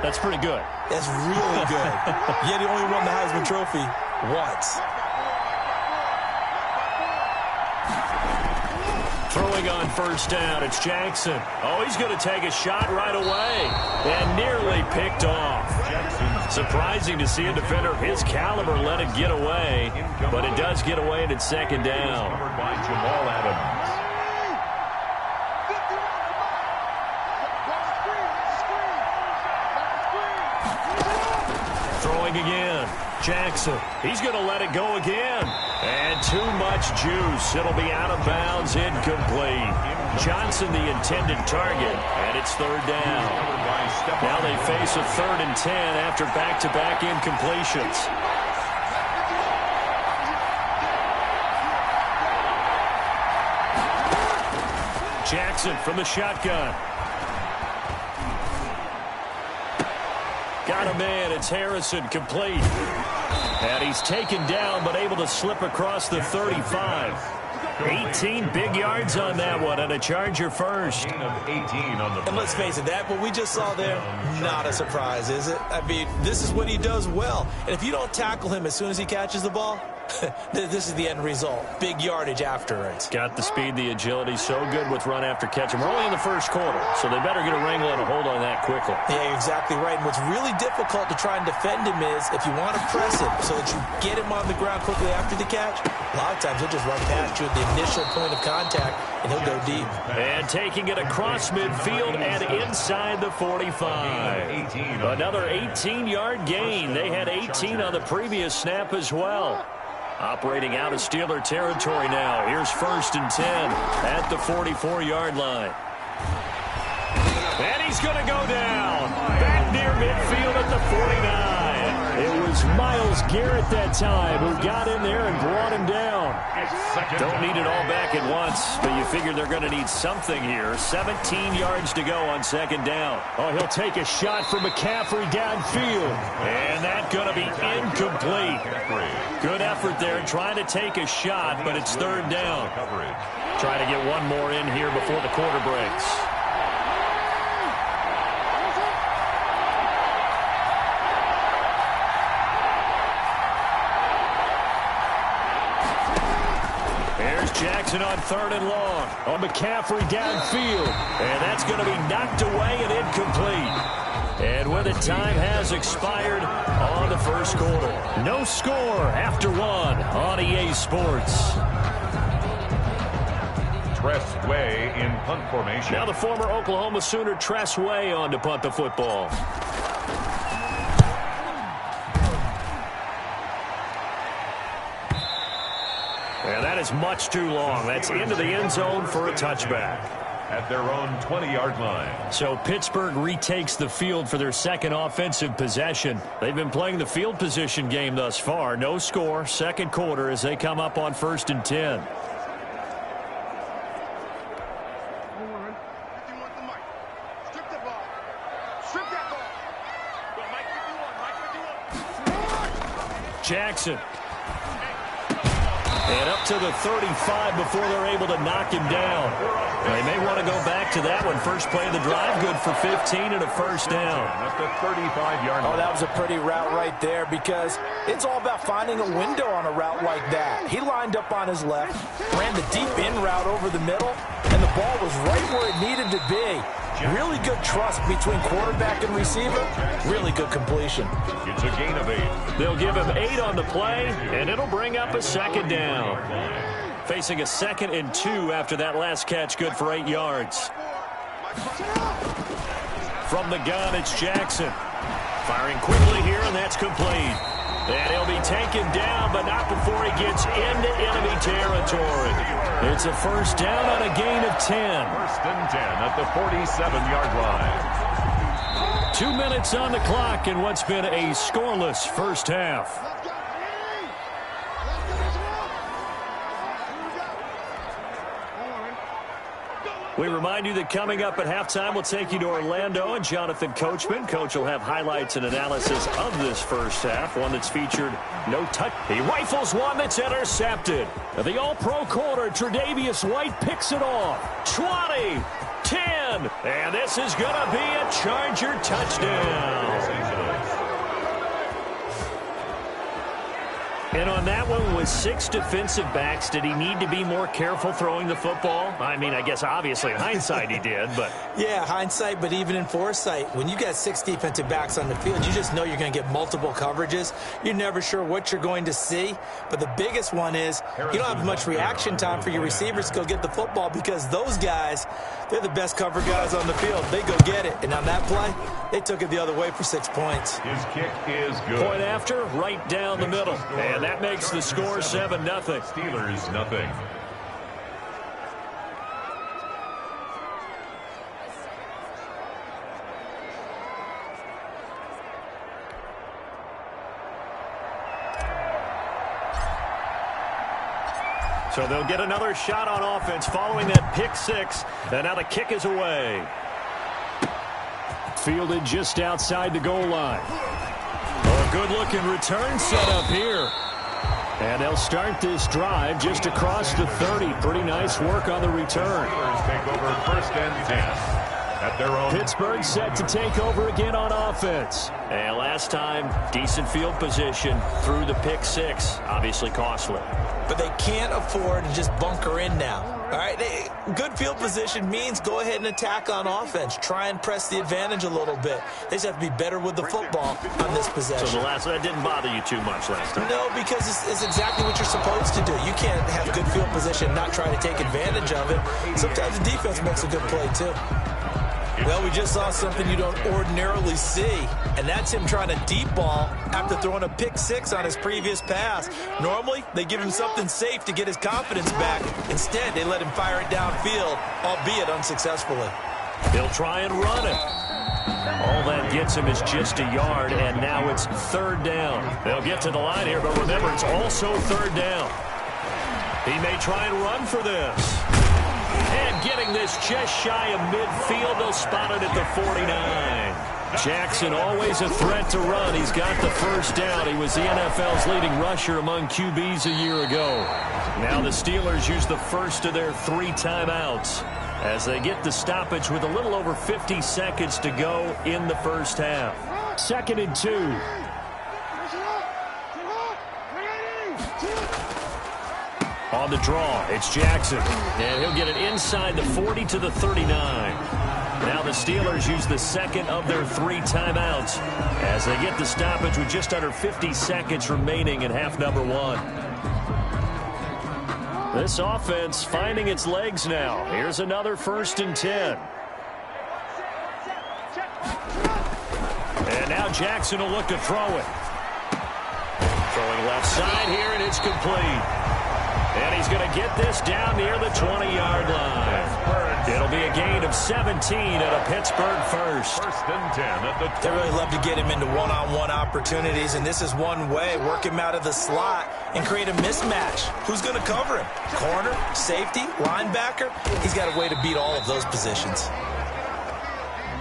That's pretty good. That's really good. Yet he only won the Heisman Trophy once. Throwing on first down, it's Jackson. Oh, he's going to take a shot right away. And nearly picked off. Surprising to see a defender of his caliber let it get away. But it does get away and it's second down. Covered by Jamal Adams. Throwing again. Jackson, he's going to let it go again. And too much juice. It'll be out of bounds, incomplete. Johnson the intended target, and it's third down. Now they face a 3rd and 10 after back-to-back incompletions. Jackson from the shotgun. Got a man. It's Harrison, complete. And he's taken down, but able to slip across the 35. 18 big yards on that one, and a Charger first. And let's face it, that what we just saw there, not a surprise, is it? I mean, this is what he does well. And if you don't tackle him as soon as he catches the ball, this is the end result. Big yardage afterwards. Got the speed, the agility, so good with run after catch. And we're only in the first quarter, so they better get a wrangle and a hold on that quickly. Yeah, you're exactly right. And what's really difficult to try and defend him is if you want to press him so that you get him on the ground quickly after the catch, a lot of times he'll just run past you at the initial point of contact, and he'll go deep. And taking it across midfield and inside the 45. Another 18-yard gain. They had 18 on the previous snap as well. Operating out of Steeler territory now. Here's 1st and 10 at the 44-yard line. And he's going to go down. Back near midfield at the 49. It was Myles Garrett that time who got in there and brought him down. Don't need it all back at once, but you figure they're going to need something here. 17 yards to go on 2nd down. Oh, he'll take a shot from McCaffrey downfield. And that's going to be incomplete. Good effort there trying to take a shot, but it's 3rd down. Trying to get one more in here before the quarter breaks. Jackson on 3rd and long. On McCaffrey downfield. And that's going to be knocked away and incomplete. And with it, time has expired on the first quarter. No score after 1 on EA Sports. Tress Way in punt formation. Now the former Oklahoma Sooner Tress Way on to punt the football. And that is much too long. That's into the end zone for a touchback. At their own 20-yard line. So Pittsburgh retakes the field for their second offensive possession. They've been playing the field position game thus far. No score, second quarter as they come up on 1st and 10. Jackson. And up to the 35 before they're able to knock him down. They may want to go back to that one. First play of the drive, good for 15 and a 1st down. At the 35-yard line. Oh, that was a pretty route right there because it's all about finding a window on a route like that. He lined up on his left, ran the deep in route over the middle, and the ball was right where it needed to be. Really good trust between quarterback and receiver. Really good completion. It's a gain of 8. They'll give him 8 on the play, and it'll bring up a 2nd down. Facing a 2nd and 2 after that last catch, good for 8 yards. From the gun, it's Jackson. Firing quickly here, and that's complete. And he'll be taken down, but not before he gets into enemy territory. It's a 1st down on a gain of 10. 1st and 10 at the 47-yard line. 2 minutes on the clock in what's been a scoreless first half. We remind you that coming up at halftime, we'll take you to Orlando and Jonathan Coachman. Coach will have highlights and analysis of this first half, one that's featured no touch. He rifles one that's intercepted. The all-pro corner, Tre'Davious White picks it off. 20, 10, and this is going to be a Charger touchdown. And on that one, with 6 defensive backs, did he need to be more careful throwing the football? I mean, I guess obviously in hindsight he did, but... Yeah, hindsight, but even in foresight, when you got 6 defensive backs on the field, you just know you're going to get multiple coverages. You're never sure what you're going to see. But the biggest one is you don't have much reaction time for your receivers to go get the football because those guys, they're the best cover guys on the field. They go get it. And on that play, they took it the other way for 6 points. His kick is good. Point after, right down the middle. And that makes the score 7-0. Steelers nothing. So they'll get another shot on offense following that pick 6. And now the kick is away. Fielded just outside the goal line. Oh, good-looking return set up here. And they'll start this drive just across the 30. Pretty nice work on the return. Steelers take over 1st and 10 at their own. Pittsburgh set to take over again on offense. And last time, decent field position through the pick 6. Obviously costly. But they can't afford to just bunker in now. All right, good field position means go ahead and attack on offense. Try and press the advantage a little bit. They just have to be better with the football on this possession. So that didn't bother you too much last time? No, because it's exactly what you're supposed to do. You can't have good field position and not try to take advantage of it. Sometimes the defense makes a good play, too. Well, we just saw something you don't ordinarily see, and that's him trying to deep ball after throwing a pick 6 on his previous pass. Normally, they give him something safe to get his confidence back. Instead, they let him fire it downfield, albeit unsuccessfully. He'll try and run it. All that gets him is just a yard, and now it's 3rd down. They'll get to the line here, but remember, it's also 3rd down. He may try and run for this. And getting this just shy of midfield, they'll spot it at the 49. Jackson always a threat to run. He's got the 1st down. He was the NFL's leading rusher among QBs a year ago. Now the Steelers use the first of their 3 timeouts as they get the stoppage with a little over 50 seconds to go in the first half. 2nd and 2. On the draw, it's Jackson. And he'll get it inside the 40 to the 39. Now the Steelers use the 2nd of their 3 timeouts as they get the stoppage with just under 50 seconds remaining in half number 1. This offense finding its legs now. Here's another 1st and 10. And now Jackson will look to throw it. Throwing left side here, and it's complete. And he's going to get this down near the 20-yard line. It'll be a gain of 17 at a Pittsburgh 1st. 1st and 10 at the 20. They really love to get him into one-on-one opportunities, and this is one way. Work him out of the slot and create a mismatch. Who's going to cover him? Corner, safety, linebacker? He's got a way to beat all of those positions.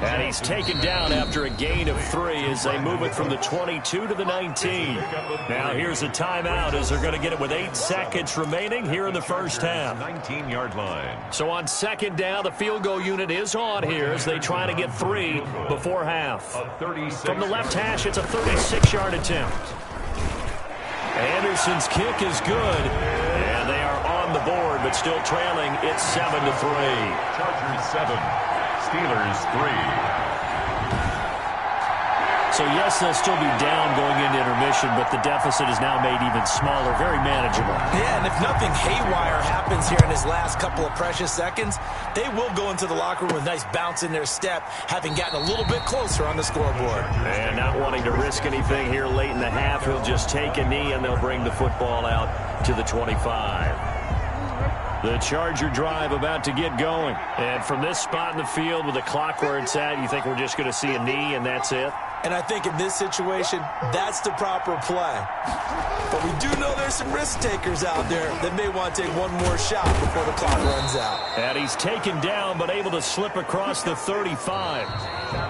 And he's taken down after a gain of 3 as they move it from the 22 to the 19. Now here's a timeout as they're going to get it with 8 seconds remaining here in the first half. 19-yard line. So on 2nd down, the field goal unit is on here as they try to get 3 before half. From the left hash, it's a 36-yard attempt. Anderson's kick is good, and they are on the board, but still trailing. It's 7-3. Chargers 7. Steelers 3. So, yes, they'll still be down going into intermission, but the deficit is now made even smaller, very manageable. Yeah, and if nothing haywire happens here in his last couple of precious seconds, they will go into the locker room with a nice bounce in their step, having gotten a little bit closer on the scoreboard. And not wanting to risk anything here late in the half, he'll just take a knee, and they'll bring the football out to the 25. The Charger drive about to get going. And from this spot in the field with the clock where it's at, you think we're just going to see a knee and that's it? And I think in this situation, that's the proper play. But we do know there's some risk takers out there that may want to take one more shot before the clock runs out. And he's taken down but able to slip across the 35.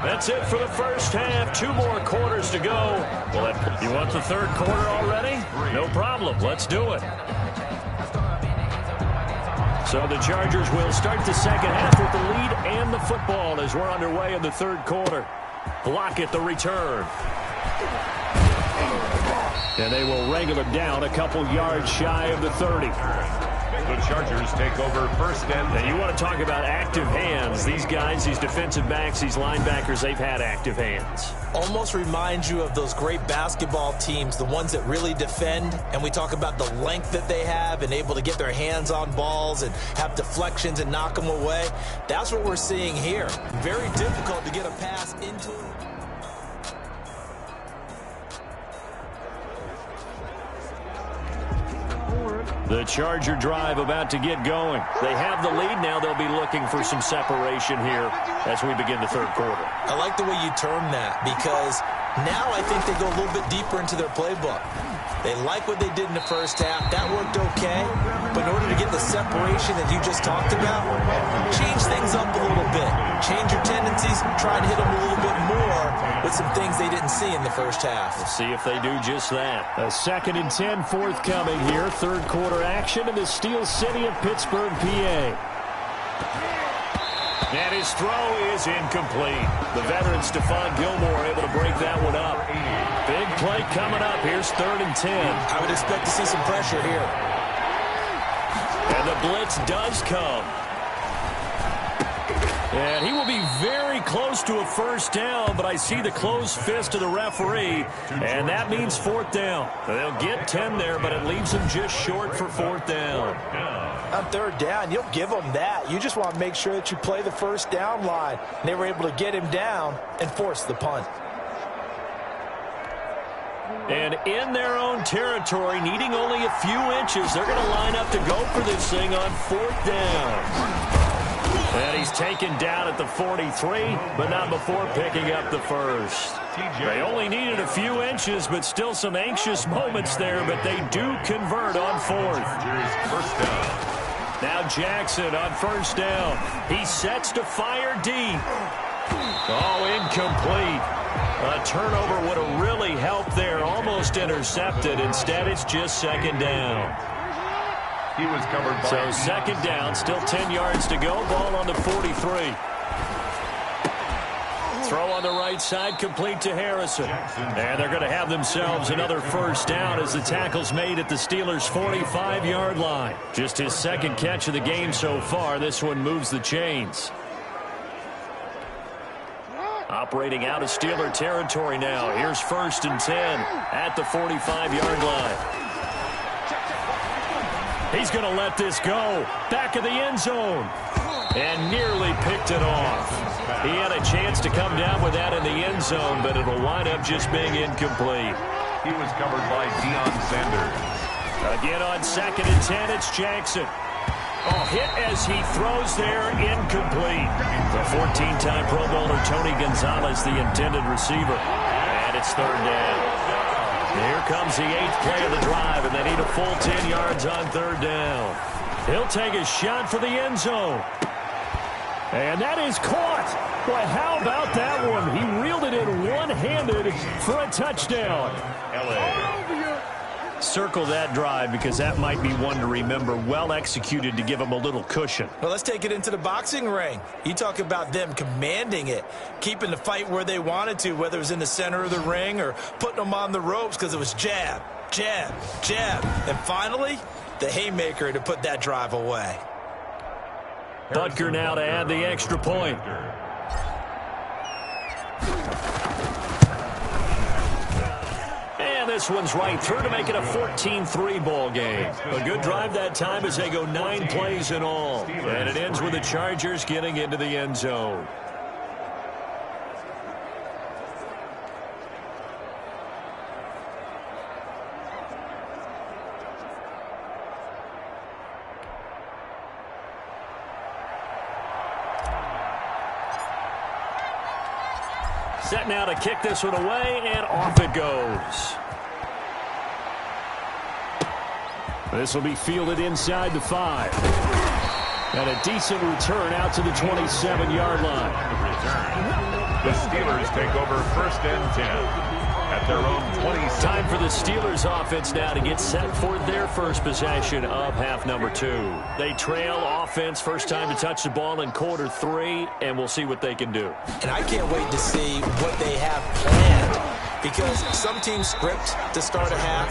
That's it for the first half. 2 more quarters to go. Well, you want the 3rd quarter already? No problem. Let's do it. So the Chargers will start the 2nd half with the lead and the football as we're underway in the 3rd quarter. Block at the return. And they will wrangle him down a couple yards shy of the 30. The Chargers take over first and you want to talk about active hands. These guys, these defensive backs, these linebackers, they've had active hands. Almost reminds you of those great basketball teams, the ones that really defend. And we talk about the length that they have and able to get their hands on balls and have deflections and knock them away. That's what we're seeing here. Very difficult to get a pass into it. The Charger drive about to get going. They have the lead now. They'll be looking for some separation here as we begin the third quarter. I like the way you term that because now I think they go a little bit deeper into their playbook. They like what they did in the first half. That worked okay. But in order to get the separation that you just talked about, change things up a little bit. Change your tendencies. Try and hit them a little bit more with some things they didn't see in the first half. We'll see if they do just that. A 2nd and 10 forthcoming here. Third quarter action in the Steel City of Pittsburgh, PA. And his throw is incomplete. The veteran Stephon Gilmore able to break that one up. Big play coming up. Here's 3rd and 10. I would expect to see some pressure here. And the blitz does come. And he will be very close to a first down, but I see the closed fist of the referee, and that means 4th down. They'll get 10 there, but it leaves them just short for 4th down. On 3rd down, you'll give them that. You just want to make sure that you play the first down line. And they were able to get him down and force the punt. And in their own territory, needing only a few inches, they're going to line up to go for this thing on 4th down. And he's taken down at the 43, but not before picking up the first. They only needed a few inches, but still some anxious moments there, but they do convert on 4th. Now Jackson on 1st down. He sets to fire deep. Oh, incomplete. A turnover would have really helped there. Almost intercepted. Instead, it's just 2nd down. He was covered by... So 2nd down, still 10 yards to go. Ball on the 43. Throw on the right side, complete to Harrison. And they're going to have themselves another first down as the tackle's made at the Steelers' 45-yard line. Just his 2nd catch of the game so far. This one moves the chains. Operating out of Steeler territory now. Here's 1st and 10 at the 45-yard line. He's going to let this go. Back of the end zone. And nearly picked it off. He had a chance to come down with that in the end zone, but it'll wind up just being incomplete. He was covered by Deion Sanders. Again on 2nd and 10, it's Jackson. Oh, hit as he throws there, incomplete. The 14-time Pro Bowler Tony Gonzalez, the intended receiver. And it's 3rd down. Here comes the 8th play of the drive, and they need a full 10 yards on 3rd down. He'll take a shot for the end zone. And that is caught. Boy, how about that one? He reeled it in one-handed for a touchdown. Circle that drive because that might be one to remember. Well executed to give him a little cushion. Well, let's take it into the boxing ring. You talk about them commanding it, keeping the fight where they wanted to, whether it was in the center of the ring or putting them on the ropes because it was jab, jab, jab. And finally, the haymaker to put that drive away. Butker now to add the extra point. And this one's right through to make it a 14-3 ball game. A good drive that time as they go 9 plays in all. And it ends with the Chargers getting into the end zone. Set now to kick this one away, and off it goes. This will be fielded inside the 5. And a decent return out to the 27-yard line. The Steelers take over 1st and 10 at their own 20. Time for the Steelers offense now to get set for their first possession of half number 2. They trail offense, first time to touch the ball in quarter 3, and we'll see what they can do. And I can't wait to see what they have planned. because some teams script to start a half.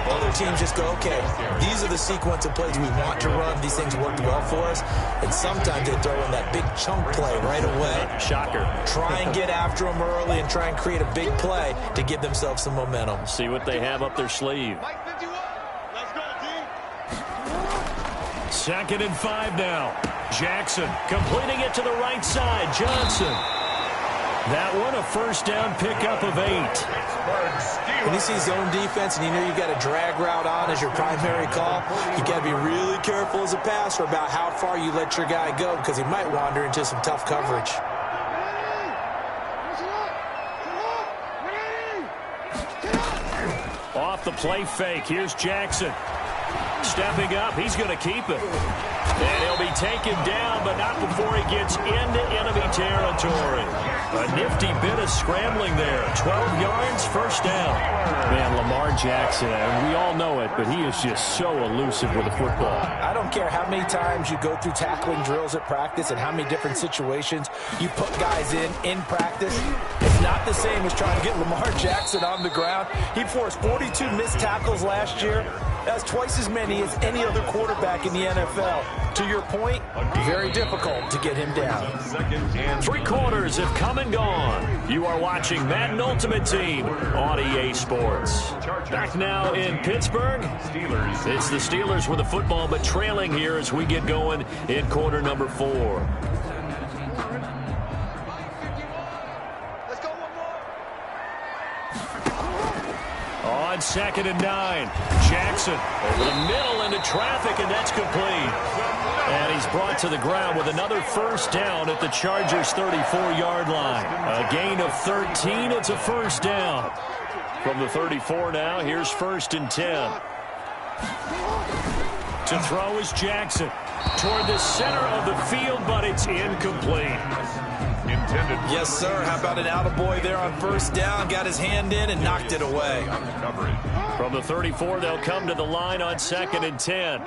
Other teams just go, okay, these are the sequence of plays we want to run. These things worked well for us. And sometimes they throw in that big chunk play right away. Shocker. Try and get after them early and try and create a big play to give themselves some momentum. See what they have up their sleeve. 2nd and 5 now. Jackson completing it to the right side. Johnson. That one a first down pickup of 8. When you see zone defense and you know you've got a drag route on as your primary call, you got to be really careful as a passer about how far you let your guy go because he might wander into some tough coverage. Off the play fake. Here's Jackson. Stepping up. He's going to keep it. And he'll be taken down, but not before he gets into enemy territory. A nifty bit of scrambling there. 12 yards, first down. Man, Lamar Jackson, and we all know it, but he is just so elusive with the football. I don't care how many times you go through tackling drills at practice and how many different situations you put guys in practice. It's not the same as trying to get Lamar Jackson on the ground. He forced 42 missed tackles last year. That's twice as many as any other quarterback in the NFL. To your point, very difficult to get him down. 3 quarters have come and gone. You are watching Madden Ultimate Team on EA Sports. Back now in Pittsburgh. It's the Steelers with the football, but trailing here as we get going in quarter number 4. On 2nd and 9, Jackson over the middle into traffic, and that's complete. And he's brought to the ground with another first down at the Chargers' 34-yard line. A gain of 13. It's a first down. From the 34 now, here's 1st and 10. To throw is Jackson toward the center of the field, but it's incomplete. Yes, sir. How about an attaboy there on first down? Got his hand in and knocked it away. From the 34, they'll come to the line on 2nd and 10.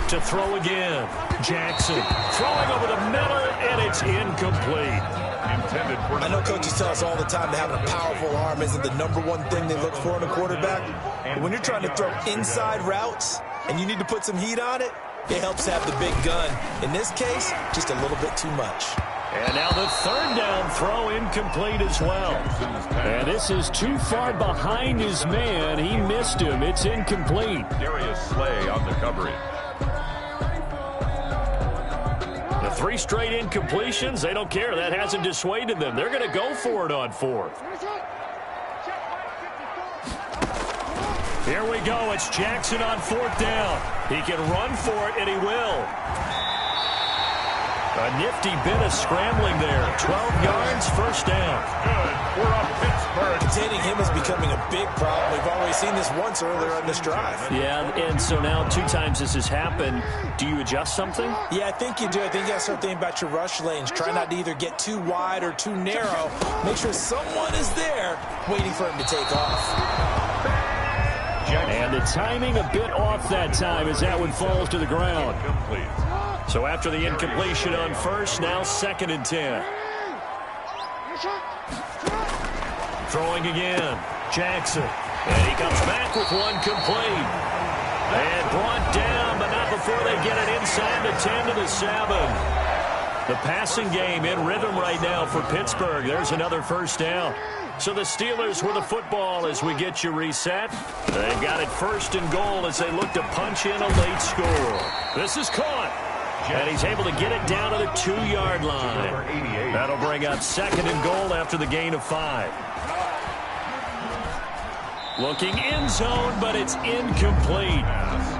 To throw again. Jackson throwing over the middle, and it's incomplete. I know coaches tell us all the time that having a powerful arm isn't the #1 thing they look for in a quarterback. But when you're trying to throw inside routes and you need to put some heat on it, it helps have the big gun. In this case, just a little bit too much. And now the 3rd down throw incomplete as well. And this is too far behind his man. He missed him. It's incomplete. Darius Slay on the coverage. The 3 straight incompletions, they don't care. That hasn't dissuaded them. They're going to go for it on 4th. Here we go. It's Jackson on 4th down. He can run for it, and he will. A nifty bit of scrambling there. 12 yards, first down. Good. We're up Pittsburgh. Containing him is becoming a big problem. We've already seen this once earlier on this drive. Yeah, and so now 2 times this has happened. Do you adjust something? Yeah, I think you do. I think you got to start thinking about your rush lanes. Try not to either get too wide or too narrow. Make sure someone is there waiting for him to take off. And the timing a bit off that time as that one falls to the ground. So after the incompletion on 1st, now 2nd and 10. Throwing again. Jackson. And he comes back with one complete. And brought down, but not before they get it inside the 10 to the 7. The passing game in rhythm right now for Pittsburgh. There's another first down. So the Steelers with the football as we get you reset. They've got it 1st and goal as they look to punch in a late score. This is caught. And he's able to get it down to the 2-yard line. That'll bring up 2nd and goal after the gain of 5. Looking in zone, but it's incomplete.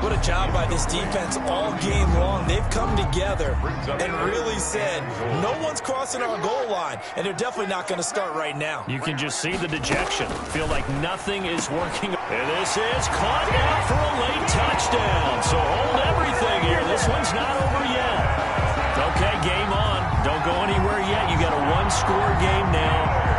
What a job by this defense all game long. They've come together and really said, no one's crossing our goal line, and they're definitely not going to start right now. You can just see the dejection. Feel like nothing is working. And this is caught now for a late touchdown. So hold everything here. This one's not over yet. Okay, game on. Don't go anywhere yet. You got a 1-score game now.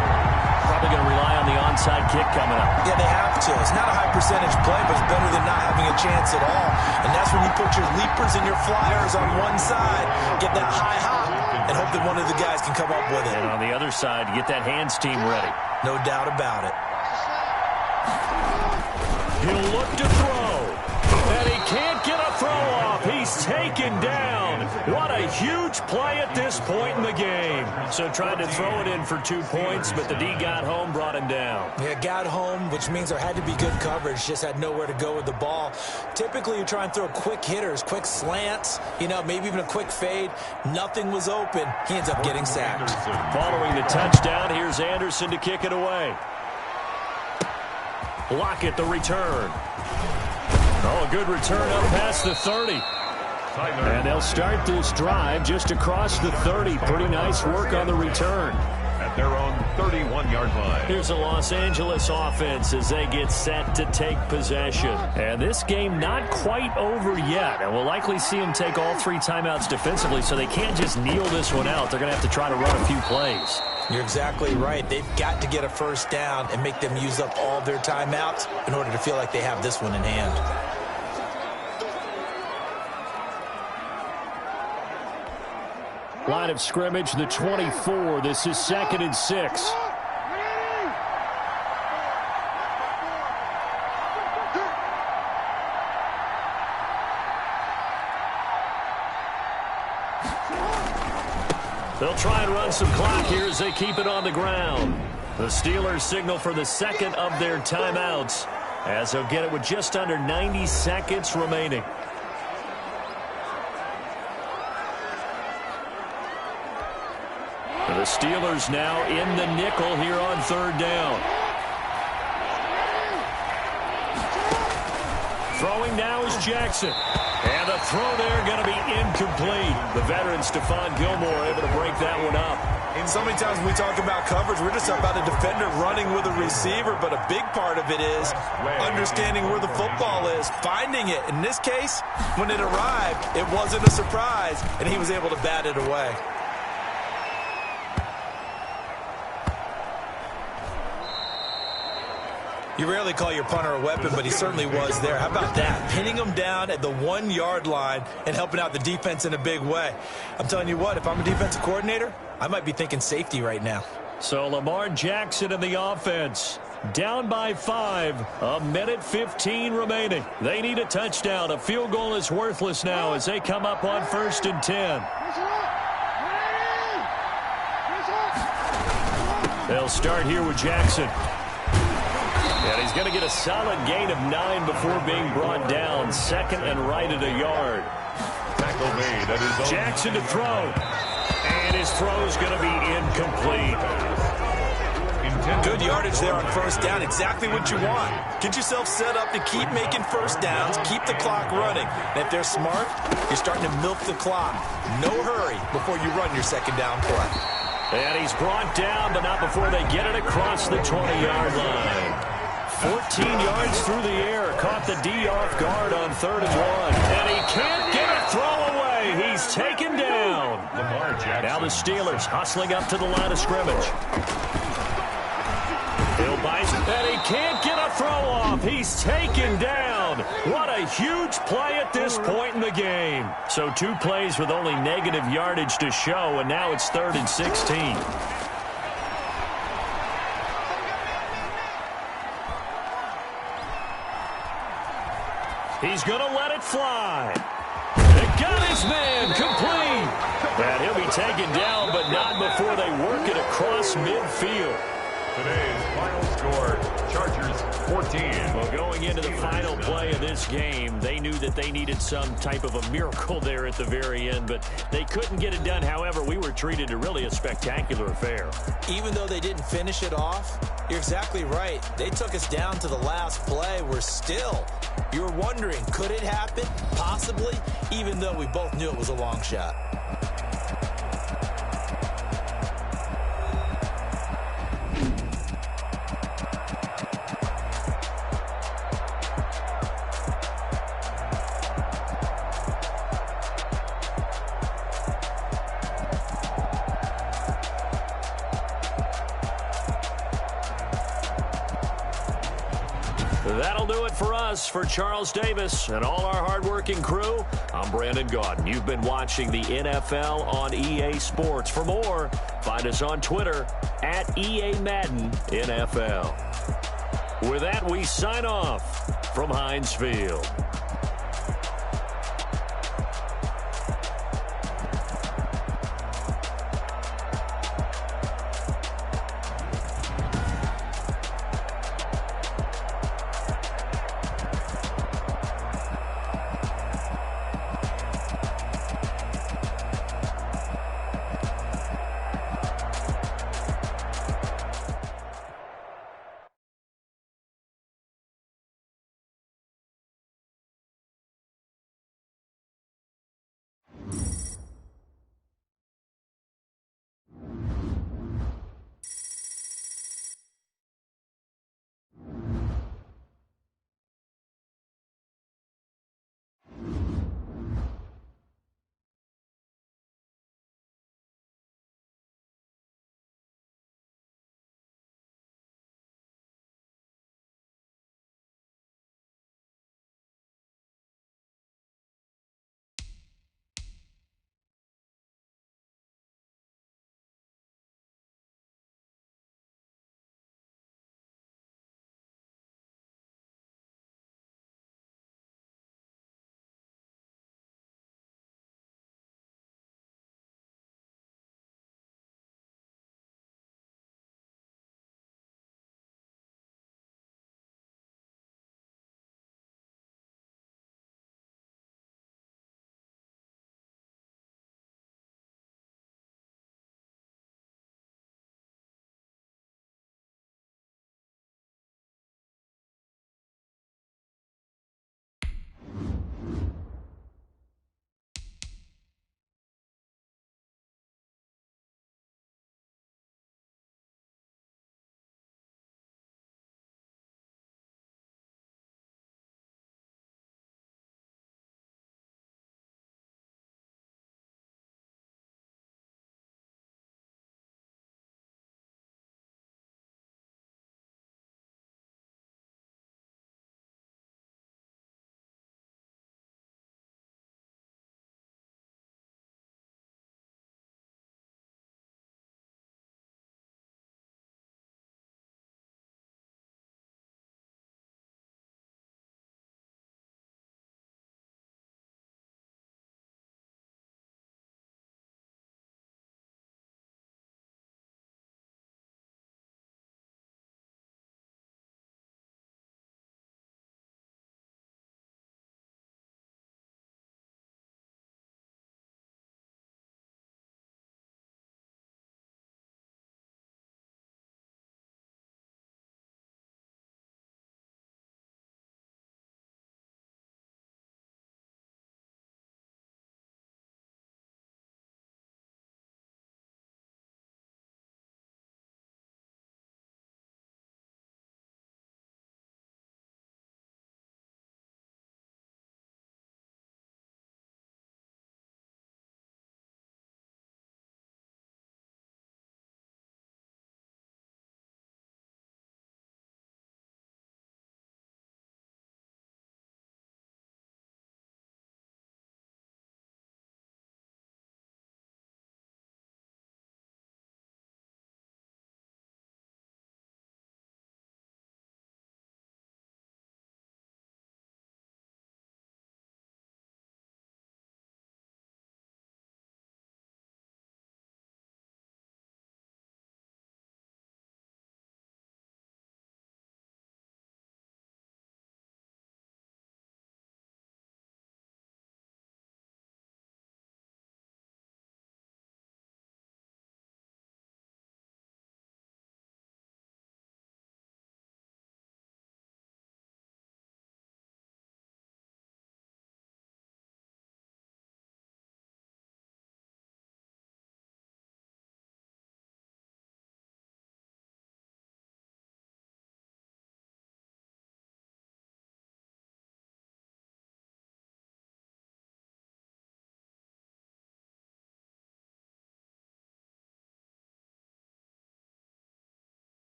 Probably going to rely on the onside kick coming up. Yeah, they have to. It's not a high percentage play, but it's better than not having a chance at all. And that's when you put your leapers and your flyers on one side, get that high hop, and hope that one of the guys can come up with it. And on the other side, get that hands team ready. No doubt about it. He'll look to throw. And he can't get a throw off. He's taken down. What a huge play at this point in the game. So tried to throw it in for 2 points, but the D got home, brought him down. Yeah, got home, which means there had to be good coverage. Just had nowhere to go with the ball. Typically, you try and throw quick hitters, quick slants, maybe even a quick fade. Nothing was open. He ends up getting sacked. Following the touchdown, here's Anderson to kick it away. Lockett the return. Oh, a good return up past the 30. And they'll start this drive just across the 30. Pretty nice work on the return. At their own 31-yard line. Here's the Los Angeles offense as they get set to take possession. And this game not quite over yet. And we'll likely see them take all 3 timeouts defensively, so they can't just kneel this one out. They're going to have to try to run a few plays. You're exactly right. They've got to get a first down and make them use up all their timeouts in order to feel like they have this one in hand. Line of scrimmage, the 24. This is 2nd and 6. They'll try and run some clock here as they keep it on the ground. The Steelers signal for the second of their timeouts as they'll get it with just under 90 seconds remaining. The Steelers now in the nickel here on 3rd down. Throwing now is Jackson. And the throw there going to be incomplete. The veteran Stephon Gilmore able to break that one up. And so many times when we talk about coverage, we're just about a defender running with a receiver, but a big part of it is understanding where the football is, finding it. In this case, when it arrived, it wasn't a surprise, and he was able to bat it away. You rarely call your punter a weapon, but he certainly was there. How about that? Pinning him down at the 1-yard line and helping out the defense in a big way. I'm telling you what, if I'm a defensive coordinator, I might be thinking safety right now. So Lamar Jackson in the offense. Down by 5. 1:15 remaining. They need a touchdown. A field goal is worthless now as they come up on 1st and 10. They'll start here with Jackson. And he's going to get a solid gain of 9 before being brought down. 2nd and right at a yard. Tackle made at his own. Jackson to throw. And his throw is going to be incomplete. Good yardage there on 1st down. Exactly what you want. Get yourself set up to keep making 1st downs. Keep the clock running. And if they're smart, you're starting to milk the clock. No hurry before you run your 2nd down play. And he's brought down, but not before they get it across the 20-yard line. 14 yards through the air. Caught the D off guard on 3rd and 1. And he can't get a throw away. He's taken down. Lamar Jackson. Now the Steelers hustling up to the line of scrimmage. Bill Bison. And he can't get a throw off. He's taken down. What a huge play at this point in the game. So 2 plays with only negative yardage to show, and now it's 3rd and 16. He's going to let it fly. It got his man complete. And he'll be taken down, but not before they work it across midfield. Today's final score, Chargers 14. Well, going into the final play of this game, they knew that they needed some type of a miracle there at the very end, but they couldn't get it done. However, we were treated to really a spectacular affair. Even though they didn't finish it off, you're exactly right. They took us down to the last play. We're still, you were wondering, could it happen? Possibly, even though we both knew it was a long shot. That'll do it for us. For Charles Davis and all our hardworking crew, I'm Brandon Gaudin. You've been watching the NFL on EA Sports. For more, find us on Twitter at EA Madden NFL. With that, we sign off from Heinz Field.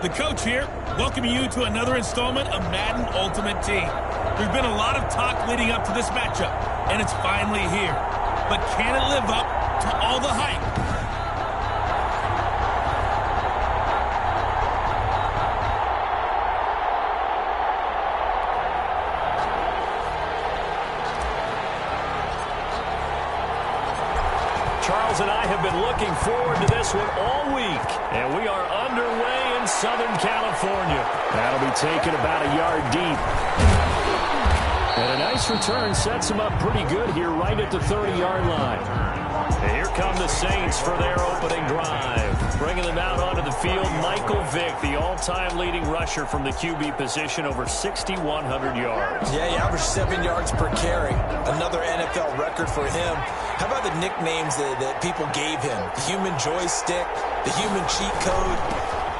The coach here, welcoming you to another installment of Madden Ultimate Team. There's been a lot of talk leading up to this matchup, and it's finally here. But can it live up to all the hype? Charles and I have been looking forward to this one all week, and we are underway in Southern California. That'll be taken about a yard deep. And a nice return sets him up pretty good here right at the 30-yard line. And here come the Saints for their opening drive. Bringing them out onto the field, Michael Vick, the all-time leading rusher from the QB position, over 6,100 yards. Yeah, he averaged 7 yards per carry. Another NFL record for him. How about the nicknames that people gave him? The human joystick, the human cheat code.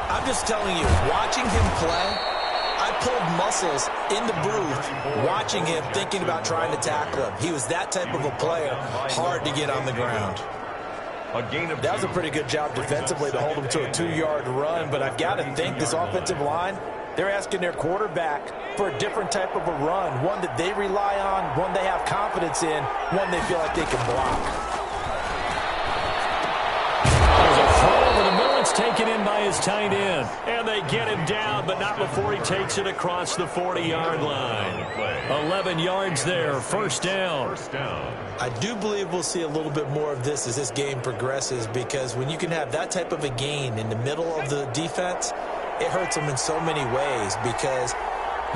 I'm just telling you, watching him play, I pulled muscles in the booth watching him, thinking about trying to tackle him. He was that type of a player, hard to get on the ground. That was a pretty good job defensively to hold him to a 2-yard run, but I've got to think this offensive line, they're asking their quarterback for a different type of a run, one that they rely on, one they have confidence in, one they feel like they can block. Taken in by his tight end, and they get him down, but not before he takes it across the 40-yard line. 11 yards there, first down. I do believe we'll see a little bit more of this as this game progresses, because when you can have that type of a gain in the middle of the defense, it hurts them in so many ways, because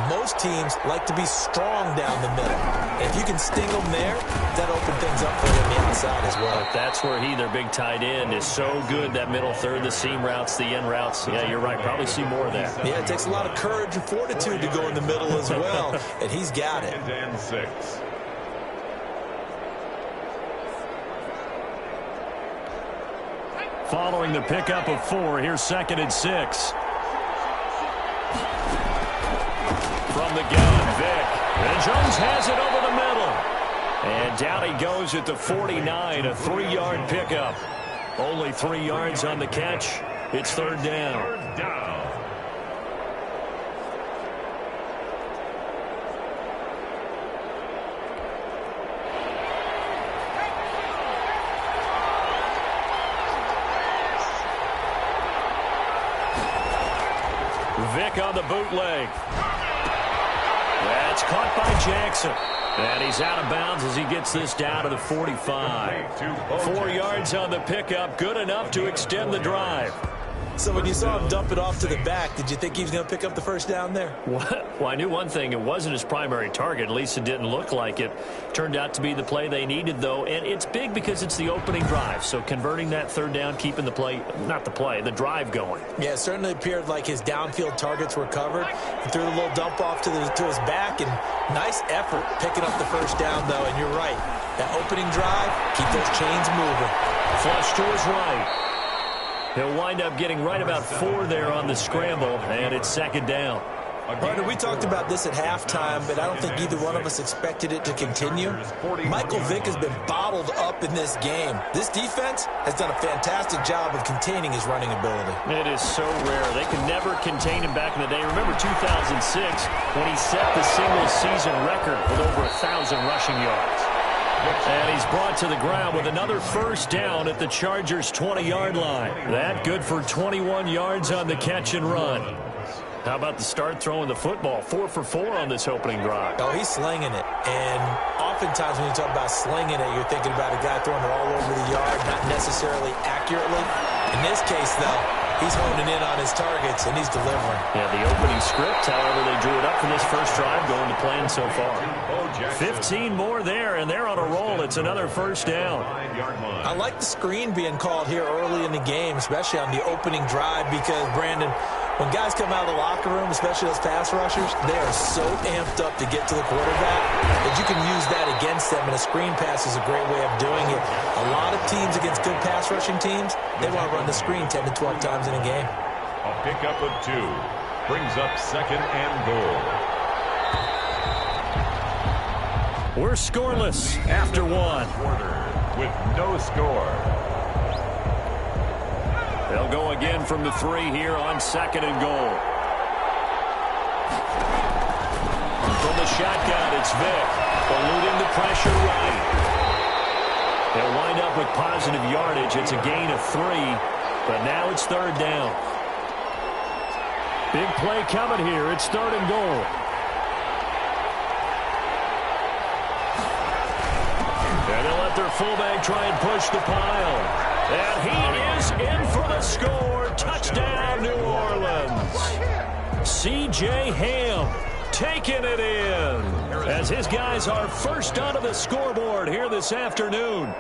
most teams like to be strong down the middle. And if you can sting them there, that opens things up for them on the outside as well. But that's where their big tight end, is so good, that middle third, the seam routes, the end routes. Yeah, you're right. Probably see more of that. Yeah, it takes a lot of courage and fortitude to go in the middle as well, and he's got it. And 6. Following the pickup of 4, here's 2nd and 6. From the gun, Vick. And Jones has it over the middle. And down he goes at the 49, a 3-yard pickup. Only 3 yards on the catch. It's third down. Vick on the bootleg. That's caught by Jackson. And he's out of bounds as he gets this down to the 45. 4 yards on the pickup, good enough to extend the drive. So when you saw him dump it off to the back, did you think he was going to pick up the first down there? Well, I knew one thing. It wasn't his primary target. At least it didn't look like it. Turned out to be the play they needed, though. And it's big because it's the opening drive. So converting that third down, keeping the play, not the play, the drive going. Yeah, it certainly appeared like his downfield targets were covered. He threw a little dump off to his back, and nice effort picking up the first down, though. And you're right. That opening drive, keep those chains moving. Flush to his right. He'll wind up getting right about 4 there on the scramble, and it's second down. Partner, we talked about this at halftime, but I don't think either one of us expected it to continue. Michael Vick has been bottled up in this game. This defense has done a fantastic job of containing his running ability. It is so rare. They could never contain him back in the day. Remember 2006 when he set the single-season record with over 1,000 rushing yards. And he's brought to the ground with another first down at the Chargers' 20-yard line. That good for 21 yards on the catch and run. How about the start throwing the football? 4 for 4 on this opening drive. Oh, he's slinging it. And oftentimes when you talk about slinging it, you're thinking about a guy throwing it all over the yard, not necessarily accurately. In this case, though, he's honing in on his targets, and he's delivering. Yeah, the opening script, however, they drew it up for this first drive, going to plan so far. 15 more there, and they're on a roll. It's another first down. I like the screen being called here early in the game, especially on the opening drive, because, Brandon, when guys come out of the locker room, especially those pass rushers, they are so amped up to get to the quarterback that you can use that against them, and a screen pass is a great way of doing it. A lot of teams against good pass rushing teams, they want to run the screen 10 to 12 times in a game. A pickup of 2 brings up 2nd and goal. We're scoreless after 1. With no score. They'll go again from the 3 here on 2nd and goal. From the shotgun, it's Vick. Eluding the pressure right. They'll wind up with positive yardage. It's a gain of 3, but now it's 3rd down. Big play coming here. It's 3rd and goal. And they'll let their fullback try and push the pile. And he is in for the score. Touchdown, New Orleans. C.J. Ham taking it in as his guys are first onto the scoreboard here this afternoon.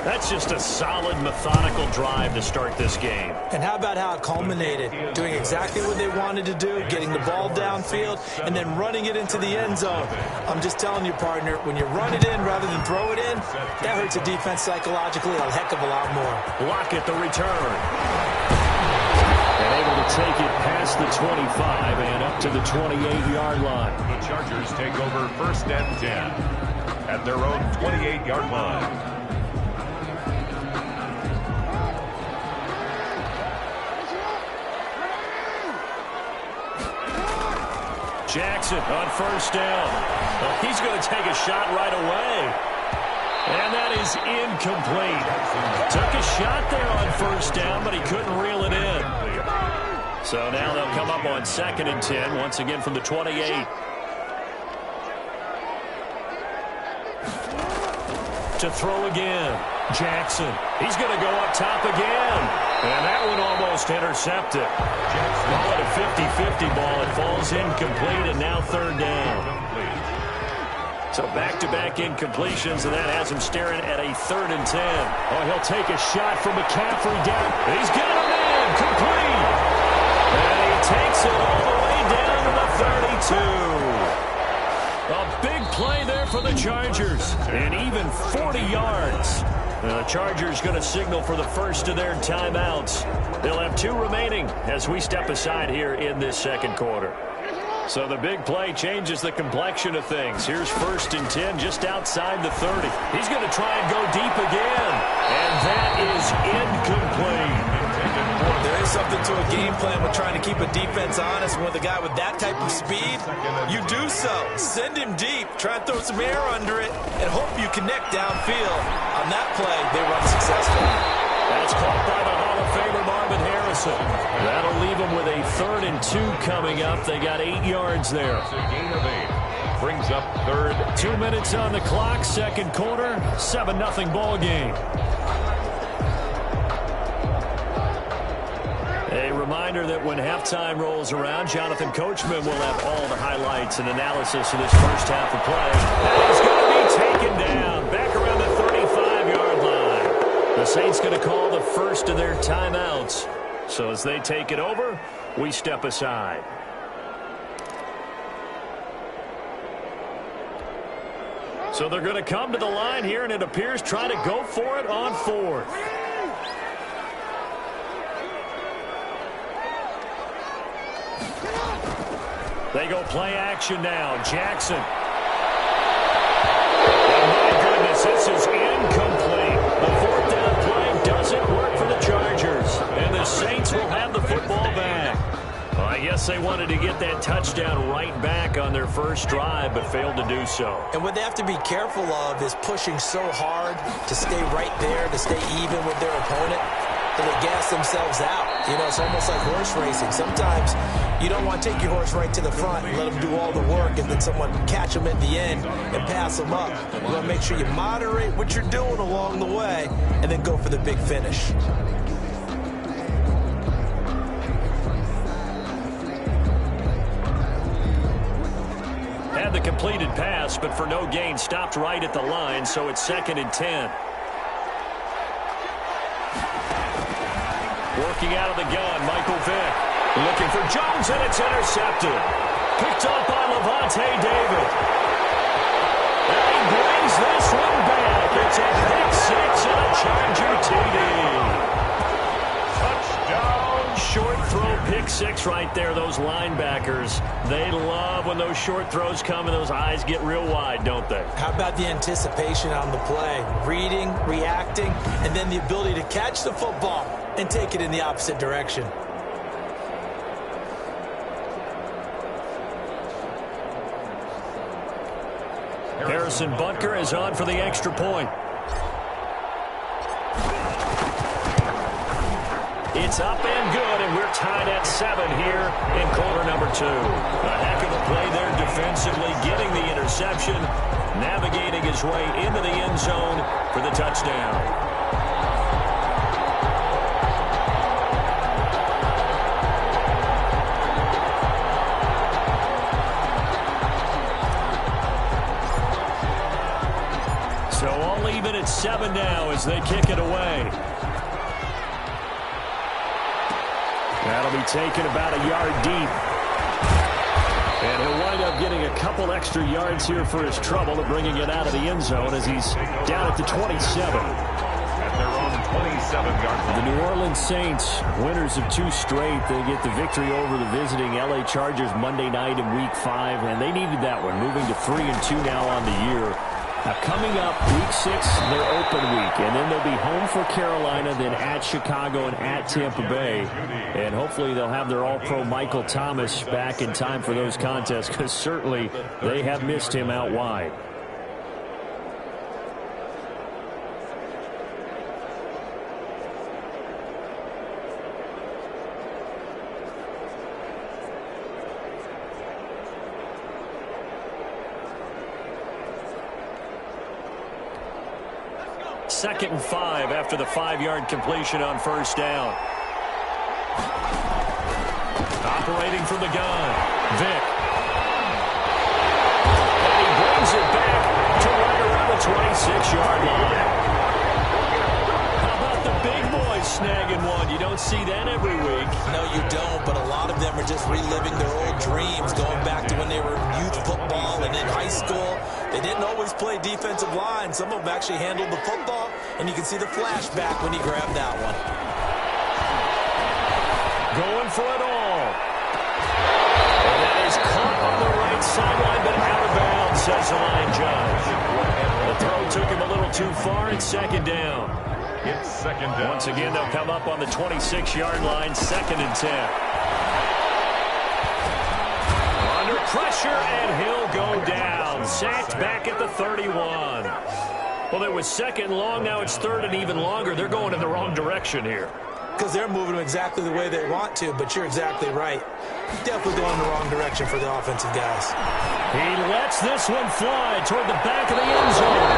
That's just a solid, methodical drive to start this game. And how about how it culminated? Doing exactly what they wanted to do, getting the ball downfield, and then running it into the end zone. I'm just telling you, partner, when you run it in rather than throw it in, that hurts a defense psychologically a heck of a lot more. Lockett, the return. And able to take it past the 25 and up to the 28-yard line. The Chargers take over 1st and 10 at their own 28-yard line. Jackson on 1st down. Well, he's going to take a shot right away. And that is incomplete. Took a shot there on 1st down, but he couldn't reel it in. So now they'll come up on 2nd and 10, once again from the 28. To throw again. Jackson. He's going to go up top again. And that one almost intercepted. Call it a 50-50 ball. It falls incomplete, and now 3rd down. So back-to-back incompletions, and that has him staring at a 3rd and 10. Oh, he'll take a shot from McCaffrey down. He's got him in. Complete. And he takes it all the way down to the 32. A big play there for the Chargers. And even 40 yards. The Chargers going to signal for the first of their timeouts. They'll have 2 remaining as we step aside here in this 2nd quarter. So the big play changes the complexion of things. Here's 1st and 10 just outside the 30. He's going to try and go deep again. And that is incomplete. There is something to a game plan with trying to keep a defense honest. With a guy with that type of speed, you do so. Send him deep, try and throw some air under it, and hope you connect downfield. On that play, they run successfully. That's caught by the Hall of Famer Marvin Harrison. That'll leave them with a 3rd and 2 coming up. They got 8 yards there. It's a gain of 8. Brings up 3rd. 2 minutes on the clock, 2nd quarter, 7-0 ball game. A reminder that when halftime rolls around, Jonathan Coachman will have all the highlights and analysis of this first half of play. That is going to be taken down back around the 35-yard line. The Saints going to call the first of their timeouts. So as they take it over, we step aside. So they're going to come to the line here, and it appears trying to go for it on 4th. They go play action now. Jackson. And my goodness, this is incomplete. The 4th down play doesn't work for the Chargers. And the Saints will have the football back. Well, I guess they wanted to get that touchdown right back on their first drive, but failed to do so. And what they have to be careful of is pushing so hard to stay right there, to stay even with their opponent, that they gas themselves out. You know, it's almost like horse racing. Sometimes you don't want to take your horse right to the front and let them do all the work and then someone catch them at the end and pass them up. You want to make sure you moderate what you're doing along the way and then go for the big finish. Had the completed pass, but for no gain, stopped right at the line, so it's 2nd and 10. Working out of the gun, Michael Vick. Looking for Jones, and it's intercepted. Picked up by Levante David. And he brings this one back. It's a pick 6 and a Charger TD. Touchdown. Short throw pick 6 defense right there, those linebackers. They love when those short throws come and those eyes get real wide, don't they? How about the anticipation on the play? Reading, reacting, and then the ability to catch the football and take it in the opposite direction. Harrison Butker is on for the extra point. It's up and good, and we're tied at 7 here in quarter number 2. A heck of a play there defensively, getting the interception, navigating his way into the end zone for the touchdown. So all even at 7 now as they kick it away. That'll be taken about a yard deep. And he'll wind up getting a couple extra yards here for his trouble of bringing it out of the end zone as he's down at the 27. At their own 27-yard line. The New Orleans Saints, winners of 2 straight. They get the victory over the visiting LA Chargers Monday night in Week 5, and they needed that one, moving to 3-2 now on the year. Now, coming up, Week 6, their open week, and then they'll be home for Carolina, then at Chicago and at Tampa Bay. And hopefully they'll have their All-Pro Michael Thomas back in time for those contests, because certainly they have missed him out wide. Second and 5 after the 5-yard completion on first down. Operating from the gun, Vick. And he brings it back to right around the 26-yard line. How about the big boys snagging one? You don't see that every week. No, you don't, but a lot of them are just reliving their old dreams, going back to when they were in youth football and in high school. They didn't always play defensive line. Some of them actually handled the football, and you can see the flashback when he grabbed that one. Going for it all. And that is caught on the right sideline, but out of bounds, says the line judge. The throw took him a little too far, and second down. It's second down. Once again, they'll come up on the 26-yard line, 2nd and 10. Under pressure, and he'll go down. Sacked back at the 31. Well, it was 2nd and long. Now it's 3rd and even longer. They're going in the wrong direction here. Because they're moving them exactly the way they want to, but you're exactly right. Definitely going in the wrong direction for the offensive guys. He lets this one fly toward the back of the end zone.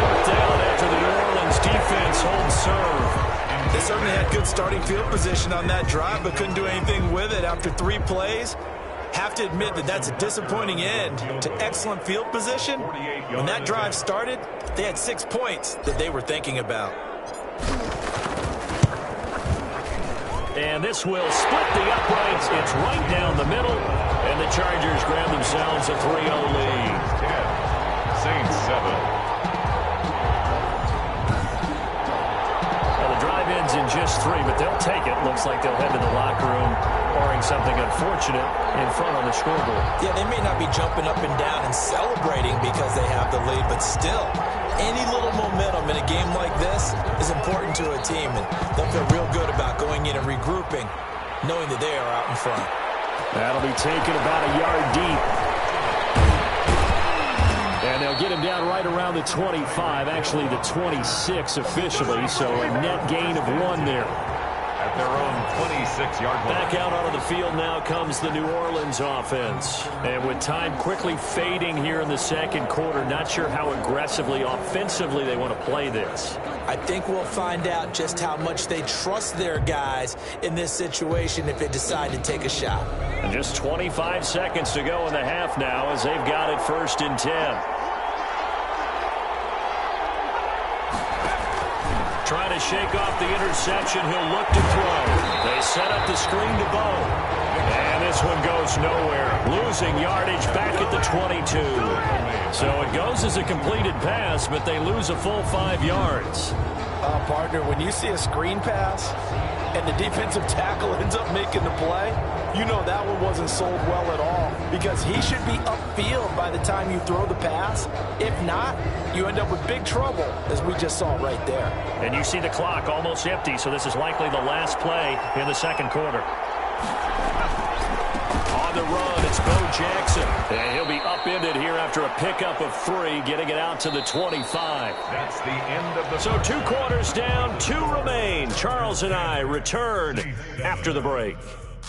4th down after the New Orleans defense holds serve. They certainly had good starting field position on that drive, but couldn't do anything with it after 3 plays. Have to admit that that's a disappointing end to excellent field position. When that drive started, they had 6 points that they were thinking about. And this will split the uprights. It's right down the middle. And the Chargers grab themselves a 3-0 lead. 10, Saints 7. Well, the drive ends in just 3, but they'll take it. Looks like they'll head to the locker room, barring something unfortunate in front on the scoreboard. Yeah, they may not be jumping up and down and celebrating because they have the lead, but still, any little momentum in a game like this is important to a team, and they'll feel real good about going in and regrouping, knowing that they are out in front. That'll be taken about a yard deep. And they'll get him down right around the 25, actually the 26 officially, so a net gain of 1 there. At their own 26-yard line. Back out onto the field now comes the New Orleans offense. And with time quickly fading here in the second quarter, not sure how aggressively, offensively they want to play this. I think we'll find out just how much they trust their guys in this situation if they decide to take a shot. And just 25 seconds to go in the half now as they've got it 1st and 10. Trying to shake off the interception. He'll look to throw. They set up the screen to Bo. And this one goes nowhere. Losing yardage back at the 22. So it goes as a completed pass, but they lose a full 5 yards. Partner, when you see a screen pass and the defensive tackle ends up making the play, you know that one wasn't sold well at all because he should be upfield by the time you throw the pass. If not, you end up with big trouble, as we just saw right there. And you see the clock almost empty, so this is likely the last play in the second quarter. On the run, it's Bo Jackson. And he'll be upended here after a pickup of 3, getting it out to the 25. That's the end of the... So 2 quarters down, 2 remain. Charles and I return after the break.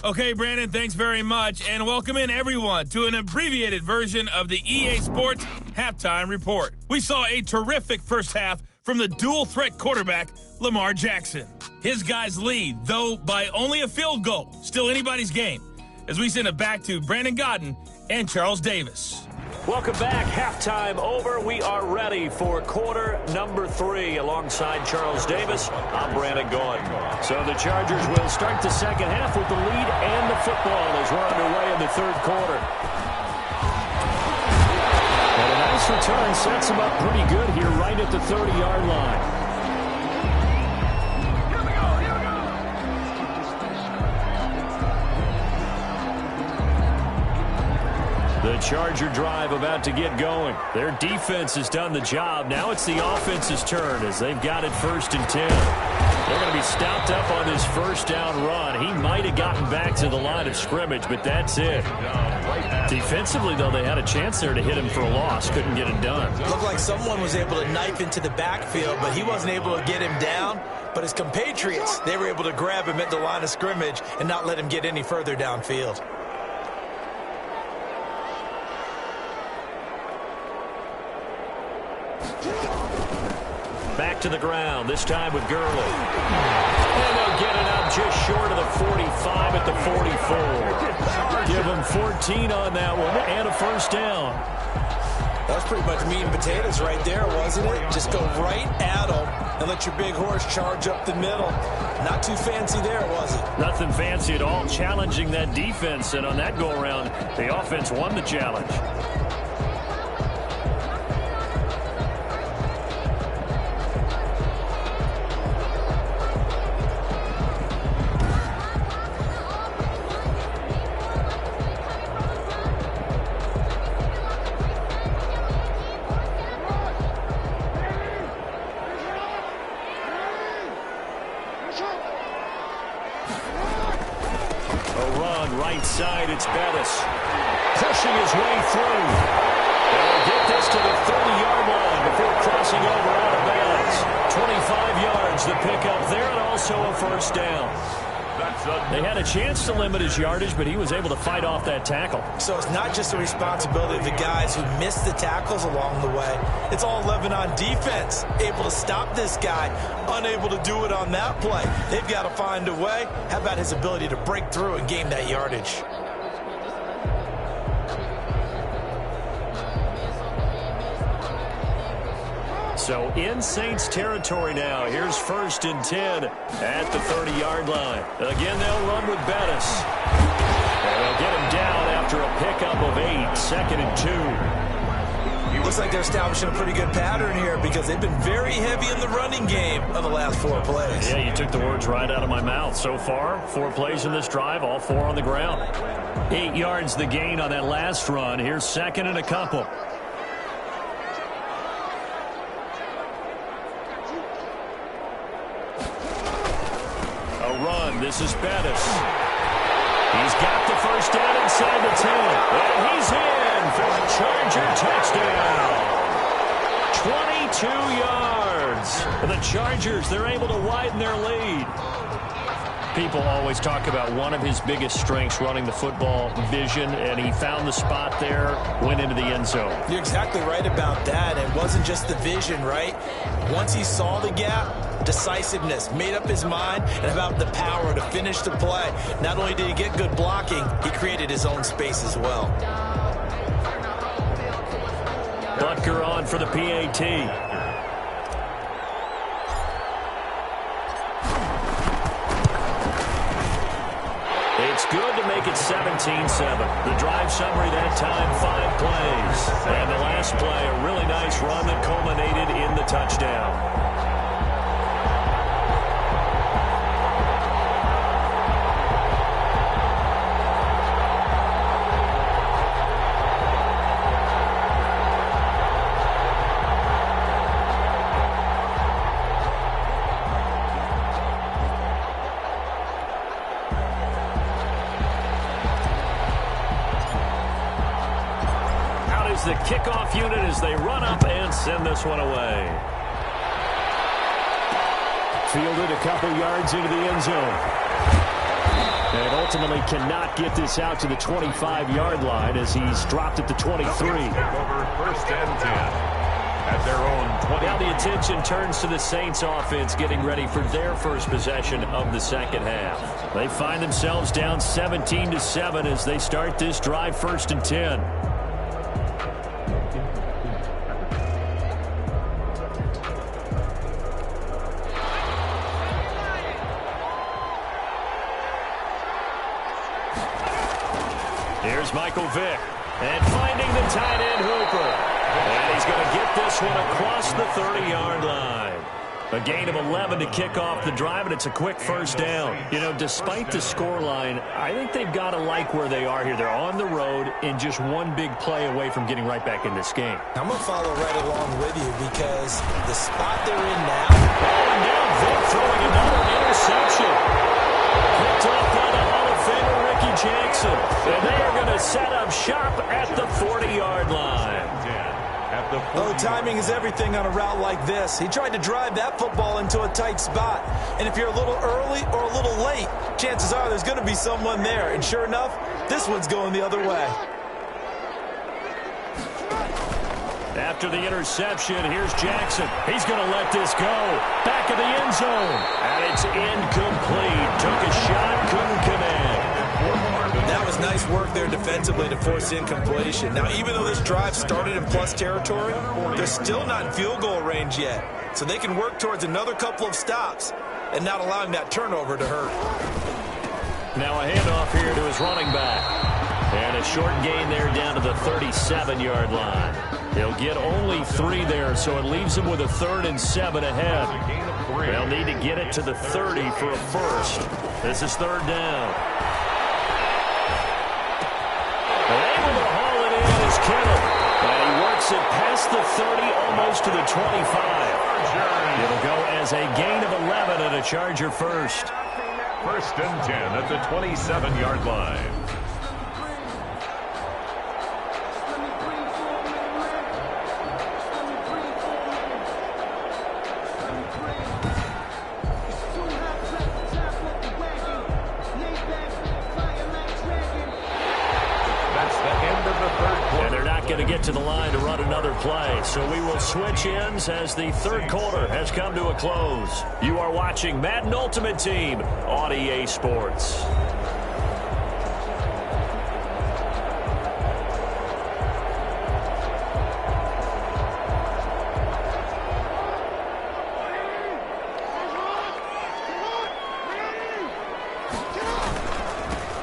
Okay, Brandon, thanks very much. And welcome in, everyone, to an abbreviated version of the EA Sports Halftime Report. We saw a terrific first half from the dual-threat quarterback, Lamar Jackson. His guys lead, though by only a field goal. Still anybody's game. As we send it back to Brandon Godden and Charles Davis. Welcome back. Halftime over. We are ready for quarter number 3. Alongside Charles Davis, I'm Brandon Gaudin. So the Chargers will start the second half with the lead and the football as we're underway in the third quarter. And a nice return sets them up pretty good here right at the 30-yard line. The Charger drive about to get going. Their defense has done the job. Now it's the offense's turn as they've got it 1st and 10. They're going to be stopped up on this first down run. He might have gotten back to the line of scrimmage, but that's it. Defensively, though, they had a chance there to hit him for a loss. Couldn't get it done. Looked like someone was able to knife into the backfield, but he wasn't able to get him down. But his compatriots, they were able to grab him at the line of scrimmage and not let him get any further downfield. Back to the ground, this time with Gurley. And they'll get it up just short of the 45 at the 44. Give him 14 on that one and a first down. That was pretty much meat and potatoes right there, wasn't it? Just go right at him and let your big horse charge up the middle. Not too fancy there, was it? Nothing fancy at all, challenging that defense. And on that go-around, the offense won the challenge. Side, it's Bettis pushing his way through. They'll get this to the 30-yard line before crossing over out of bounds. 25 yards, the pickup there, and also a first down. They had a chance to limit his yardage, but he was able to fight off that tackle. So it's not just the responsibility of the guys who missed the tackles along the way. It's all 11 on defense, able to stop this guy, unable to do it on that play. They've got to find a way. How about his ability to break through and gain that yardage? So in Saints territory now. Here's 1st and 10 at the 30-yard line. Again, they'll run with Bettis. And they'll get him down after a pickup of 8, 2nd and 2. Looks like they're establishing a pretty good pattern here because they've been very heavy in the running game on the last 4 plays. Yeah, you took the words right out of my mouth. So far, 4 plays in this drive, all 4 on the ground. 8 yards the gain on that last run. Here's 2nd and a couple. This is Bettis. He's got the first down inside the 10. And he's in for a Charger touchdown. 22 yards. The Chargers, they're able to widen their lead. People always talk about one of his biggest strengths running the football, vision, and he found the spot there, went into the end zone. You're exactly right about that. It wasn't just the vision, right? Once he saw the gap, decisiveness, made up his mind, and about the power to finish the play. Not only did he get good blocking, he created his own space as well. Butker on for the PAT. It's good to make it 17-7. The drive summary that time, 5 plays. And the last play, a really nice run that culminated in the touchdown. the kickoff unit as they run up and send this one away. Fielded a couple yards into the end zone. And ultimately cannot get this out to the 25-yard line as he's dropped at the 23. Over first and 10. At their own 20. Now the attention turns to the Saints offense getting ready for their first possession of the second half. They find themselves down 17-7 as they start this drive 1st and 10. Here's Michael Vick. And finding the tight end Hooper. And he's going to get this one across the 30-yard line. A gain of 11 to kick off the drive, and it's a quick first down. You know, despite the scoreline, I think they've got to like where they are here. They're on the road and just one big play away from getting right back in this game. I'm going to follow right along with you because the spot they're in now. Oh, and now Vick throwing another interception. Picked off by the Hall of Famer Ricky Jackson. And they are going to set up shop at the 40-yard line. Oh, timing is everything on a route like this. He tried to drive that football into a tight spot. And if you're a little early or a little late, chances are there's going to be someone there. And sure enough, this one's going the other way. After the interception, here's Jackson. He's going to let this go. Back of the end zone. And it's incomplete. Took a shot, couldn't connect. That was nice work there defensively to force incompletion. Now, even though this drive started in plus territory, they're still not in field goal range yet. So they can work towards another couple of stops and not allowing that turnover to hurt. Now a handoff here to his running back. And a short gain there down to the 37-yard line. He'll get only 3 there, so it leaves him with a 3rd and 7 ahead. They'll need to get it to the 30 for a first. This is 3rd down. Able to haul it in is Kittle. And he works it past the 30, almost to the 25. It'll go as a gain of 11 and a Charger first. 1st and 10 at the 27-yard line. To get to the line to run another play. So we will switch ends as the 3rd quarter has come to a close. You are watching Madden Ultimate Team on EA Sports.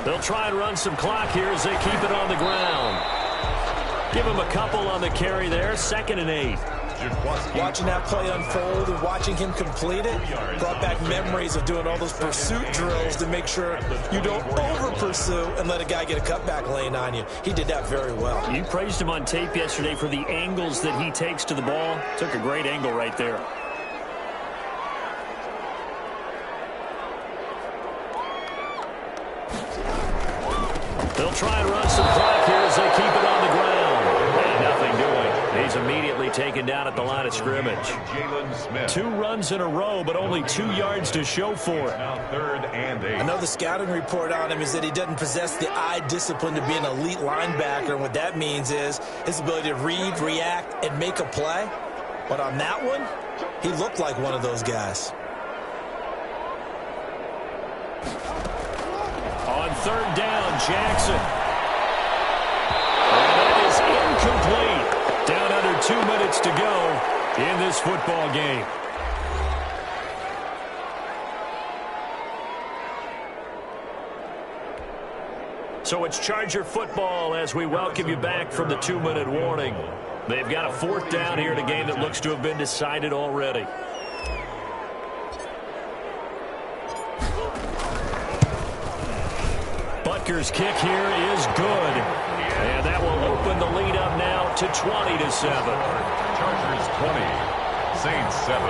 They'll try and run some clock here as they keep it on the ground. Give him a couple on the carry there. 2nd and 8. Watching that play unfold and watching him complete it brought back memories of doing all those pursuit drills to make sure you don't over-pursue and let a guy get a cutback lane on you. He did that very well. You praised him on tape yesterday for the angles that he takes to the ball. Took a great angle right there. They'll try and run some clock here as they keep it on the ground. And nothing doing. He's immediately taken down at the line of scrimmage. 2 runs in a row, but only 2 yards to show for it. Now 3rd and 8. I know the scouting report on him is that he doesn't possess the eye discipline to be an elite linebacker. And what that means is his ability to read, react, and make a play. But on that one, he looked like one of those guys. On 3rd down, Jackson. And that is incomplete. Down under 2 minutes to go in this football game. So it's Charger football as we welcome you back from the 2-minute warning. They've got a 4th down here in a game that looks to have been decided already. Butker's kick here is good. And that will open the lead up now to 20-7. Chargers 20, Saints 7.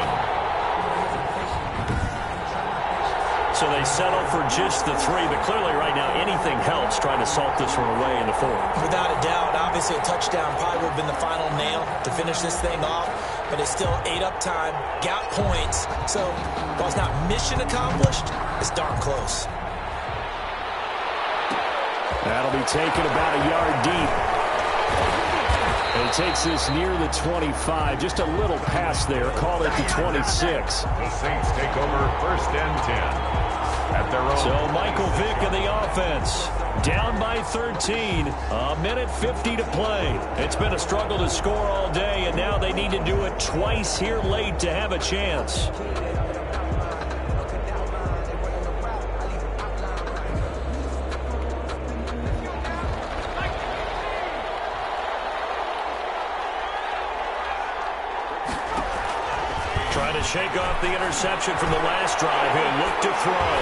So they settle for just the 3, but clearly right now anything helps trying to salt this one away in the 4th. Without a doubt, obviously a touchdown probably would have been the final nail to finish this thing off, but it's still ate up time, got points, so while it's not mission accomplished, it's darn close. That'll be taken about a yard deep. And he takes this near the 25. Just a little pass there. Call it the 26. The Saints take over 1st and 10 at their own. So Michael Vick in the offense. Down by 13. A minute 50 to play. It's been a struggle to score all day, and now they need to do it twice here late to have a chance. Trying to shake off the interception from the last drive. He'll look to throw.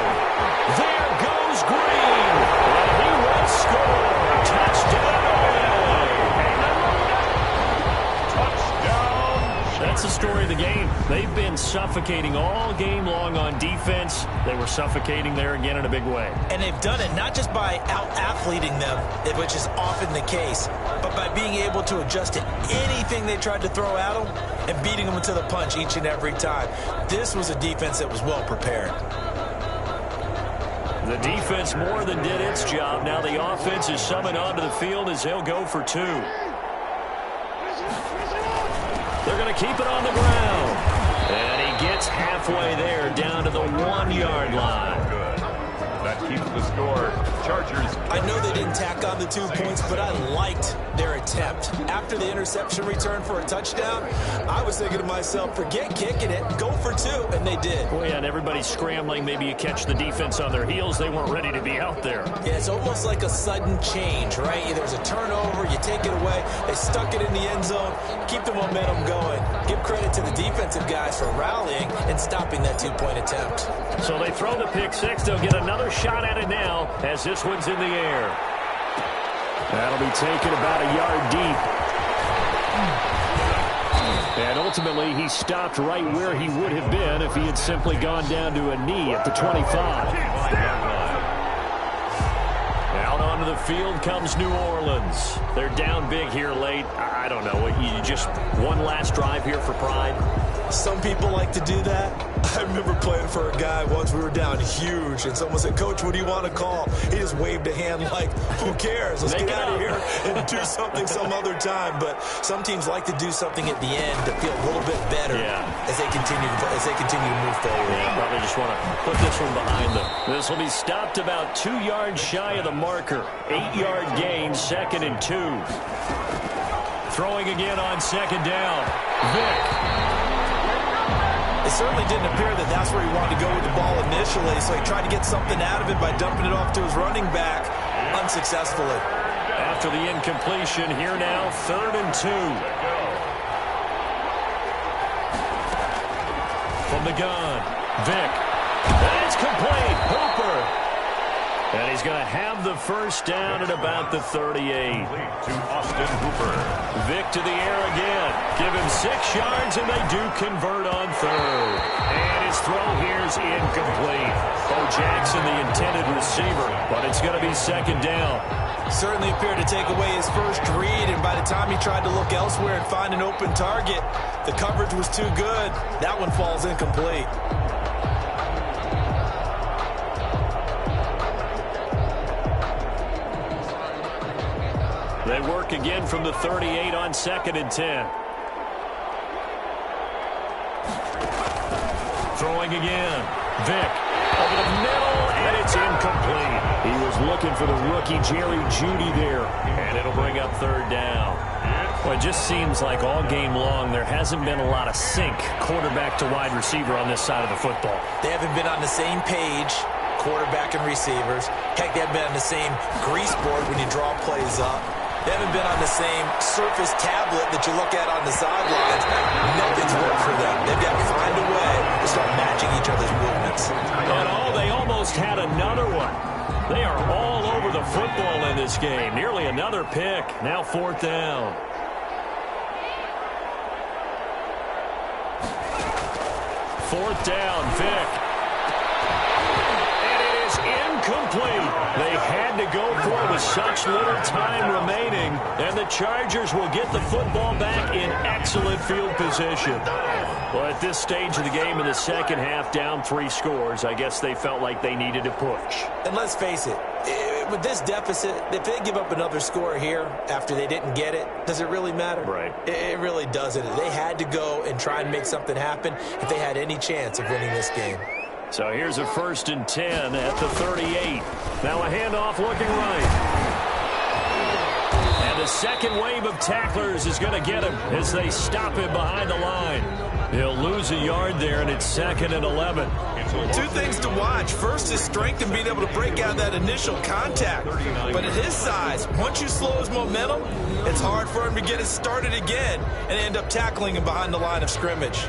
There goes Green. And he will score. Touchdown. Touchdown. That's the story of the game. They've been suffocating all game long on defense. They were suffocating there again in a big way. And they've done it not just by out-athleting them, which is often the case, but by being able to adjust to anything they tried to throw at them and beating them to the punch each and every time. This was a defense that was well prepared. The defense more than did its job. Now the offense is summoned onto the field as they'll go for 2. They're going to keep it on the ground. And he gets halfway there, down to the 1-yard line. Good. That keeps the score. Chargers. I know they didn't tack on the 2 points, but I liked their attempt. After the interception return for a touchdown, I was thinking to myself, forget kicking it, go for 2, and they did. Well, yeah, and everybody's scrambling. Maybe you catch the defense on their heels. They weren't ready to be out there. Yeah, it's almost like a sudden change, right? There's a turnover, you take it away, they stuck it in the end zone, keep the momentum going. Give credit to the defensive guys for rallying and stopping that 2-point attempt. So they throw the pick 6. They'll get another shot at it now as this one's in the air. That'll be taken about a yard deep. And ultimately, he stopped right where he would have been if he had simply gone down to a knee at the 25. Out onto the field comes New Orleans. They're down big here late. I don't know. You just one last drive here for pride? Some people like to do that. I remember playing for a guy once. We were down huge, and someone said, "Coach, what do you want to call?" He just waved a hand like, who cares? Let's get out of here and do something some other time. But some teams like to do something at the end to feel a little bit better as they continue to move forward. Yeah, probably just want to put this one behind them. This will be stopped about 2 yards shy of the marker. 8-yard gain, 2nd and 2. Throwing again on 2nd down. Vick. It certainly didn't appear that that's where he wanted to go with the ball initially, so he tried to get something out of it by dumping it off to his running back unsuccessfully. After the incompletion, here now, 3rd and 2. From the gun, Vick. And it's complete. Hooper. And he's going to have the first down at about the 38. To Austin Hooper. Vick to the air again. Give him 6 yards, and they do convert on 3rd. And his throw here's incomplete. Bo Jackson, the intended receiver, but it's going to be 2nd down. Certainly appeared to take away his first read, and by the time he tried to look elsewhere and find an open target, the coverage was too good. That one falls incomplete. They work again from the 38 on 2nd and 10. Throwing again. Vick over the middle, and it's incomplete. He was looking for the rookie Jerry Jeudy there, and it'll bring up 3rd down. Well, it just seems like all game long there hasn't been a lot of sync quarterback to wide receiver on this side of the football. They haven't been on the same page, quarterback and receivers. Heck, they haven't been on the same grease board when you draw plays up. They haven't been on the same surface tablet that you look at on the sidelines. Nothing's worked for them. They've got to find a way to start matching each other's movements. And they almost had another one. They are all over the football in this game. Nearly another pick. Now 4th down. Fourth down, Vick. incomplete. They had to go for it with such little time remaining, and the Chargers will get the football back in excellent field position. Well, at this stage of the game in the second half, down 3 scores, I guess they felt like they needed to push. And let's face it, with this deficit, if they give up another score here after they didn't get it, does it really matter? Right. It really doesn't. They had to go and try and make something happen if they had any chance of winning this game. So here's a 1st and 10 at the 38. Now a handoff looking right. And the second wave of tacklers is going to get him as they stop him behind the line. He'll lose a yard there, and it's 2nd and 11. 2 things to watch. First, his strength and being able to break out that initial contact. But at his size, once you slow his momentum, it's hard for him to get it started again and end up tackling him behind the line of scrimmage.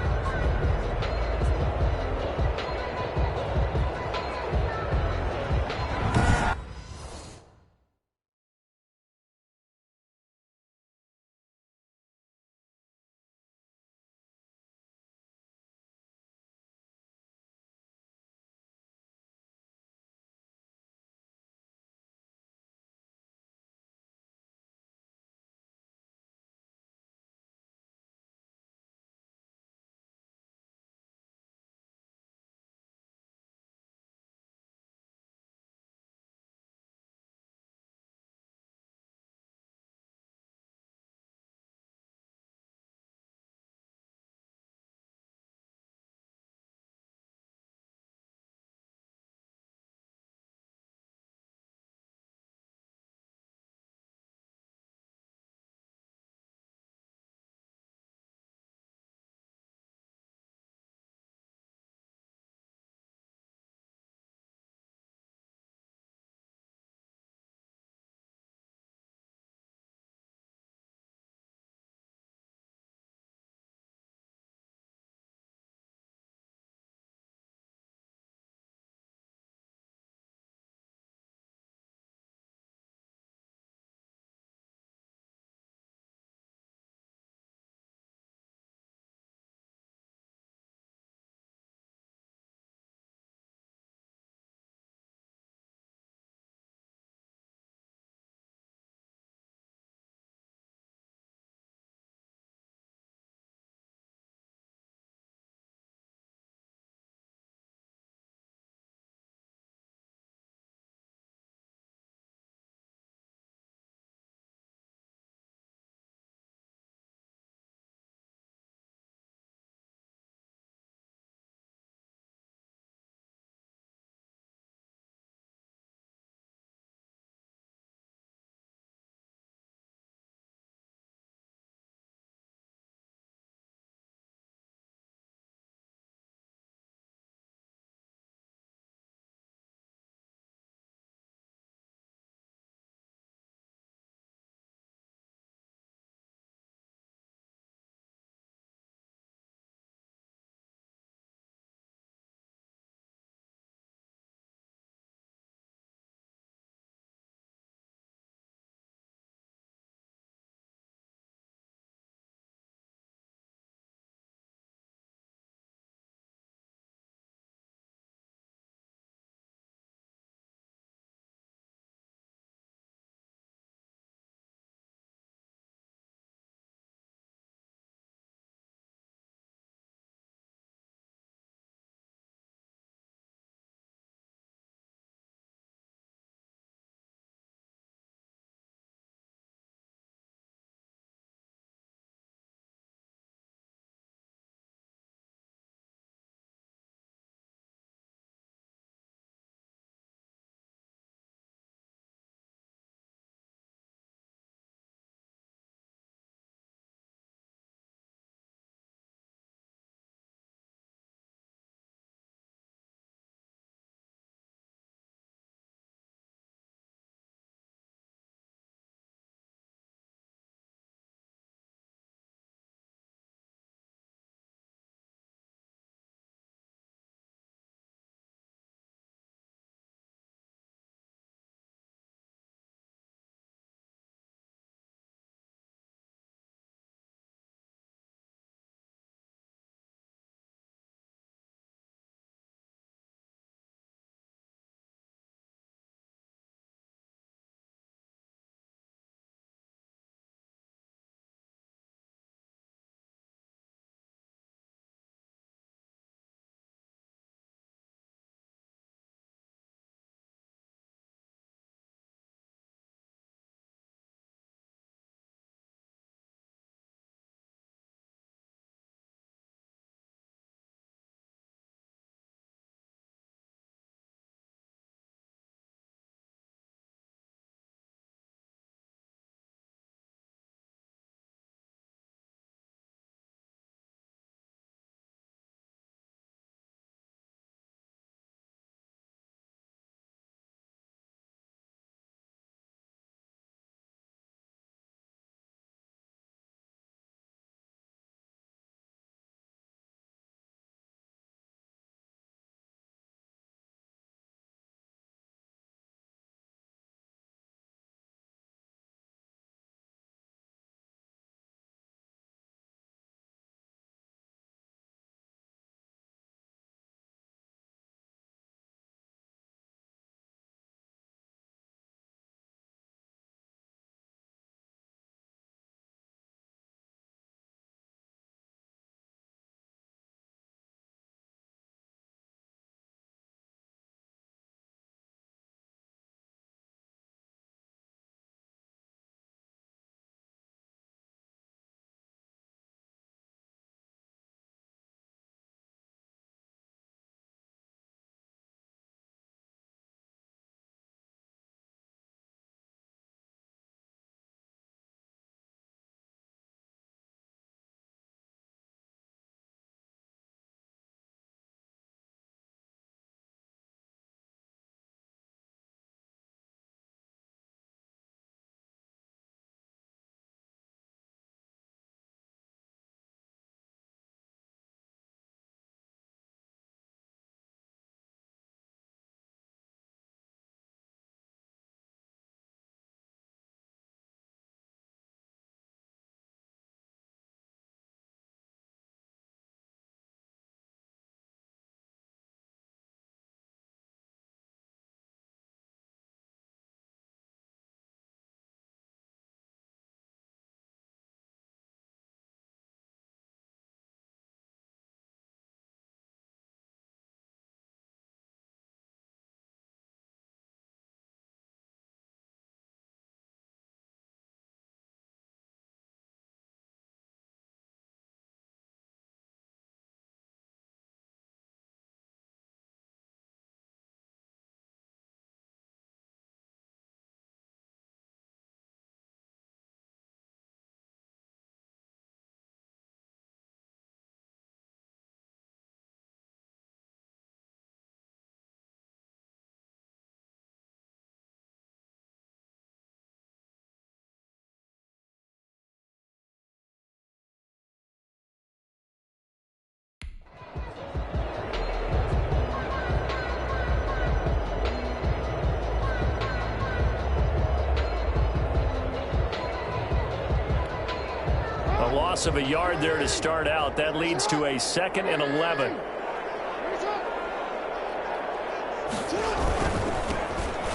loss of a yard there to start out. That leads to a 2nd and 11.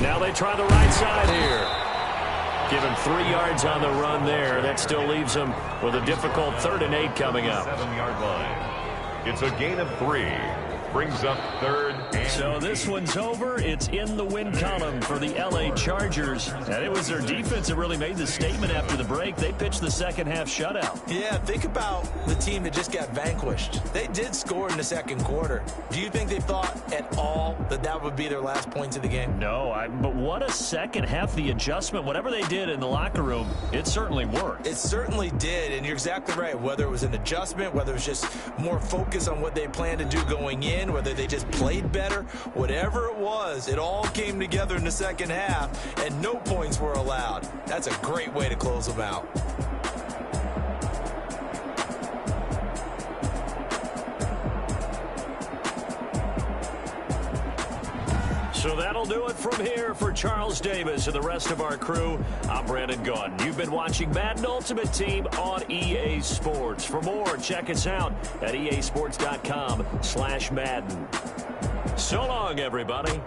Now they try the right side here. Give him 3 yards on the run there. That still leaves him with a difficult 3rd and 8 coming up. 7-yard line. It's a gain of 3. Brings up 3rd and So this one's over. It's in the win column for the L.A. Chargers. And it was their defense that really made the statement after the break. They pitched the second half shutout. Yeah, think about the team that just got vanquished. They did score in the second quarter. Do you think they thought at all that that would be their last points of the game? No, but what a second half. The adjustment, whatever they did in the locker room, it certainly worked. It certainly did, and you're exactly right. Whether it was an adjustment, whether it was just more focus on what they planned to do going in, whether they just played better, whatever it was, it all came together in the second half, and no points were allowed. That's a great way to close them out. So that'll do it from here for Charles Davis and the rest of our crew. I'm Brandon Gaudin. You've been watching Madden Ultimate Team on EA Sports. For more, check us out at easports.com/Madden. So long, everybody.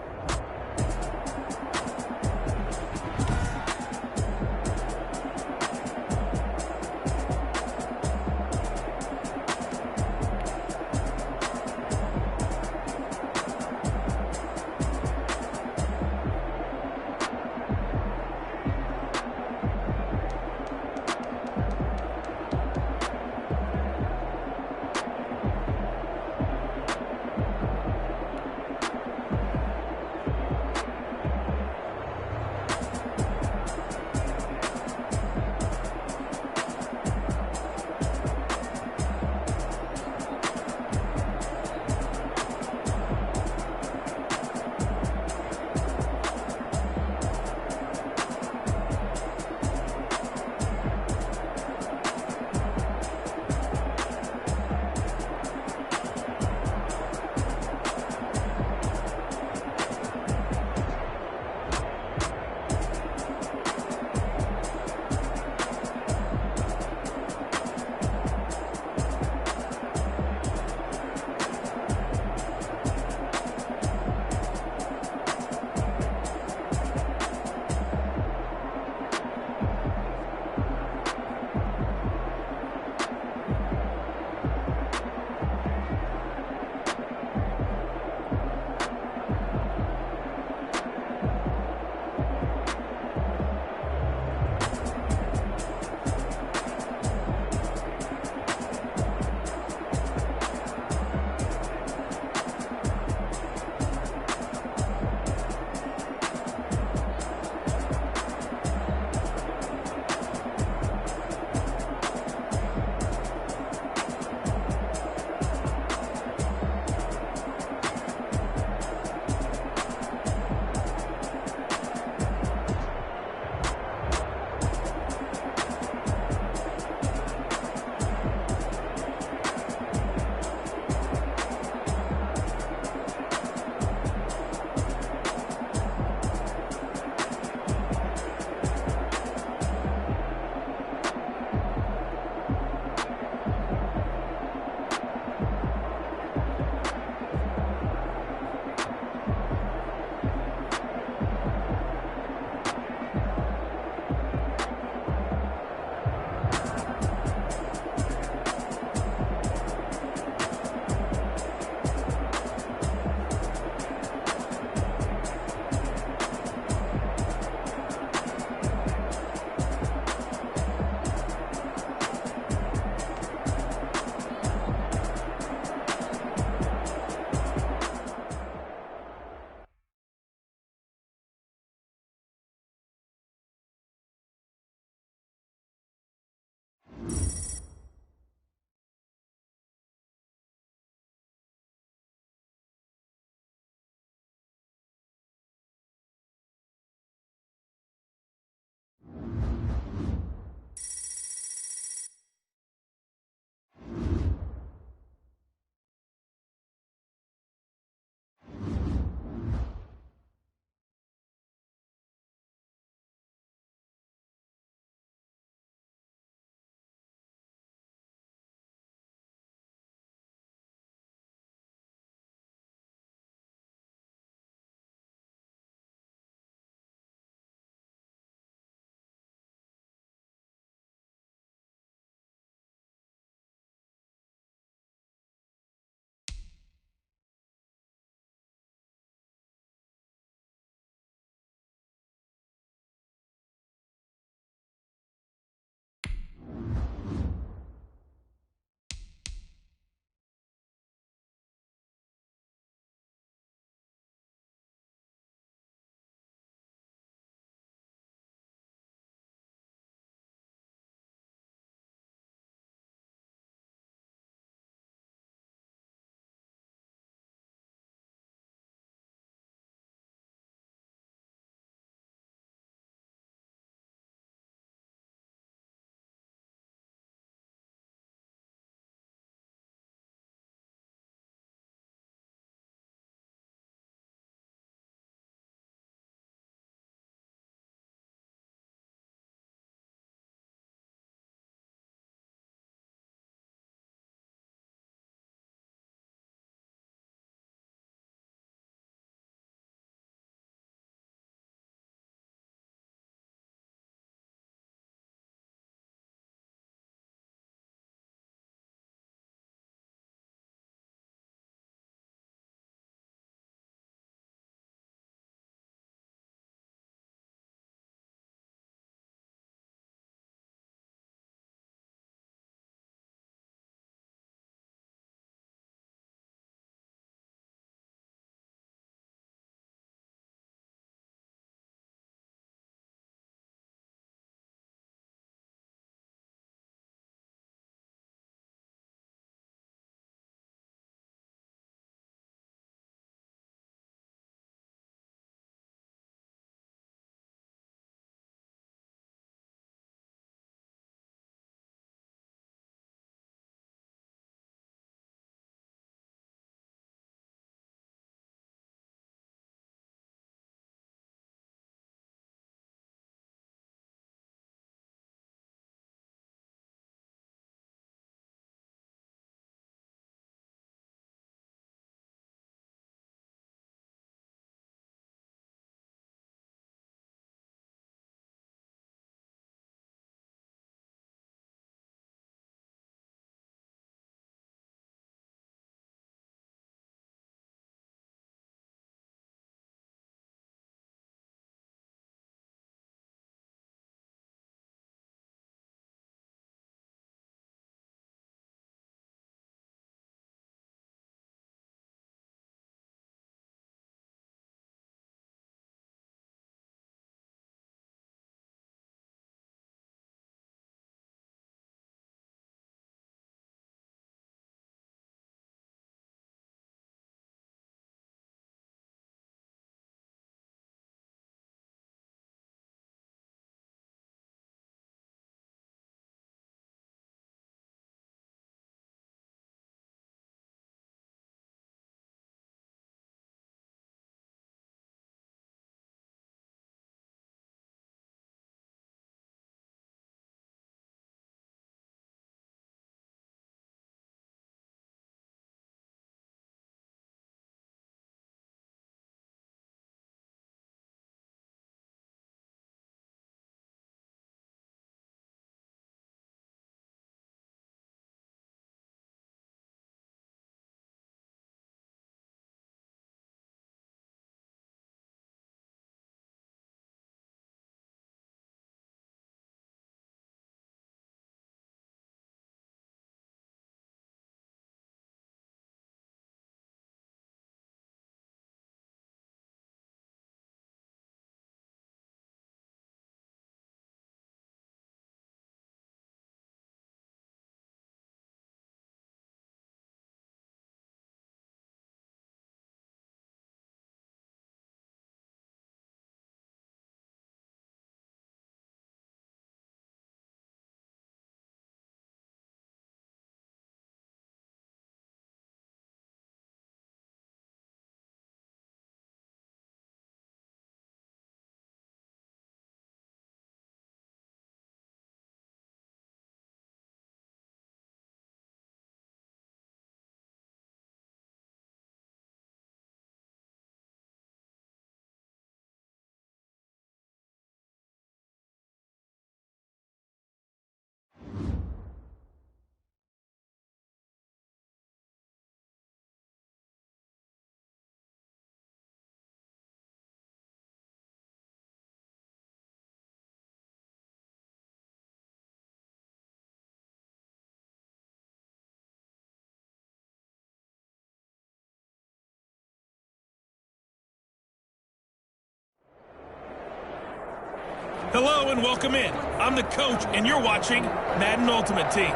Hello and welcome in. I'm the coach, and you're watching Madden Ultimate Team.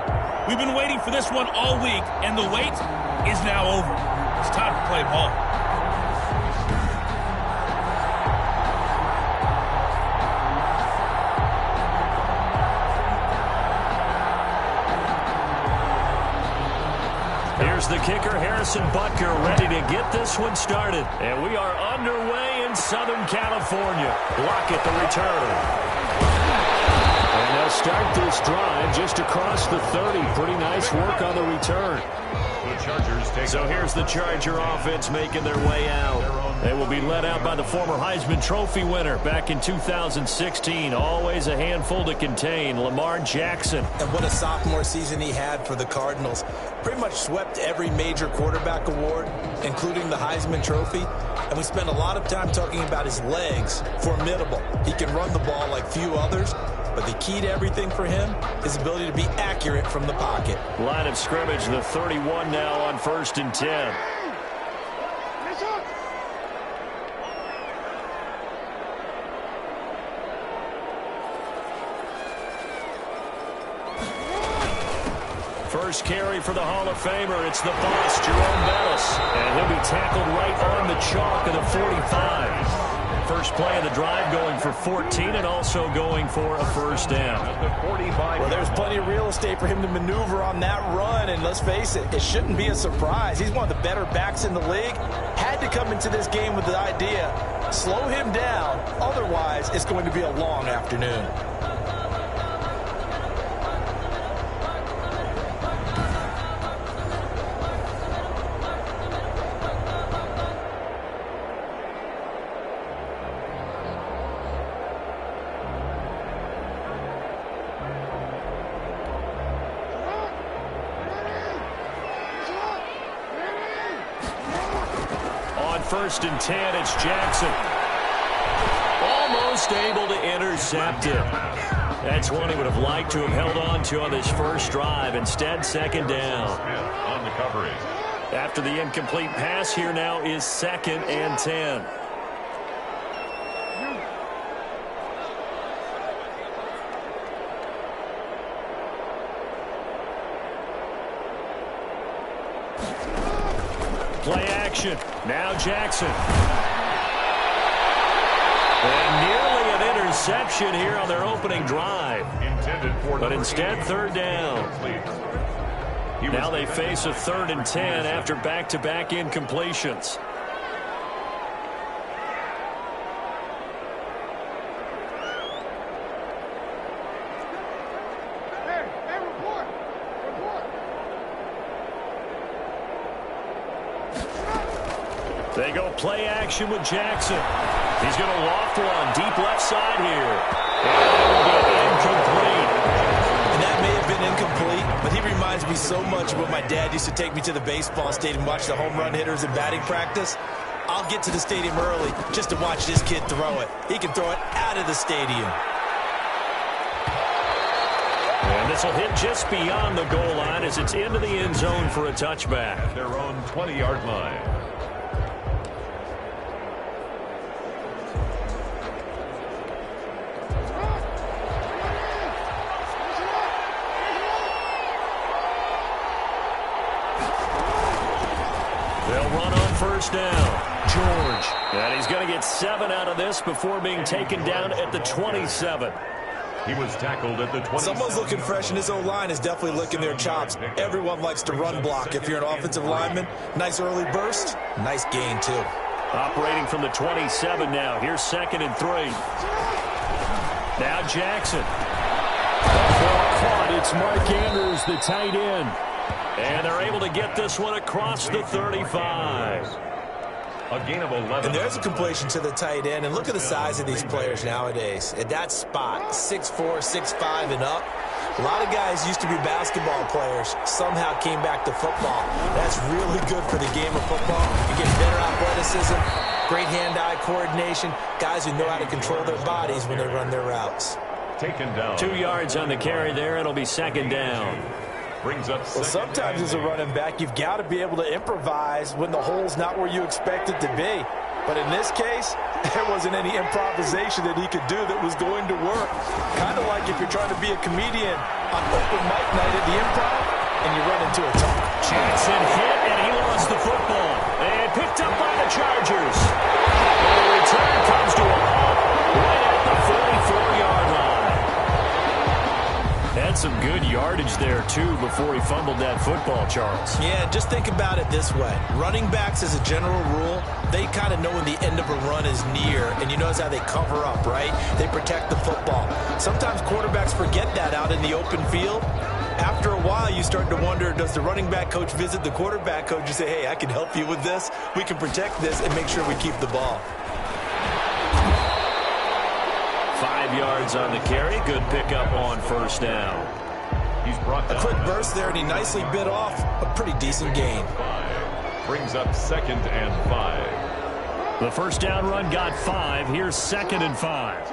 We've been waiting for this one all week, and the wait is now over. It's time to play ball. Here's the kicker, Harrison Butker, ready to get this one started. And we are underway in Southern California. Lockett the return. And they'll start this drive just across the 30. Pretty nice work on the return. The Chargers take So here's the Charger offense making their way out. They will be led out by the former Heisman Trophy winner back in 2016. Always a handful to contain, Lamar Jackson. And what a sophomore season he had for the Cardinals. Pretty much swept every major quarterback award, including the Heisman Trophy. And we spent a lot of time talking about his legs. Formidable. He can run the ball like few others. But the key to everything for him is ability to be accurate from the pocket. Line of scrimmage, the 31 now on 1st and 10. First carry for the Hall of Famer. It's the boss, Jerome Bettis. And he'll be tackled right on the chalk of the 45. First play of the drive going for 14 and also going for a first down. Well, there's plenty of real estate for him to maneuver on that run. And let's face it, it shouldn't be a surprise. He's one of the better backs in the league. Had to come into this game with the idea, slow him down. Otherwise, it's going to be a long afternoon. First and 10, it's Jackson. Almost able to intercept it. That's one he would have liked to have held on to on this first drive. Instead, second down. on the coverage. After the incomplete pass, here now is 2nd and 10. Play action. Now Jackson. And nearly an interception here on their opening drive. But instead, 3rd down. Now they face a 3rd and 10 after back-to-back incompletions. They go play action with Jackson. He's going to loft one deep left side here. And that will be incomplete. And that may have been incomplete, but he reminds me so much of when my dad used to take me to the baseball stadium and watch the home run hitters in batting practice. I'll get to the stadium early just to watch this kid throw it. He can throw it out of the stadium. And this will hit just beyond the goal line as it's into the end zone for a touchback. At their own 20-yard line. First down, George. And he's going to get 7 out of this before being taken down at the 27. He was tackled at the 27. Someone's looking fresh, and his O-line is definitely licking their chops. Everyone likes to run block. If you're an offensive lineman, nice early burst, nice gain, too. Operating from the 27 now. Here's 2nd and 3. Now Jackson. Caught. It's Mark Andrews, the tight end. And they're able to get this one across the 35. A gain of 11. And there's a completion to the tight end. And look at the size of these players nowadays. At that spot, 6'4", 6'5", and up. A lot of guys used to be basketball players, somehow came back to football. That's really good for the game of football. You get better athleticism, great hand-eye coordination, guys who know how to control their bodies when they run their routes. Taken down. 2 yards on the carry there. It'll be 2nd down. Brings up well, sometimes as a running back, you've got to be able to improvise when the hole's not where you expect it to be. But in this case, there wasn't any improvisation that he could do that was going to work. Kind of like if you're trying to be a comedian on open mic night at the Improv and you run into a talk. Jackson hit, and he lost the football. And picked up by the Chargers. And the return comes to a halt right at the 44-yard line. Had some good yardage there, too, before he fumbled that football, Charles. Yeah, just think about it this way. Running backs, as a general rule, they kind of know when the end of a run is near, and you notice how they cover up, right? They protect the football. Sometimes quarterbacks forget that out in the open field. After a while, you start to wonder, does the running back coach visit the quarterback coach and say, hey, I can help you with this. We can protect this and make sure we keep the ball. 5 yards on the carry. Good pickup on first down. He's brought down. A quick burst there, and he nicely bit off a pretty decent gain. Brings up 2nd and 5. The first down run got 5. Here's 2nd and 5.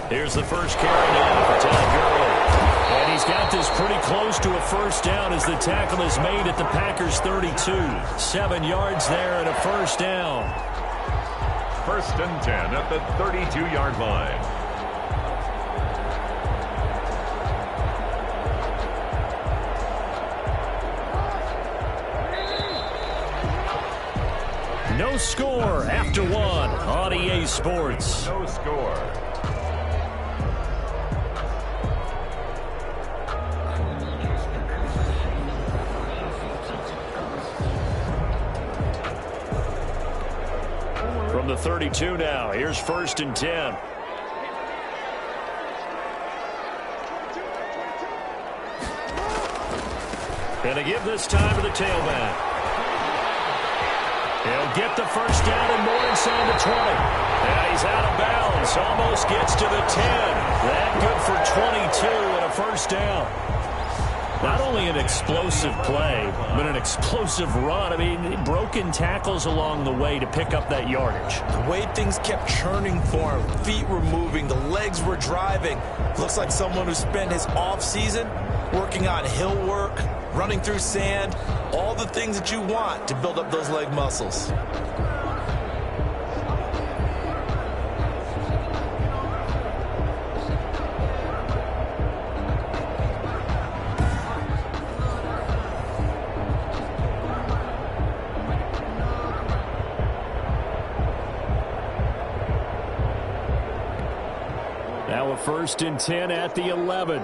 Here's the first carry now for Todd Gurley. And he's got this pretty close to a first down as the tackle is made at the Packers' 32. 7 yards there and a first down. 1st and 10 at the 32-yard line. No score after 1 on EA Sports. No score. From the 32 now, here's 1st and 10. And they give this time to the tailback. He'll get the first down and more inside the 20. Yeah, he's out of bounds. Almost gets to the 10. That good for 22 and a first down. Not only an explosive play, but an explosive run. I mean, broken tackles along the way to pick up that yardage. The way things kept churning for him, feet were moving, the legs were driving. Looks like someone who spent his offseason working on hill work, running through sand, all the things that you want to build up those leg muscles. Now a 1st and 10 at the 11.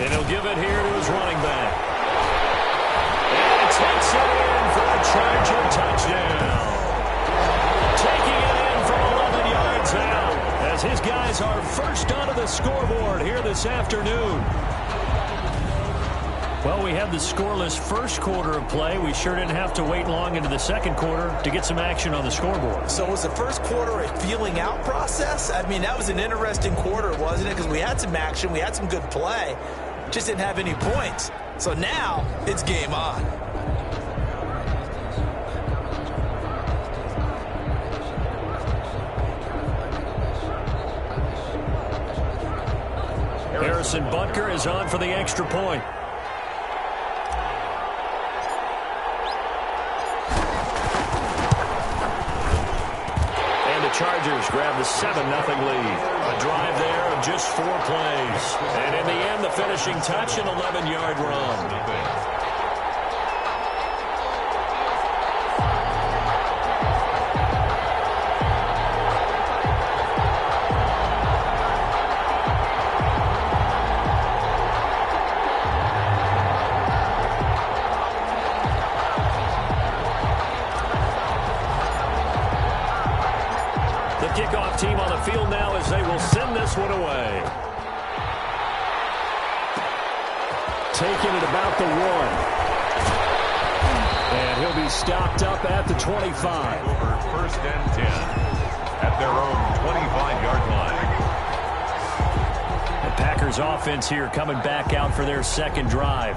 And he'll give it here to his running back. And he takes it in for a Charger touchdown. Taking it in from 11 yards out as his guys are first onto the scoreboard here this afternoon. Well, we had the scoreless first quarter of play. We sure didn't have to wait long into the second quarter to get some action on the scoreboard. So was the first quarter a feeling out process? I mean, that was an interesting quarter, wasn't it? Because we had some action, we had some good play, just didn't have any points. So now it's game on. Harrison Butker is on for the extra point. Chargers grab the 7-0 lead. A drive there of just 4 plays. And in the end, the finishing touch, an 11-yard run. Kickoff team on the field now as they will send this one away. Taking it about the 1. And he'll be stopped up at the 25. Over 1st and 10 at their own 25-yard line. Packers offense here coming back out for their second drive.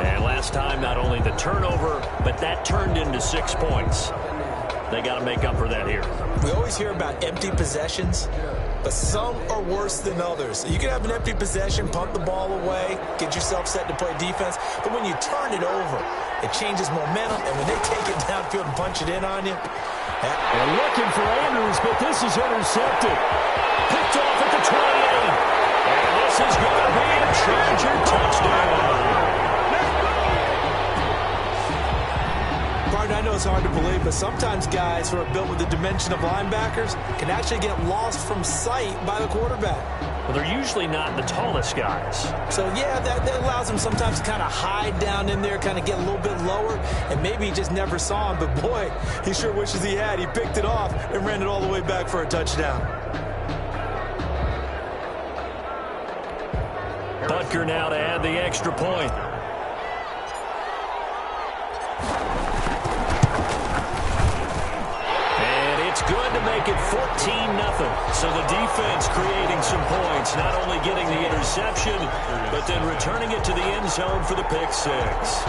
And last time, not only the turnover, but that turned into 6 points. They got to make up for that here. We always hear about empty possessions, but some are worse than others. You can have an empty possession, punt the ball away, get yourself set to play defense, but when you turn it over, it changes momentum, and when they take it downfield and punch it in on you. They're looking for Andrews, but this is intercepted. Picked off at the 28. And this is going to be a Charger touchdown. I know it's hard to believe, but sometimes guys who are built with the dimension of linebackers can actually get lost from sight by the quarterback. Well, they're usually not the tallest guys. So, yeah, that allows them sometimes to kind of hide down in there, kind of get a little bit lower, and maybe he just never saw him. But, boy, he sure wishes he had. He picked it off and ran it all the way back for a touchdown. Butker now to add the extra point. Good to make it 14-0. So the defense creating some points, not only getting the interception, but then returning it to the end zone for the pick six.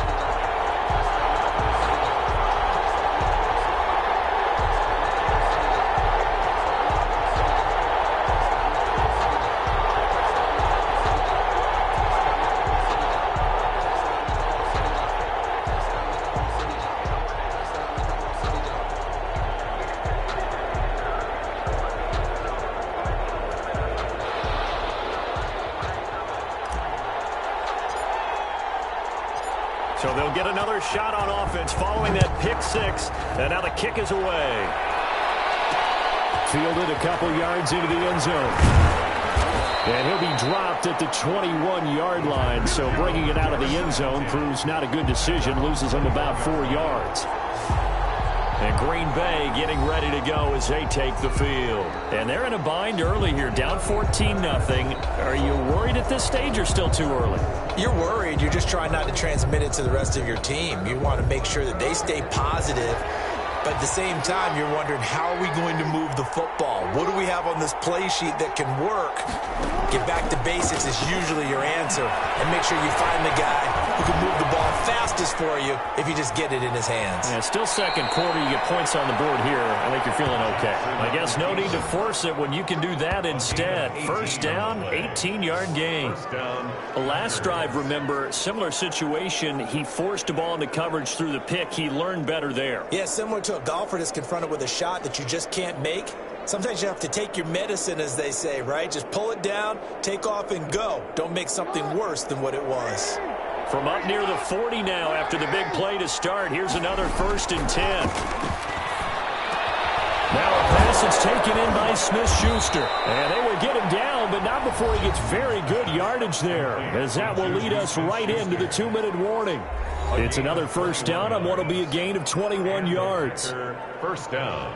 So they'll get another shot on offense following that pick six. And now the kick is away. Fielded a couple yards into the end zone. And he'll be dropped at the 21-yard line. So bringing it out of the end zone proves not a good decision. Loses him about 4 yards. And Green Bay getting ready to go as they take the field. And they're in a bind early here, down 14-0. Are you worried at this stage or still too early? You're worried. You're just trying not to transmit it to the rest of your team. You want to make sure that they stay positive. But at the same time, you're wondering, how are we going to move the football? What do we have on this play sheet that can work? Get back to basics is usually your answer. And make sure you find the guy who can move the ball fastest for you if you just get it in his hands. Yeah, still second quarter. You get points on the board here. I think you're feeling okay. I guess no need to force it when you can do that instead. First down, 18-yard gain. The last drive, remember, similar situation. He forced a ball into coverage through the pick. He learned better there. Yeah, similar to a golfer that's confronted with a shot that you just can't make. Sometimes you have to take your medicine, as they say, right? Just pull it down, take off, and go. Don't make something worse than what it was. From up near the 40 now after the big play to start. Here's another 1st and 10. Now a pass that's taken in by Smith-Schuster. And they would get him down, but not before he gets very good yardage there, as that will lead us right into the 2-minute warning. It's another first down on what will be a gain of 21 yards. First down.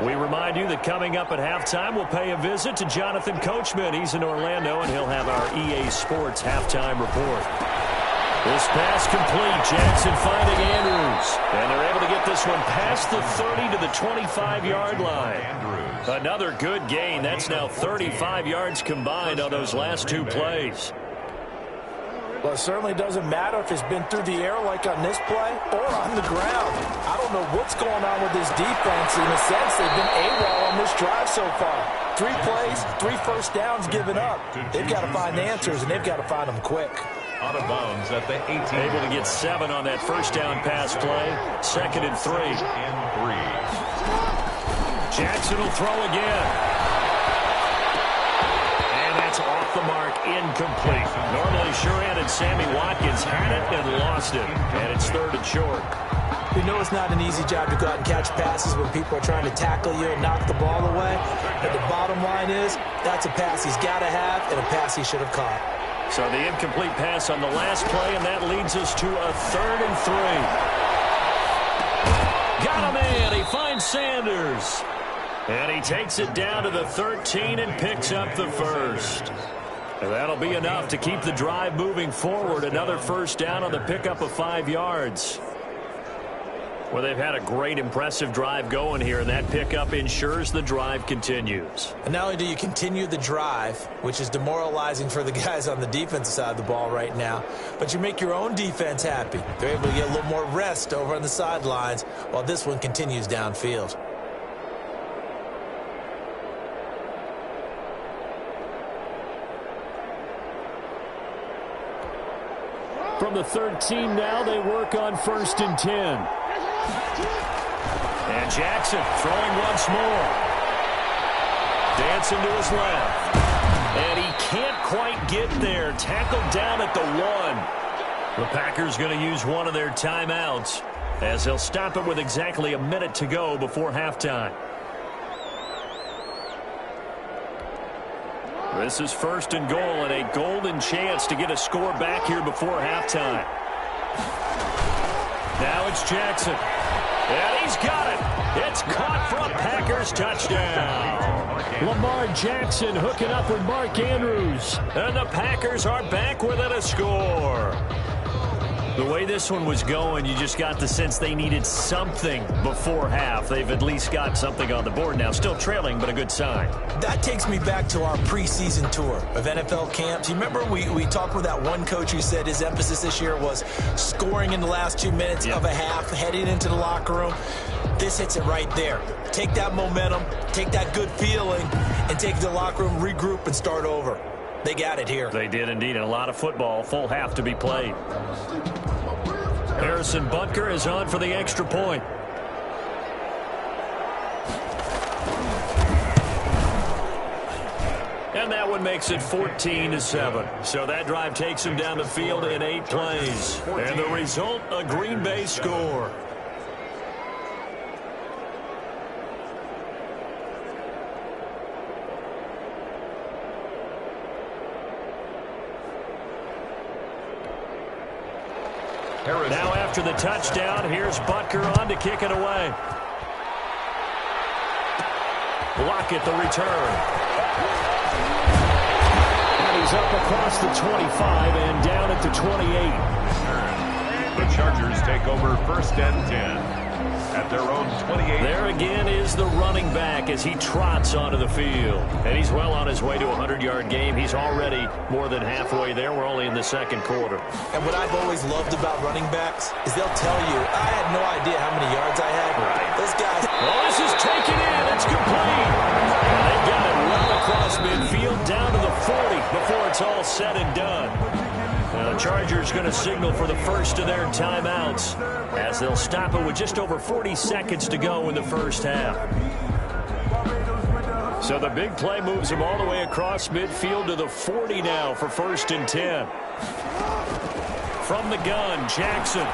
We remind you that coming up at halftime, we'll pay a visit to Jonathan Coachman. He's in Orlando, and he'll have our EA Sports halftime report. This pass complete. Jackson finding Andrews. And they're able to get this one past the 30 to the 25-yard line. Another good gain. That's now 35 yards combined on those last 2 plays. Well, it certainly doesn't matter if it's been through the air like on this play or on the ground. I don't know what's going on with this defense. In a sense, they've been AWOL on this drive so far. 3 plays, 3 first downs given up. They've got to find answers, and they've got to find them quick. Out of bounds at the 18. Able to get 7 on that first down pass play. 2nd and 3. Jackson will throw again. Off the mark, incomplete. Normally sure-handed Sammy Watkins had it and lost it. And it's 3rd and short. We know it's not an easy job to go out and catch passes when people are trying to tackle you and knock the ball away. But the bottom line is, that's a pass he's got to have and a pass he should have caught. So the incomplete pass on the last play, and that leads us to a 3rd and 3. Got a man. He finds Sanders. And he takes it down to the 13 and picks up the first. And that'll be enough to keep the drive moving forward. Another first down on the pickup of 5 yards. Well, they've had a great, impressive drive going here, and that pickup ensures the drive continues. And not only do you continue the drive, which is demoralizing for the guys on the defensive side of the ball right now, but you make your own defense happy. They're able to get a little more rest over on the sidelines while this one continues downfield. From the 13 now, they work on 1st and 10. And Jackson throwing once more. Dancing to his left. And he can't quite get there. Tackled down at the 1. The Packers going to use one of their timeouts as they'll stop it with exactly a minute to go before halftime. This is 1st and goal and a golden chance to get a score back here before halftime. Now it's Jackson. And he's got it. It's caught for a Packers touchdown. Lamar Jackson hooking up with Mark Andrews. And the Packers are back within a score. The way this one was going, you just got the sense they needed something before half. They've at least got something on the board now. Still trailing, but a good sign. That takes me back to our preseason tour of NFL camps. You remember we talked with that one coach who said his emphasis this year was scoring in the last 2 minutes of a half, heading into the locker room. This hits it right there. Take that momentum, take that good feeling, and take it to the locker room, regroup, and start over. They got it here. They did indeed. A lot of football, full half to be played. Harrison Butker is on for the extra point. And that one makes it 14-7. So that drive takes him down the field in 8 plays. And the result, a Green Bay score. Now after the touchdown, here's Butker on to kick it away. Lockett the return. And he's up across the 25 and down at the 28. The Chargers take over 1st and 10 at their own 28. There again is the running back as he trots onto the field. And he's well on his way to a 100-yard game. He's already more than halfway there. We're only in the 2nd quarter. And what I've always loved about running backs is they'll tell you, I had no idea how many yards I had. Right. Those guys. Well, this is taken in. It's complete. And they got it well across midfield down to the 40 before it's all said and done. Now the Chargers going to signal for the first of their timeouts as they'll stop it with just over 40 seconds to go in the first half. So the big play moves him all the way across midfield to the 40 now for 1st and 10. From the gun, Jackson.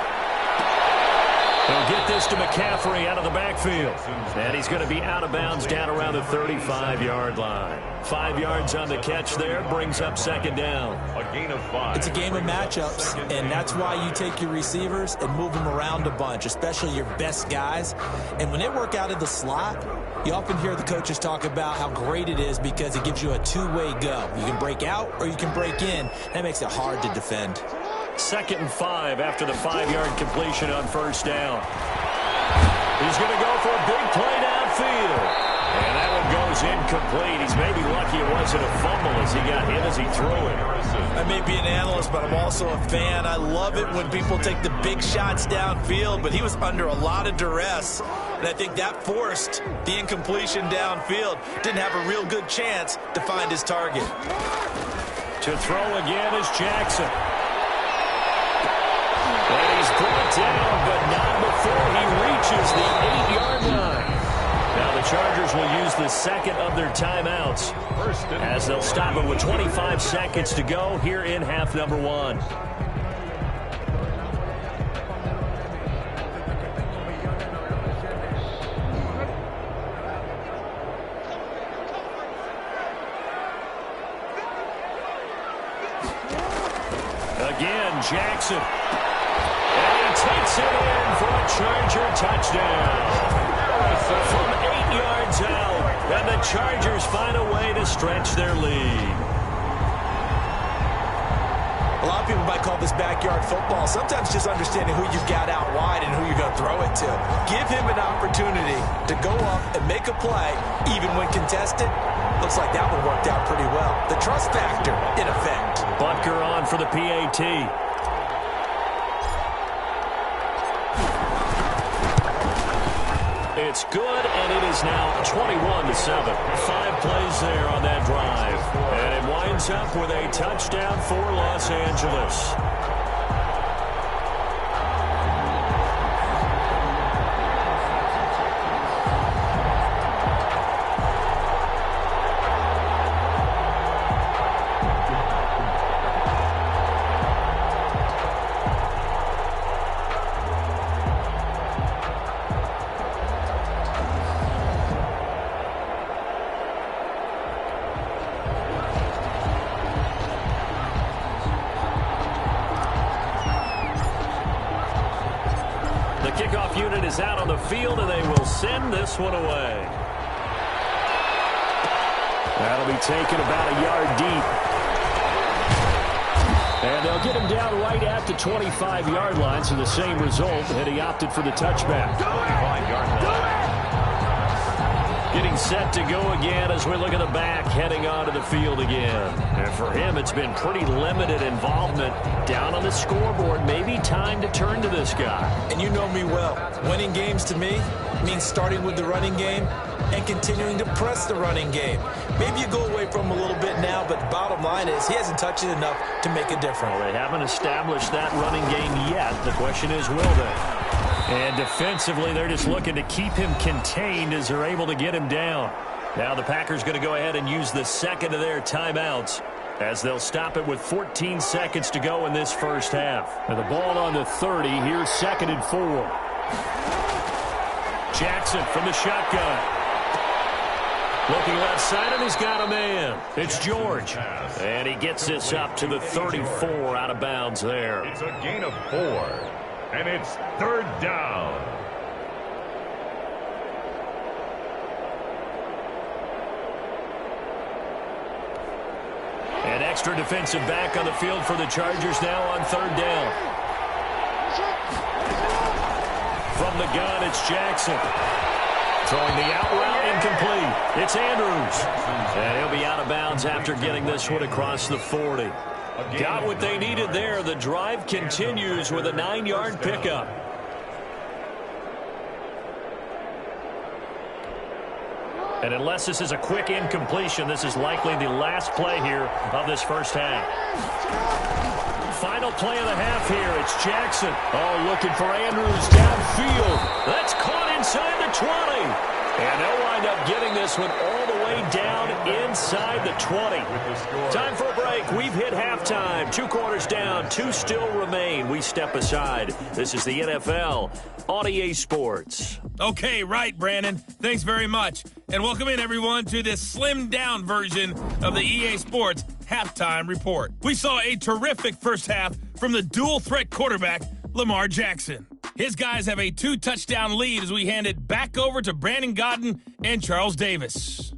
He'll get this to McCaffrey out of the backfield. And he's going to be out of bounds down around the 35-yard line. 5 yards on the catch there, brings up 2nd down. A gain of 5. It's a game of matchups, and that's why you take your receivers and move them around a bunch, especially your best guys. And when they work out of the slot, you often hear the coaches talk about how great it is because it gives you a two-way go. You can break out or you can break in. That makes it hard to defend. 2nd and 5 after the 5-yard completion on 1st down. He's going to go for a big play downfield. And that one goes incomplete. He's maybe lucky it wasn't a fumble as he got hit as he threw it. I may be an analyst, but I'm also a fan. I love it when people take the big shots downfield, but he was under a lot of duress. And I think that forced the incompletion downfield. Didn't have a real good chance to find his target. To throw again is Jackson. And he's brought down, but not before he reaches the 8-yard line. Now the Chargers will use the 2nd of their timeouts as they'll stop it with 25 seconds to go here in half number 1. Again, Jackson. And he takes it in for a Charger touchdown. From 8 yards out, and the Chargers find a way to stretch their lead. A lot of people might call this backyard football. Sometimes just understanding who you've got out wide and who you're going to throw it to. Give him an opportunity to go up and make a play, even when contested. Looks like that one worked out pretty well. The trust factor, in effect. Butker on for the PAT. It's good, and it is now 21-7. 5 plays there on that drive. And it winds up with a touchdown for Los Angeles. Kickoff unit is out on the field, and they will send this one away. That'll be taken about a yard deep. And they'll get him down right at the 25-yard line, so the same result, and he opted for the touchback. 25-yard line. Getting set to go again as we look at the back, heading onto the field again. And for him, it's been pretty limited involvement down on the scoreboard. Maybe time to turn to this guy. And you know me well. Winning games to me means starting with the running game and continuing to press the running game. Maybe you go away from him a little bit now, but the bottom line is he hasn't touched it enough to make a difference. Well, they haven't established that running game yet. The question is, will they? And defensively, they're just looking to keep him contained as they're able to get him down. Now the Packers going to go ahead and use the second of their timeouts as they'll stop it with 14 seconds to go in this first half. And the ball on the 30. Here's 2nd and 4. Jackson from the shotgun. Looking left side, and he's got a man. It's George. And he gets this up to the 34 out of bounds there. It's a gain of 4. And it's 3rd down. An extra defensive back on the field for the Chargers now on 3rd down. From the gun, it's Jackson. Throwing the out route, incomplete. It's Andrews. And he'll be out of bounds after getting this one across the 40. Got what they needed there. The drive continues with a 9-yard pickup. And unless this is a quick incompletion, this is likely the last play here of this first half. Final play of the half here. It's Jackson. Oh, looking for Andrews downfield. That's caught inside the 20. And they'll wind up getting this one all the way down inside the 20. Time for a break. We've hit halftime. 2 quarters down. 2 still remain. We step aside. This is the NFL on EA Sports. Okay, right, Brandon. Thanks very much. And welcome in, everyone, to this slimmed-down version of the EA Sports Halftime Report. We saw a terrific first half from the dual-threat quarterback, Lamar Jackson. His guys have a 2-touchdown lead as we hand it back over to Brandon Gaudin and Charles Davis.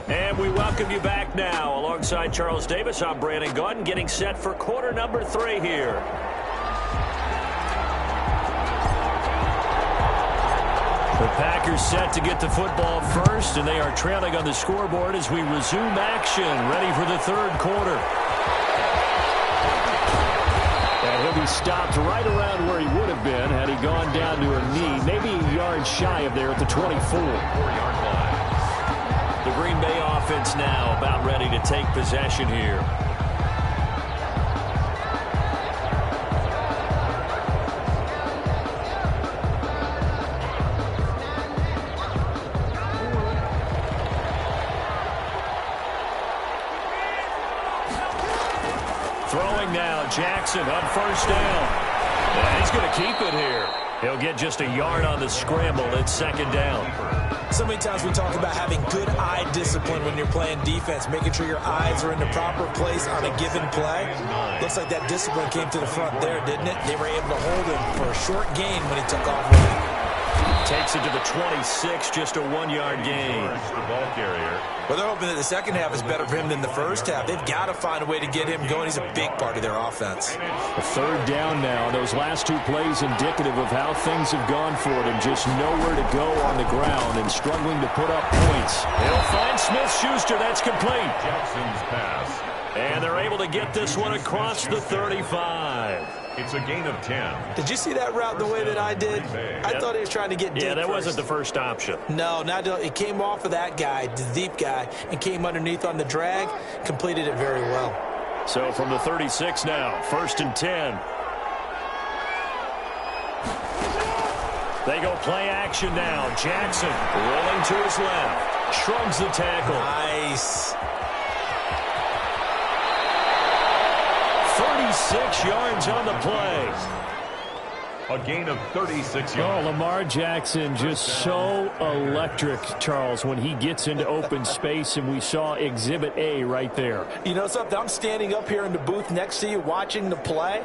And we welcome you back now. Alongside Charles Davis, I'm Brandon Gaudin, getting set for quarter number 3 here. The Packers set to get the football first, and they are trailing on the scoreboard as we resume action, ready for the 3rd quarter. And he'll be stopped right around where he would have been had he gone down to a knee, maybe a yard shy of there at the 24. 4-yard line. The Green Bay offense now about ready to take possession here. Throwing now, Jackson on 1st down. And he's going to keep it here. He'll get just a yard on the scramble. It's 2nd down. So many times we talk about having good eye discipline when you're playing defense, making sure your eyes are in the proper place on a given play. Looks like that discipline came to the front there, didn't it? They were able to hold him for a short gain when he took off running. Takes it to the 26, just a 1-yard gain. The ball carrier. Well, they're hoping that the second half is better for him than the first half. They've got to find a way to get him going. He's a big part of their offense. A third down now. Those last two plays indicative of how things have gone for them. Just nowhere to go on the ground and struggling to put up points. He'll find Smith-Schuster. That's complete. Jackson's pass. And they're able to get this one across the 35. It's a gain of 10. Did you see that route the way that I did? I thought he was trying to get deep. Yeah, that first. wasn't the first option. No, it came off of that guy, the deep guy, and came underneath on the drag, completed it very well. So from the 36 now, 1st and 10. They go play action now. Jackson rolling to his left. Shrugs the tackle. Nice. 36 yards on the play. A gain of 36 yards. Oh, Lamar Jackson just so electric, Charles, when he gets into open space, and we saw Exhibit A right there. You know something? I'm standing up here in the booth next to you watching the play.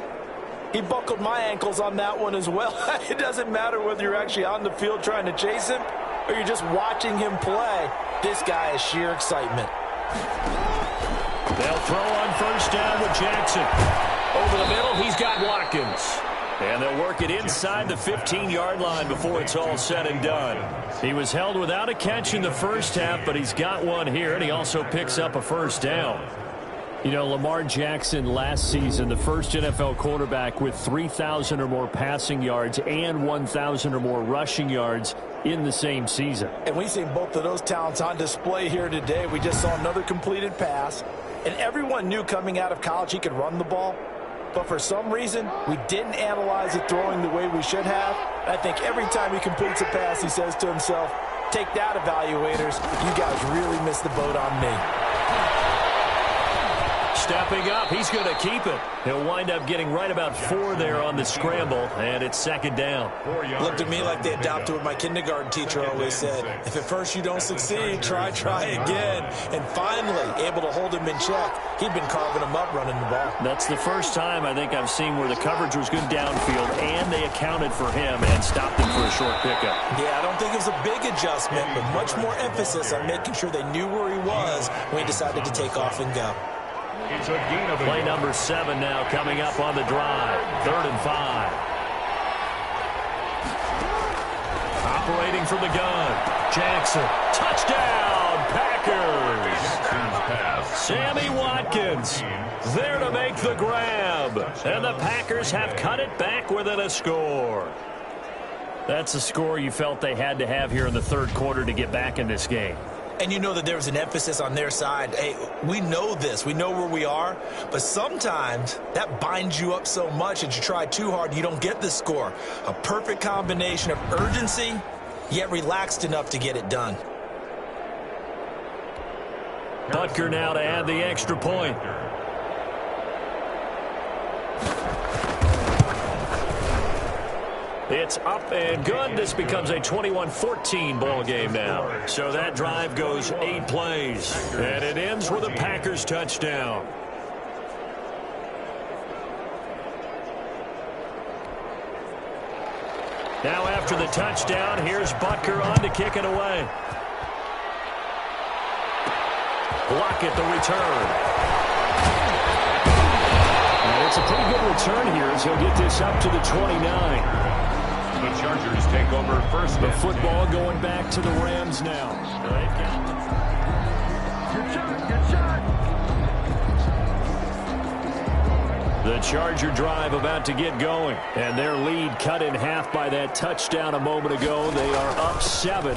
He buckled my ankles on that one as well. It doesn't matter whether you're actually on the field trying to chase him or you're just watching him play. This guy is sheer excitement. They'll throw on 1st down with Jackson. Over the middle, he's got Watkins. And they'll work it inside the 15-yard line before it's all said and done. He was held without a catch in the first half, but he's got one here, and he also picks up a 1st down. You know, Lamar Jackson last season, the first NFL quarterback with 3,000 or more passing yards and 1,000 or more rushing yards in the same season. And we've seen both of those talents on display here today. We just saw another completed pass. And everyone knew coming out of college he could run the ball. But for some reason, we didn't analyze it throwing the way we should have. I think every time he completes a pass, he says to himself, take that, evaluators. You guys really missed the boat on me. Stepping up, he's going to keep it. He'll wind up getting right about 4 there on the scramble, and it's 2nd down. Looked at me like they adopted what my kindergarten teacher always said. If at first you don't succeed, try again. And finally, able to hold him in check. He'd been carving him up running the ball. That's the first time I think I've seen where the coverage was good downfield, and they accounted for him and stopped him for a short pickup. Yeah, I don't think it was a big adjustment, but much more emphasis on making sure they knew where he was when he decided to take off and go. It's a gain of Play number 7 now coming up on the drive. 3rd and 5. Operating from the gun. Jackson. Touchdown, Packers. Sammy Watkins there to make the grab. And the Packers have cut it back within a score. That's a score you felt they had to have here in the 3rd quarter to get back in this game. And you know that there was an emphasis on their side. Hey, we know this. We know where we are. But sometimes that binds you up so much that you try too hard, you don't get the score. A perfect combination of urgency, yet relaxed enough to get it done. Butker now to add the extra point. It's up and good. This becomes a 21-14 ball game now. So that drive goes 8 plays. And it ends with a Packers touchdown. Now after the touchdown, here's Butker on to kick it away. Lockett the return. And it's a pretty good return here as he'll get this up to the 29. The Chargers take over 1st. The football going back to the Rams now. The Charger drive about to get going. And their lead cut in half by that touchdown a moment ago. They are up 7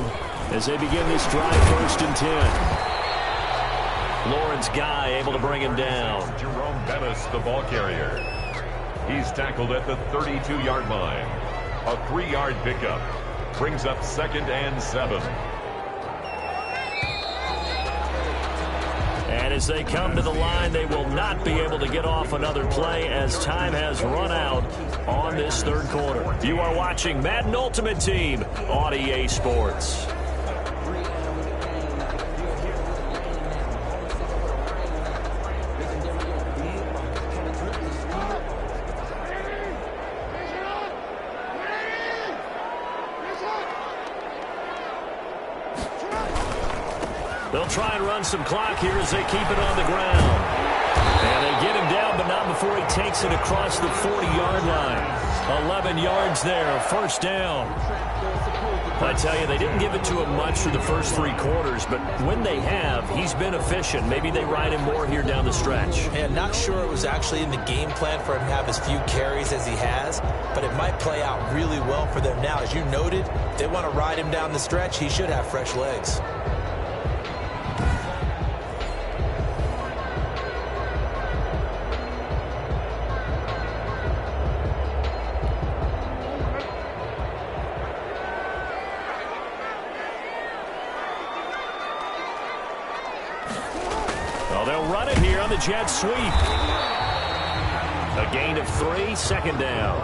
as they begin this drive 1st and 10. Lawrence Guy able to bring him down. Jerome Bettis, the ball carrier. He's tackled at the 32-yard line. A 3-yard pickup brings up 2nd and 7. And as they come to the line, they will not be able to get off another play as time has run out on this 3rd quarter. You are watching Madden Ultimate Team on EA Sports. They'll try and run some clock here as they keep it on the ground. And they get him down, but not before he takes it across the 40-yard line. 11 yards there, first down. I tell you, they didn't give it to him much for the first 3 quarters, but when they have, he's been efficient. Maybe they ride him more here down the stretch. And not sure it was actually in the game plan for him to have as few carries as he has, but it might play out really well for them now. As you noted, if they want to ride him down the stretch, he should have fresh legs. Jet sweep. A gain of 3, second down.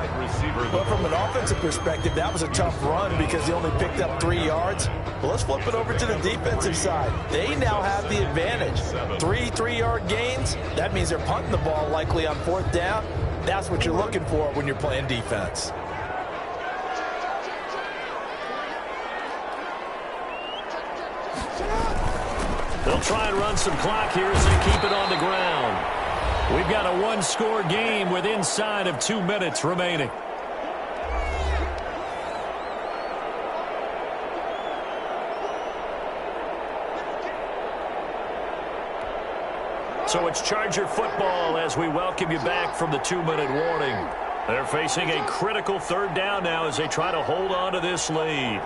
Well, from an offensive perspective, that was a tough run because he only picked up 3 yards. Well, let's flip it over to the defensive side. They now have the advantage. 3 3-yard gains. That means they're punting the ball likely on 4th down. That's what you're looking for when you're playing defense. They'll try and run some clock here as they keep it on the ground. We've got a 1-score game with inside of 2 minutes remaining. So it's Charger football as we welcome you back from the 2-minute warning. They're facing a critical 3rd down now as they try to hold on to this lead.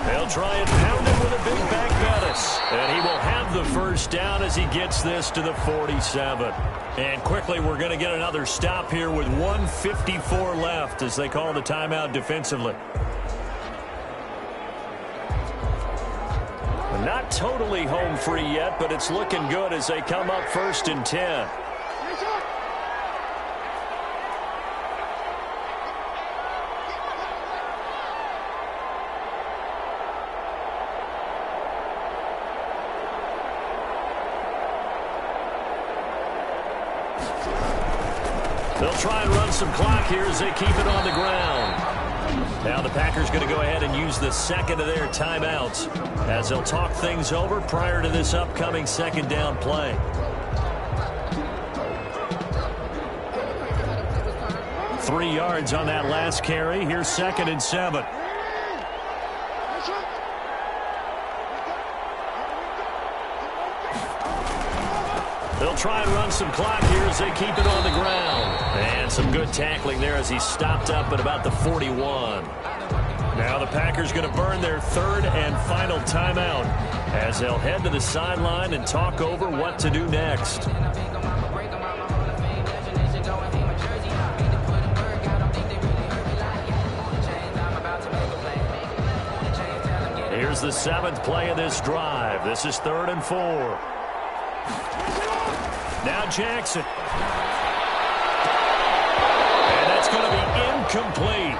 They'll try and pound him with a big back Bettis. And he will have the first down as he gets this to the 47. And quickly, we're going to get another stop here with 1:54 left as they call the timeout defensively. Not totally home free yet, but it's looking good as they come up 1st and 10. They'll try and run some clock here as they keep it on the ground. Now the Packers going to go ahead and use the second of their timeouts as they'll talk things over prior to this upcoming 2nd down play. Three yards on that last carry. Here's 2nd and 7. They'll try and run some clock here as they keep it on the ground. And some good tackling there as he stopped up at about the 41. Now the Packers going to burn their 3rd and final timeout as they'll head to the sideline and talk over what to do next. Here's the 7th play of this drive. This is 3rd and 4. Now Jackson. And that's going to be incomplete.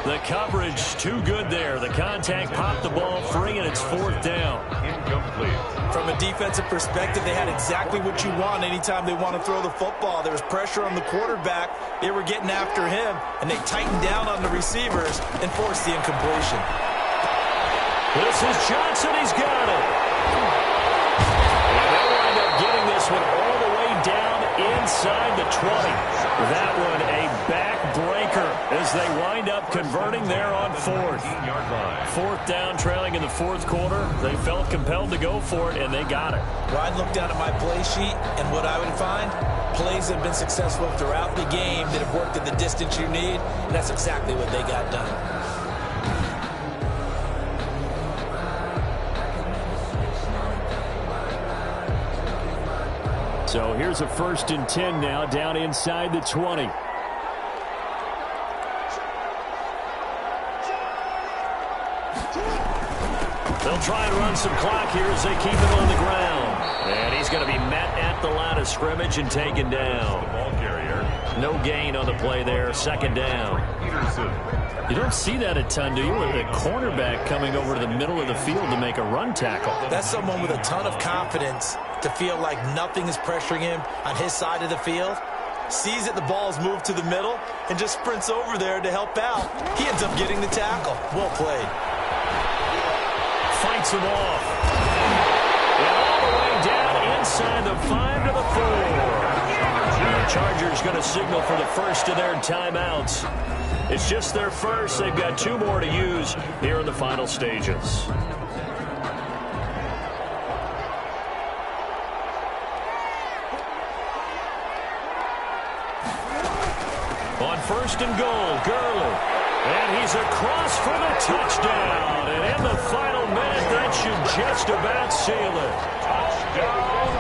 The coverage too good there. The contact popped the ball free, and it's 4th down. Incomplete. From a defensive perspective, they had exactly what you want anytime they want to throw the football. There was pressure on the quarterback. They were getting after him, and they tightened down on the receivers and forced the incompletion. This is Johnson. He's got it. And they'll wind up getting this one all the way down inside the 20. That one a backbreaker as they wind up converting there on 4th. 4th down, trailing in the 4th quarter. They felt compelled to go for it, and they got it. Well, I'd look down at my play sheet, and what I would find, plays that have been successful throughout the game that have worked at the distance you need, and that's exactly what they got done. So here's a 1st and 10 now, down inside the 20. They'll try and run some clock here as they keep it on the ground. And he's going to be met at the line of scrimmage and taken down. Ball carrier. No gain on the play there, 2nd down. You don't see that a ton, do you? With a cornerback coming over to the middle of the field to make a run tackle. That's someone with a ton of confidence to feel like nothing is pressuring him on his side of the field. Sees that the ball's moved to the middle and just sprints over there to help out. He ends up getting the tackle. Well played. fights him off. And all the way down inside the 5 to the 4. The Chargers going to signal for the first of their timeouts. It's just their first. They've got 2 more to use here in the final stages. On first and goal, Gurley. And he's across for the touchdown. And in the final minute, that should just about seal it.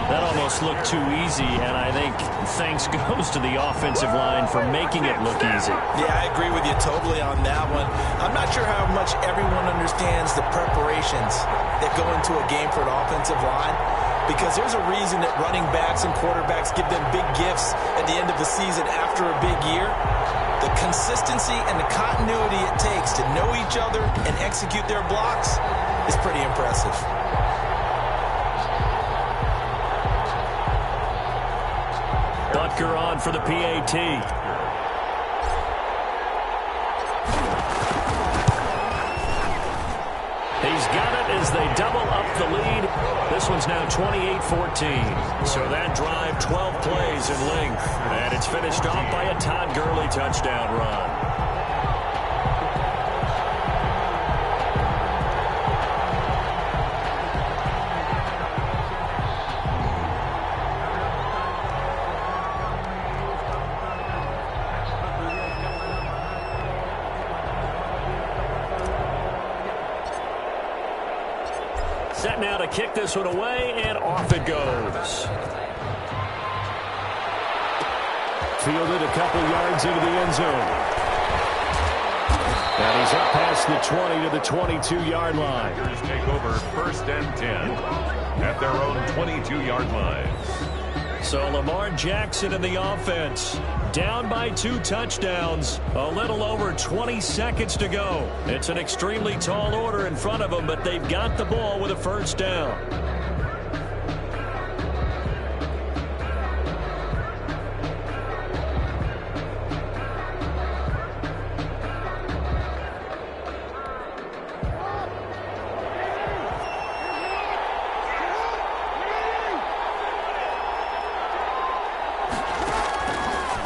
That almost looked too easy, and I think thanks goes to the offensive line for making it look easy. Yeah, I agree with you totally on that one. I'm not sure how much everyone understands the preparations that go into a game for an offensive line, because there's a reason that running backs and quarterbacks give them big gifts at the end of the season after a big year. The consistency and the continuity it takes to know each other and execute their blocks is pretty impressive. Butker on for the PAT. He's got it as they double up the lead. This one's now 28-14. So that drive, 12 plays in length. And it's finished off by a Todd Gurley touchdown run. Set now to kick this one away, and off it goes. Fielded a couple yards into the end zone. And he's up past the 20 to the 22-yard line. Tigers take over first and 10 at their own 22-yard line. So Lamar Jackson in the offense, down by 2 touchdowns, a little over 20 seconds to go. It's an extremely tall order in front of them, but they've got the ball with a first down.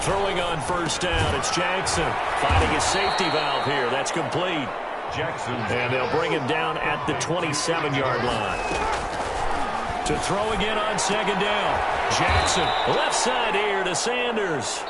Throwing on first down, it's Jackson finding his safety valve here. That's complete. Jackson. And they'll bring him down at the 27-yard line. To throw again on second down. Jackson, left side here to Sanders.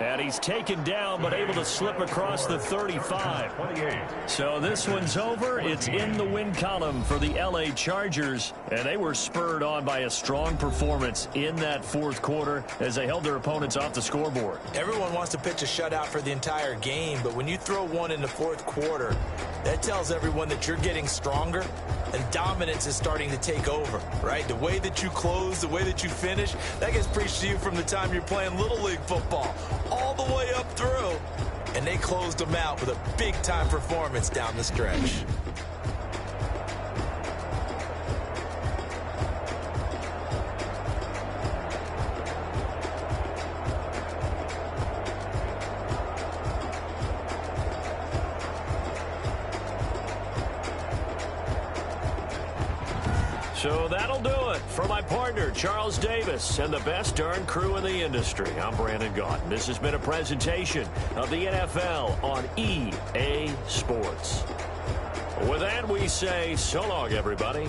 And he's taken down, but able to slip across the 35. 28. So this one's over. It's in the win column for the L.A. Chargers. And they were spurred on by a strong performance in that fourth quarter as they held their opponents off the scoreboard. Everyone wants to pitch a shutout for the entire game, but when you throw one in the fourth quarter, that tells everyone that you're getting stronger and dominance is starting to take over, right? The way that you close, the way that you finish, that gets preached to you from the time you're playing Little League football all the way up through, and they closed them out with a big-time performance down the stretch. So that'll do it for my partner, Charles Davis, and the best darn crew in the industry. I'm Brandon Gaudin. This has been a presentation of the NFL on EA Sports. With that, we say so long, everybody.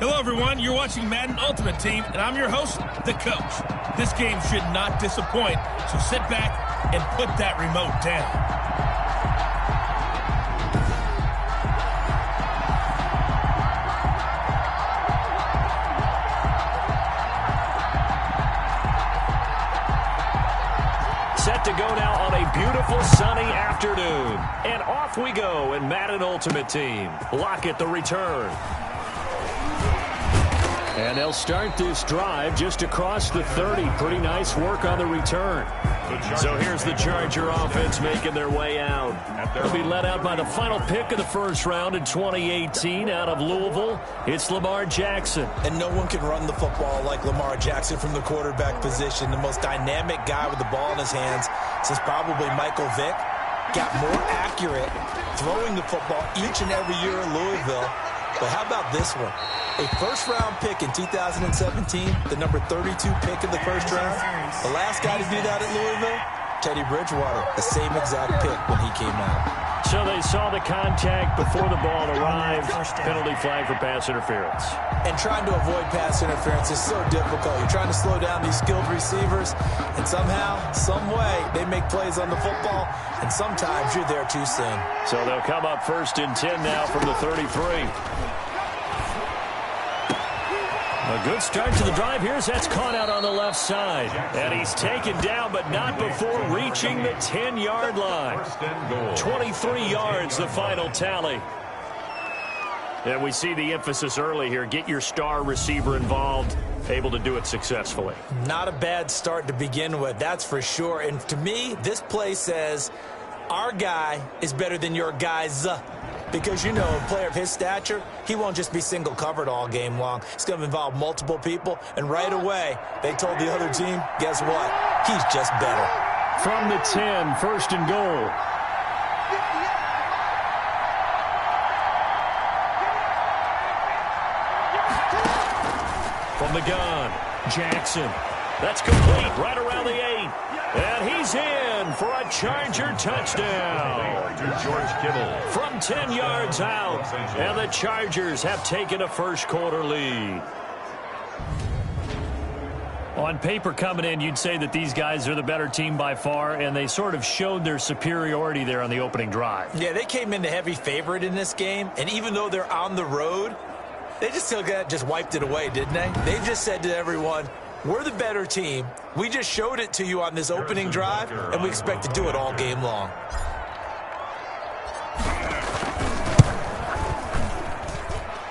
Hello, everyone. You're watching Madden Ultimate Team, and I'm your host, the coach. This game should not disappoint, so sit back and put that remote down. Set to go now on a beautiful sunny afternoon. And off we go in Madden Ultimate Team. Lockett the return. And they'll start this drive just across the 30. Pretty nice work on the return. So here's the Charger offense making their way out. They'll be led out by the final pick of the first round in 2018 out of Louisville. It's Lamar Jackson. And no one can run the football like Lamar Jackson from the quarterback position. The most dynamic guy with the ball in his hands since probably Michael Vick. Got more accurate throwing the football each and every year in Louisville. But how about this one? A first-round pick in 2017, the number 32 pick in the first round. The last guy to do that at Louisville, Teddy Bridgewater, the same exact pick when he came out. So they saw the contact before the ball arrived. Penalty flag for pass interference. And trying to avoid pass interference is so difficult. You're trying to slow down these skilled receivers, and somehow, some way, they make plays on the football, and sometimes you're there too soon. So they'll come up 1st and 10 now from the 33. A good start to the drive. Here's that's caught out on the left side. And he's taken down, but not before reaching the 10-yard line. 23 yards, the final tally. And we see the emphasis early here. Get your star receiver involved. Able to do it successfully. Not a bad start to begin with, that's for sure. And to me, this play says, our guy is better than your guy's. Because, you know, a player of his stature, he won't just be single covered all game long. It's going to involve multiple people. And right away, they told the other team, guess what? He's just better. From the 10, 1st and goal. From the gun, Jackson. That's complete right around the 8. And he's in for a Charger touchdown. George Kittle. From 10 yards out. And the Chargers have taken a first-quarter lead. On paper coming in, you'd say that these guys are the better team by far, and they sort of showed their superiority there on the opening drive. Yeah, they came in the heavy favorite in this game, and even though they're on the road, they just wiped it away, didn't they? They just said to everyone, we're the better team. We just showed it to you on this opening drive, and we expect to do it all game long.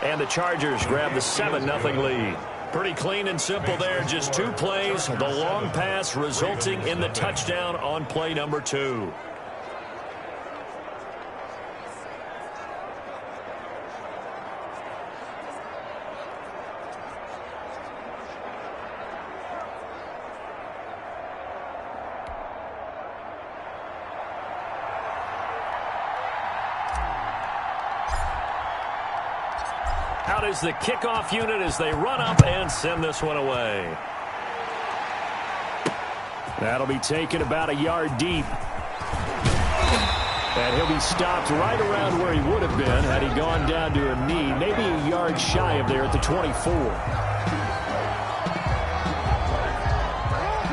And the Chargers grab the 7-0 lead. Pretty clean and simple there. Just 2 plays. The long pass resulting in the touchdown on play number 2. Out is the kickoff unit as they run up and send this one away. That'll be taken about a yard deep. And he'll be stopped right around where he would have been had he gone down to a knee, maybe a yard shy of there at the 24.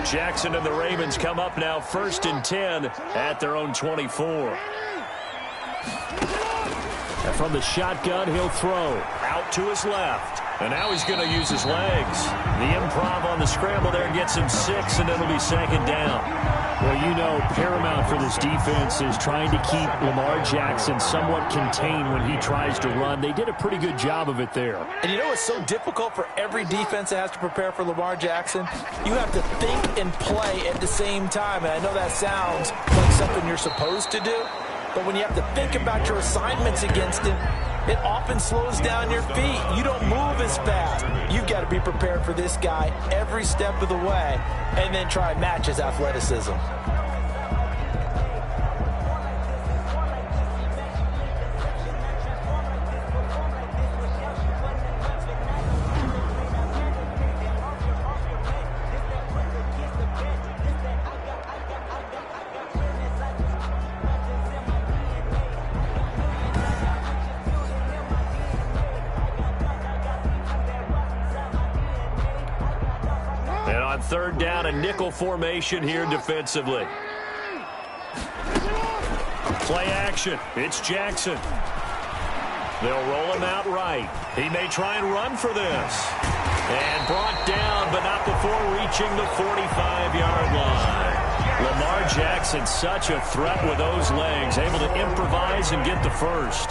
Jackson and the Ravens come up now 1st and 10 at their own 24. And from the shotgun, he'll throw out to his left. And now he's going to use his legs. The improv on the scramble there gets him 6, and it'll be 2nd down. Well, you know, paramount for this defense is trying to keep Lamar Jackson somewhat contained when he tries to run. They did a pretty good job of it there. And you know it's so difficult for every defense that has to prepare for Lamar Jackson? You have to think and play at the same time. And I know that sounds like something you're supposed to do. But when you have to think about your assignments against him, it often slows down your feet. You don't move as fast. You've got to be prepared for this guy every step of the way and then try and match his athleticism. On third down, a nickel formation here defensively. Play action. It's Jackson. They'll roll him out right. He may try and run for this. And brought down, but not before reaching the 45-yard line. Lamar Jackson, such a threat with those legs, able to improvise and get the first.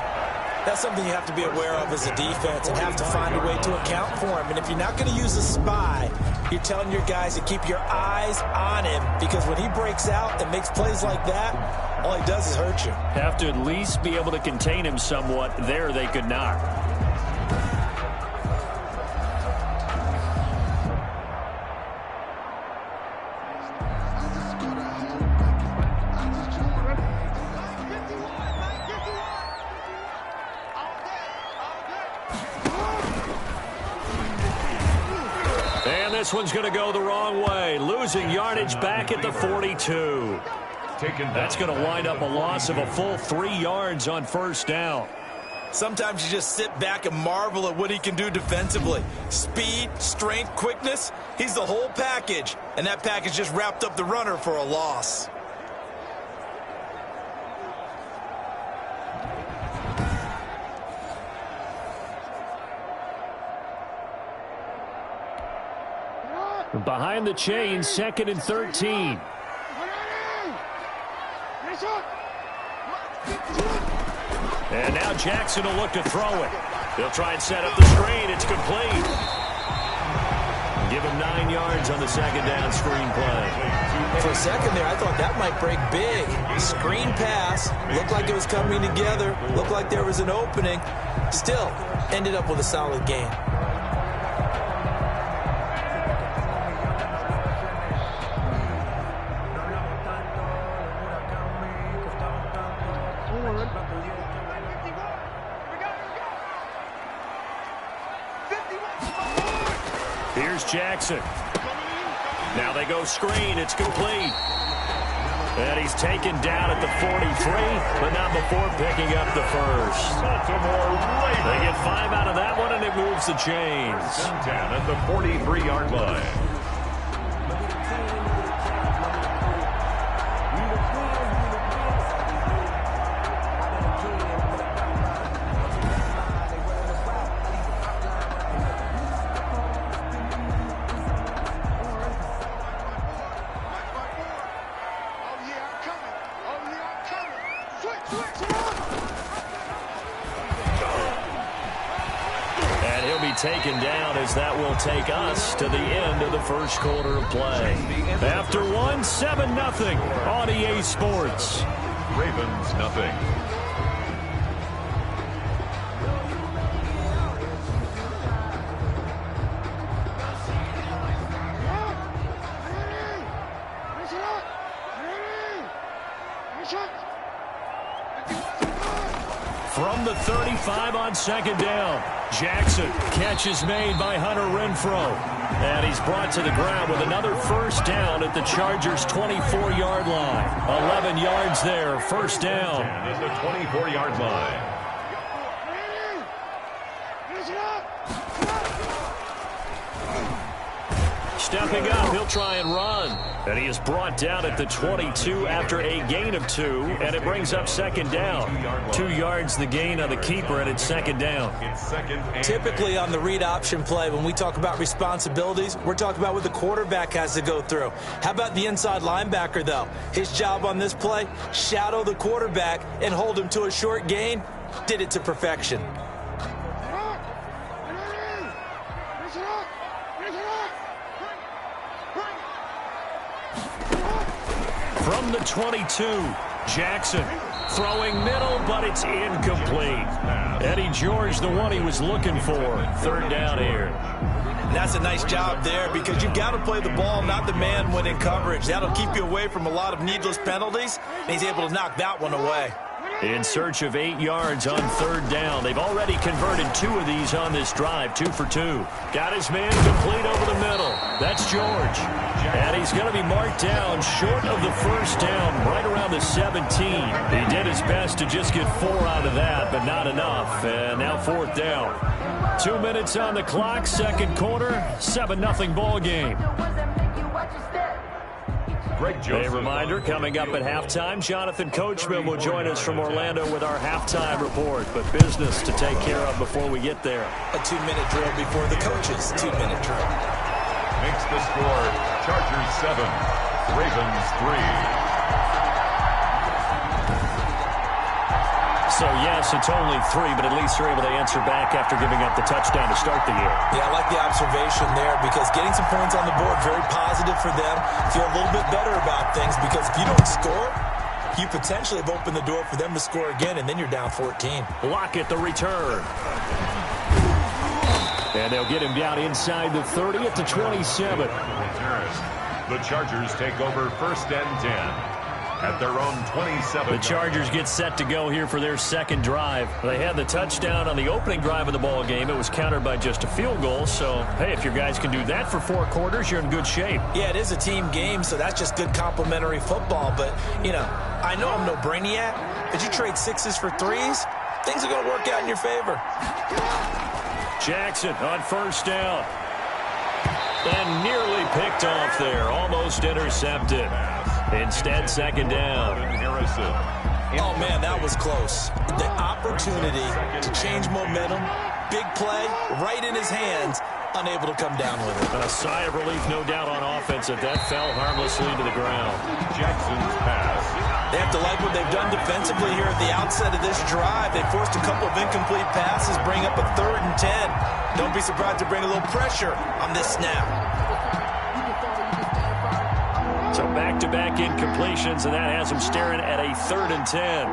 That's something you have to be aware of as a defense and have to find a way to account for him. And if you're not going to use a spy, you're telling your guys to keep your eyes on him, because when he breaks out and makes plays like that, all he does is hurt you. Have to at least be able to contain him somewhat. There they could not. This one's going to go the wrong way. Losing yardage back at the 42. That's going to wind up a loss of a full 3 yards on first down. Sometimes you just sit back and marvel at what he can do defensively. Speed, strength, quickness. He's the whole package. And that package just wrapped up the runner for a loss. Behind the chains, 2nd and 13. And now Jackson will look to throw it. He'll try and set up the screen. It's complete. Give him 9 yards on the second down screen play. For a second there, I thought that might break big. Screen pass. Looked like it was coming together. Looked like there was an opening. Still, ended up with a solid gain. Here's Jackson. Now they go screen. It's complete. And he's taken down at the 43, but not before picking up the first. They get 5 out of that one, and it moves the chains. Down at the 43-yard line. Taken down as that will take us to the end of the first quarter of play. After 7-0 on EA Sports. Ravens nothing. From the 35 on second down. Jackson, catch is made by Hunter Renfrow. And he's brought to the ground with another first down at the Chargers' 24-yard line. 11 yards there, first down. At the 24-yard line. Stepping up, he'll try and run. And he is brought down at the 22 after a gain of 2, and it brings up second down. 2 yards the gain on the keeper, and it's second down. Typically on the read option play, when we talk about responsibilities, we're talking about what the quarterback has to go through. How about the inside linebacker, though? His job on this play, shadow the quarterback and hold him to a short gain. Did it to perfection. From the 22, Jackson throwing middle, but it's incomplete. Eddie George, the one he was looking for. Third down here. And that's a nice job there, because you've got to play the ball, not the man when in coverage. That'll keep you away from a lot of needless penalties, and he's able to knock that one away. In search of 8 yards on third down. They've already converted 2 of these on this drive, 2 for 2. Got his man complete over the middle. That's George. And he's going to be marked down short of the first down, right around the 17. He did his best to just get 4 out of that, but not enough. And now fourth down. 2 minutes on the clock, second quarter, 7-0 ball game. A reminder, coming up at halftime, Jonathan Coachman will join us from Orlando with our halftime report. But business to take care of before we get there. A 2-minute drill before the coach's 2-minute drill. Makes the score Chargers 7, Ravens 3. So, yes, it's only 3, but at least they're able to answer back after giving up the touchdown to start the year. Yeah, I like the observation there because getting some points on the board, very positive for them. Feel a little bit better about things because if you don't score, you potentially have opened the door for them to score again, and then you're down 14. Lockett the return. And they'll get him down inside the 30 at the 27. The Chargers take over 1st and 10. At their own 27. The Chargers get set to go here for their second drive. They had the touchdown on the opening drive of the ball game. It was countered by just a field goal. So, hey, if your guys can do that for 4 quarters, you're in good shape. Yeah, it is a team game, so that's just good complementary football. But, you know, I know I'm no brainiac, but you trade 6s for 3s, things are going to work out in your favor. Jackson on 1st down. And nearly picked off there. Almost intercepted. Instead, 2nd down. Oh, man, that was close. The opportunity to change momentum, big play, right in his hands, unable to come down with it. A sigh of relief, no doubt, on offense, if that fell harmlessly to the ground. Jackson's pass. They have to like what they've done defensively here at the outset of this drive. They forced a couple of incomplete passes, bring up a 3rd and 10. Don't be surprised to bring a little pressure on this snap. So back-to-back incompletions, and that has him staring at a 3rd and 10.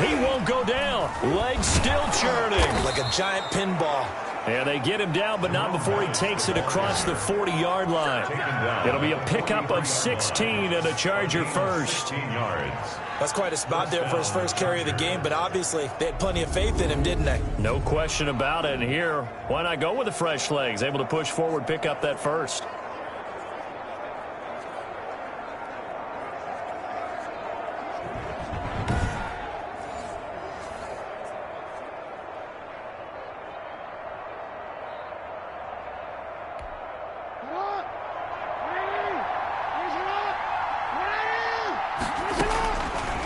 He won't go down. Legs still churning. Like a giant pinball. And they get him down, but not before he takes it across the 40-yard line. It'll be a pickup of 16 and a Charger first. That's quite a spot there for his first carry of the game, but obviously they had plenty of faith in him, didn't they? No question about it. And here, why not go with the fresh legs? Able to push forward, pick up that first.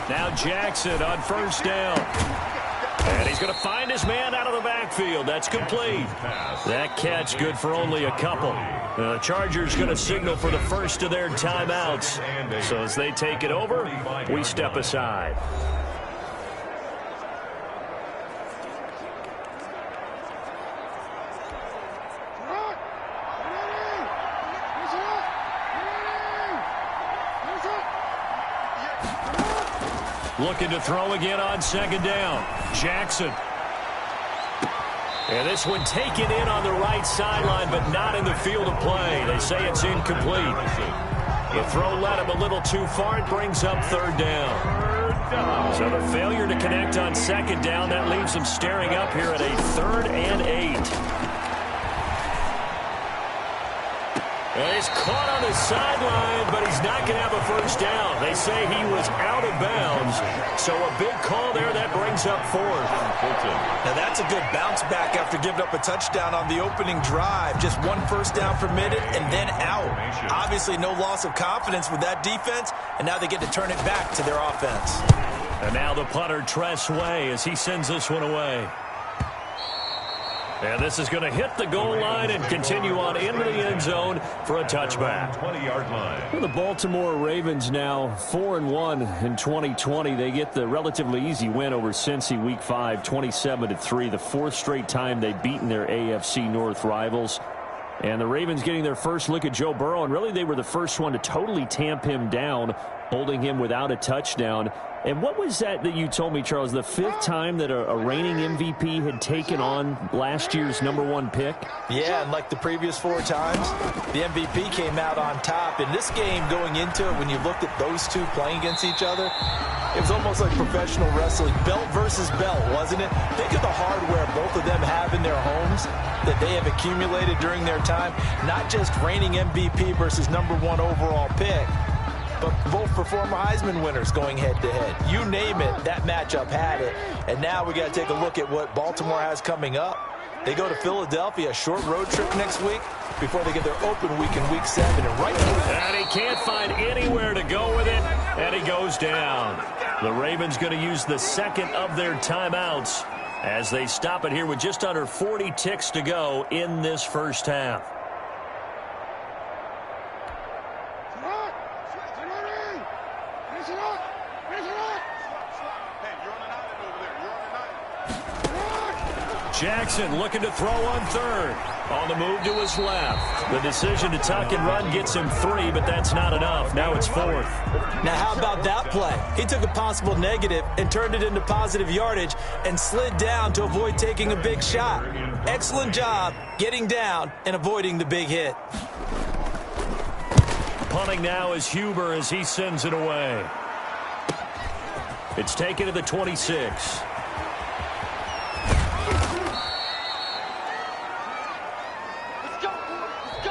Now Jackson on 1st down. And he's going to find his man out of the backfield. That's complete. That catch good for only a couple. The Chargers going to signal for the first of their timeouts. So as they take it over, we step aside. Looking to throw again on 2nd down. Jackson. And this one taken in on the right sideline, but not in the field of play. They say it's incomplete. The throw led him a little too far. It brings up 3rd down. So the failure to connect on 2nd down, that leaves him staring up here at a 3rd and 8. And he's caught on the sideline, but he's not going to have a first down. They say he was out of bounds. So a big call there that brings up 4th. Now that's a good bounce back after giving up a touchdown on the opening drive. Just 1 first down permitted and then out. Obviously no loss of confidence with that defense, and now they get to turn it back to their offense. And now the punter, Tress Way, as he sends this one away. And this is going to hit the goal line and continue on into the end zone for a touchback. 20-yard line. Well, the Baltimore Ravens now 4-1 in 2020. They get the relatively easy win over Cincy Week 5, 27-3. The 4th straight time they've beaten their AFC North rivals. And the Ravens getting their first look at Joe Burrow, and really they were the first one to totally tamp him down, holding him without a touchdown. And what was that you told me, Charles, the 5th time that a reigning MVP had taken on last year's #1 pick? Yeah, and like the previous 4 times, the MVP came out on top. In this game, going into it, when you looked at those two playing against each other, it was almost like professional wrestling, belt versus belt, wasn't it? Think of the hardware both of them have in their homes that they have accumulated during their time, not just reigning MVP versus #1 overall pick. but both for former Heisman winners going head-to-head. You name it, that matchup had it. And now we got to take a look at what Baltimore has coming up. They go to Philadelphia, a short road trip next week before they get their open week in Week 7. And he can't find anywhere to go with it, and he goes down. The Ravens going to use the second of their timeouts as they stop it here with just under 40 ticks to go in this first half. Jackson looking to throw on third. On the move to his left. The decision to tuck and run gets him 3, but that's not enough. Now it's 4th. Now how about that play? He took a possible negative and turned it into positive yardage and slid down to avoid taking a big shot. Excellent job getting down and avoiding the big hit. Punting now is Huber as he sends it away. It's taken to the 26.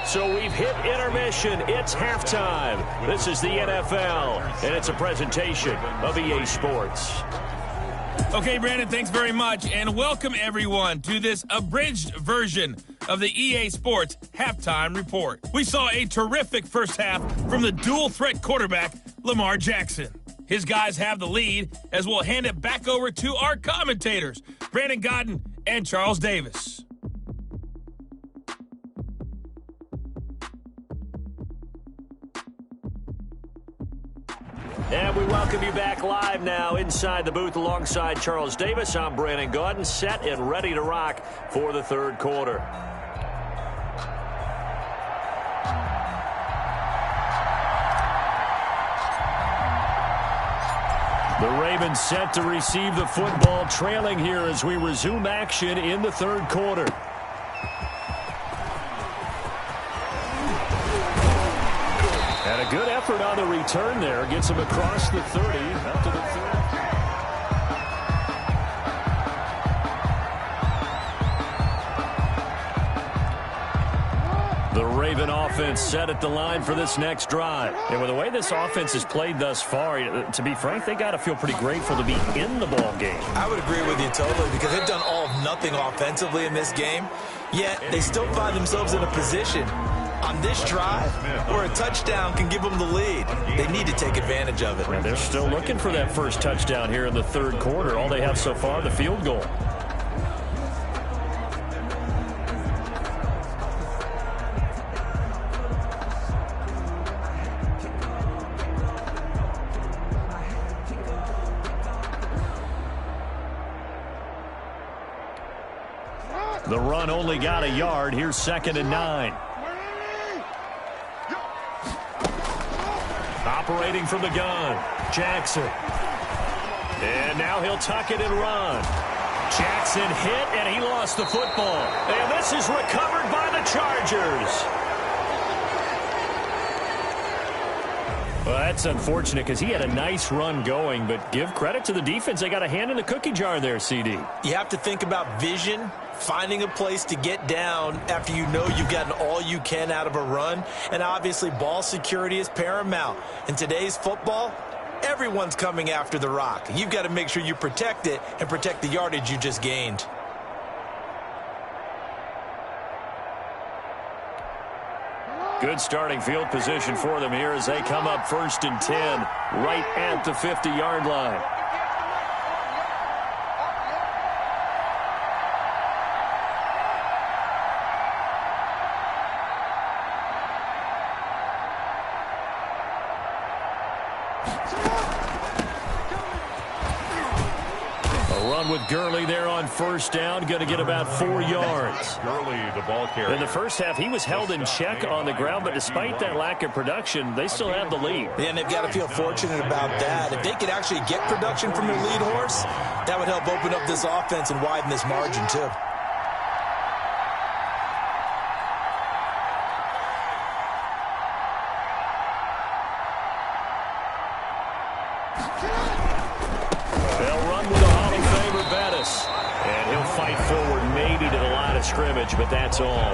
So we've hit intermission. It's halftime. This is the NFL, and it's a presentation of EA Sports. Okay, Brandon, thanks very much, and welcome everyone to this abridged version of the EA Sports Halftime Report. We saw a terrific first half from the dual-threat quarterback, Lamar Jackson. His guys have the lead, as we'll hand it back over to our commentators, Brandon Godden and Charles Davis. And we welcome you back live now inside the booth alongside Charles Davis. I'm Brandon Godden, set and ready to rock for the third quarter. The Ravens set to receive the football, trailing here as we resume action in the third quarter. And a good effort on the return there. Gets him across the 30, up to the 30. The Raven offense set at the line for this next drive. And with the way this offense has played thus far, to be frank, they got to feel pretty grateful to be in the ball game. I would agree with you totally because they've done all of nothing offensively in this game, yet they still find themselves in a position on this drive where a touchdown can give them the lead. They need to take advantage of it. And they're still looking for that first touchdown here in the third quarter. All they have so far, the field goal. The run only got a yard. Here's 2nd and 9. Operating from the gun, Jackson. And now he'll tuck it and run. Jackson hit, and he lost the football. And this is recovered by the Chargers. Well, that's unfortunate because he had a nice run going, but give credit to the defense. They got a hand in the cookie jar there, CD. You have to think about vision, finding a place to get down after you know you've gotten all you can out of a run. And obviously, ball security is paramount. In today's football, everyone's coming after the rock. You've got to make sure you protect it and protect the yardage you just gained. Good starting field position for them here as they come up 1st and 10, right at the 50-yard line. With Gurley there on 1st down, going to get about 4 yards. Gurley, the ball carrier. In the first half, he was held in check on the ground, but despite that lack of production, they still have the lead. And they've got to feel fortunate about that. If they could actually get production from their lead horse, that would help open up this offense and widen this margin, too. scrimmage, but that's all.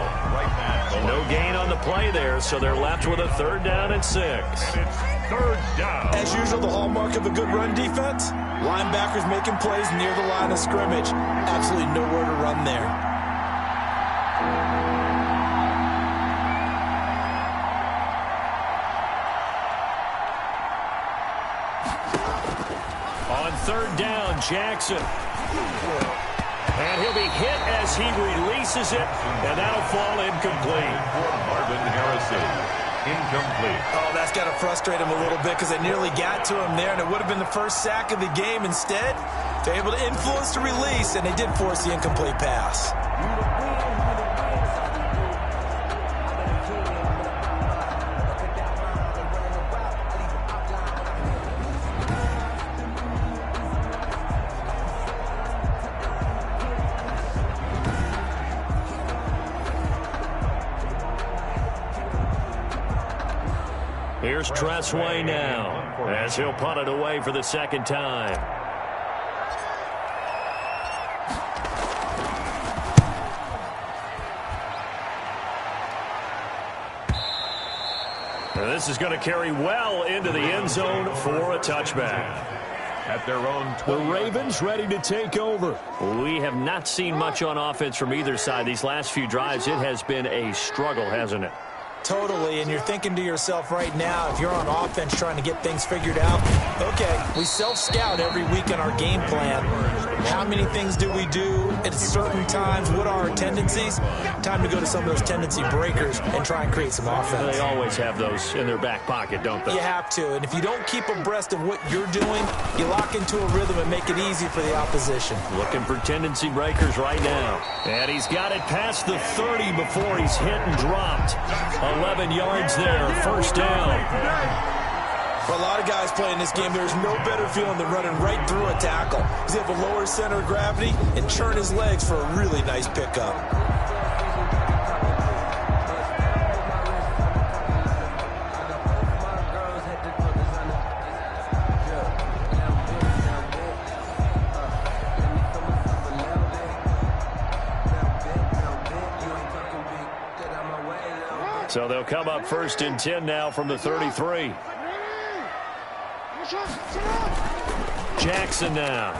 No gain on the play there, so they're left with a 3rd down and 6. And it's 3rd down. As usual, the hallmark of a good run defense, linebackers making plays near the line of scrimmage. Absolutely nowhere to run there. On 3rd down, Jackson. And he'll be hit as he releases it, and that'll fall incomplete. For Marvin Harrison, incomplete. Oh, that's got to frustrate him a little bit because they nearly got to him there, and it would have been the first sack of the game. Instead, they're able to influence the release, and they did force the incomplete pass. Here's Tressway now, as he'll punt it away for the 2nd time. And this is going to carry well into the end zone for a touchback. At their own 20. The Ravens ready to take over. We have not seen much on offense from either side. These last few drives, it has been a struggle, hasn't it? Totally, and you're thinking to yourself right now, if you're on offense trying to get things figured out, okay, we self-scout every week in our game plan. How many things do we do at certain times? What are our tendencies? Time to go to some of those tendency breakers and try and create some offense. They always have those in their back pocket, don't they? You have to, and if you don't keep abreast of what you're doing, you lock into a rhythm and make it easy for the opposition. Looking for tendency breakers right now. And he's got it past the 30 before he's hit and dropped. 11 yards there, 1st down. For a lot of guys playing this game, there's no better feeling than running right through a tackle. He's able to lower his center of gravity and churn his legs for a really nice pickup. So they'll come up 1st and 10 now from the 33. Jackson now.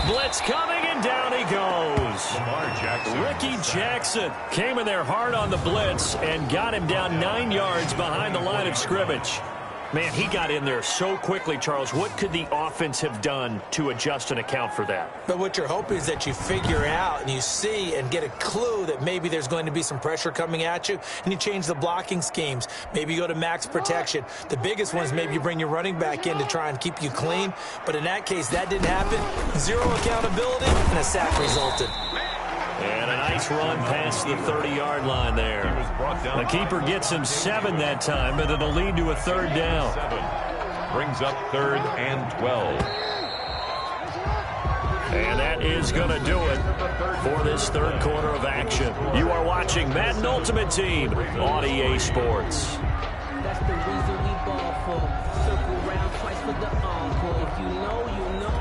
Blitz coming, and down he goes. Ricky Jackson came in there hard on the blitz and got him down 9 yards behind the line of scrimmage. Man, he got in there so quickly, Charles. What could the offense have done to adjust and account for that? But what you're hoping is that you figure out and you see and get a clue that maybe there's going to be some pressure coming at you, and you change the blocking schemes. Maybe you go to max protection. The biggest one is maybe you bring your running back in to try and keep you clean. But in that case, that didn't happen. 0 accountability, and a sack resulted. And a nice run past the 30-yard line there. The keeper gets him 7 that time, but it'll lead to a 3rd down. 7 brings up 3rd and 12. And that is going to do it for this 3rd quarter of action. You are watching Madden Ultimate Team on EA Sports. That's the reason we ball for. Circle round twice for the encore. If you know, you know.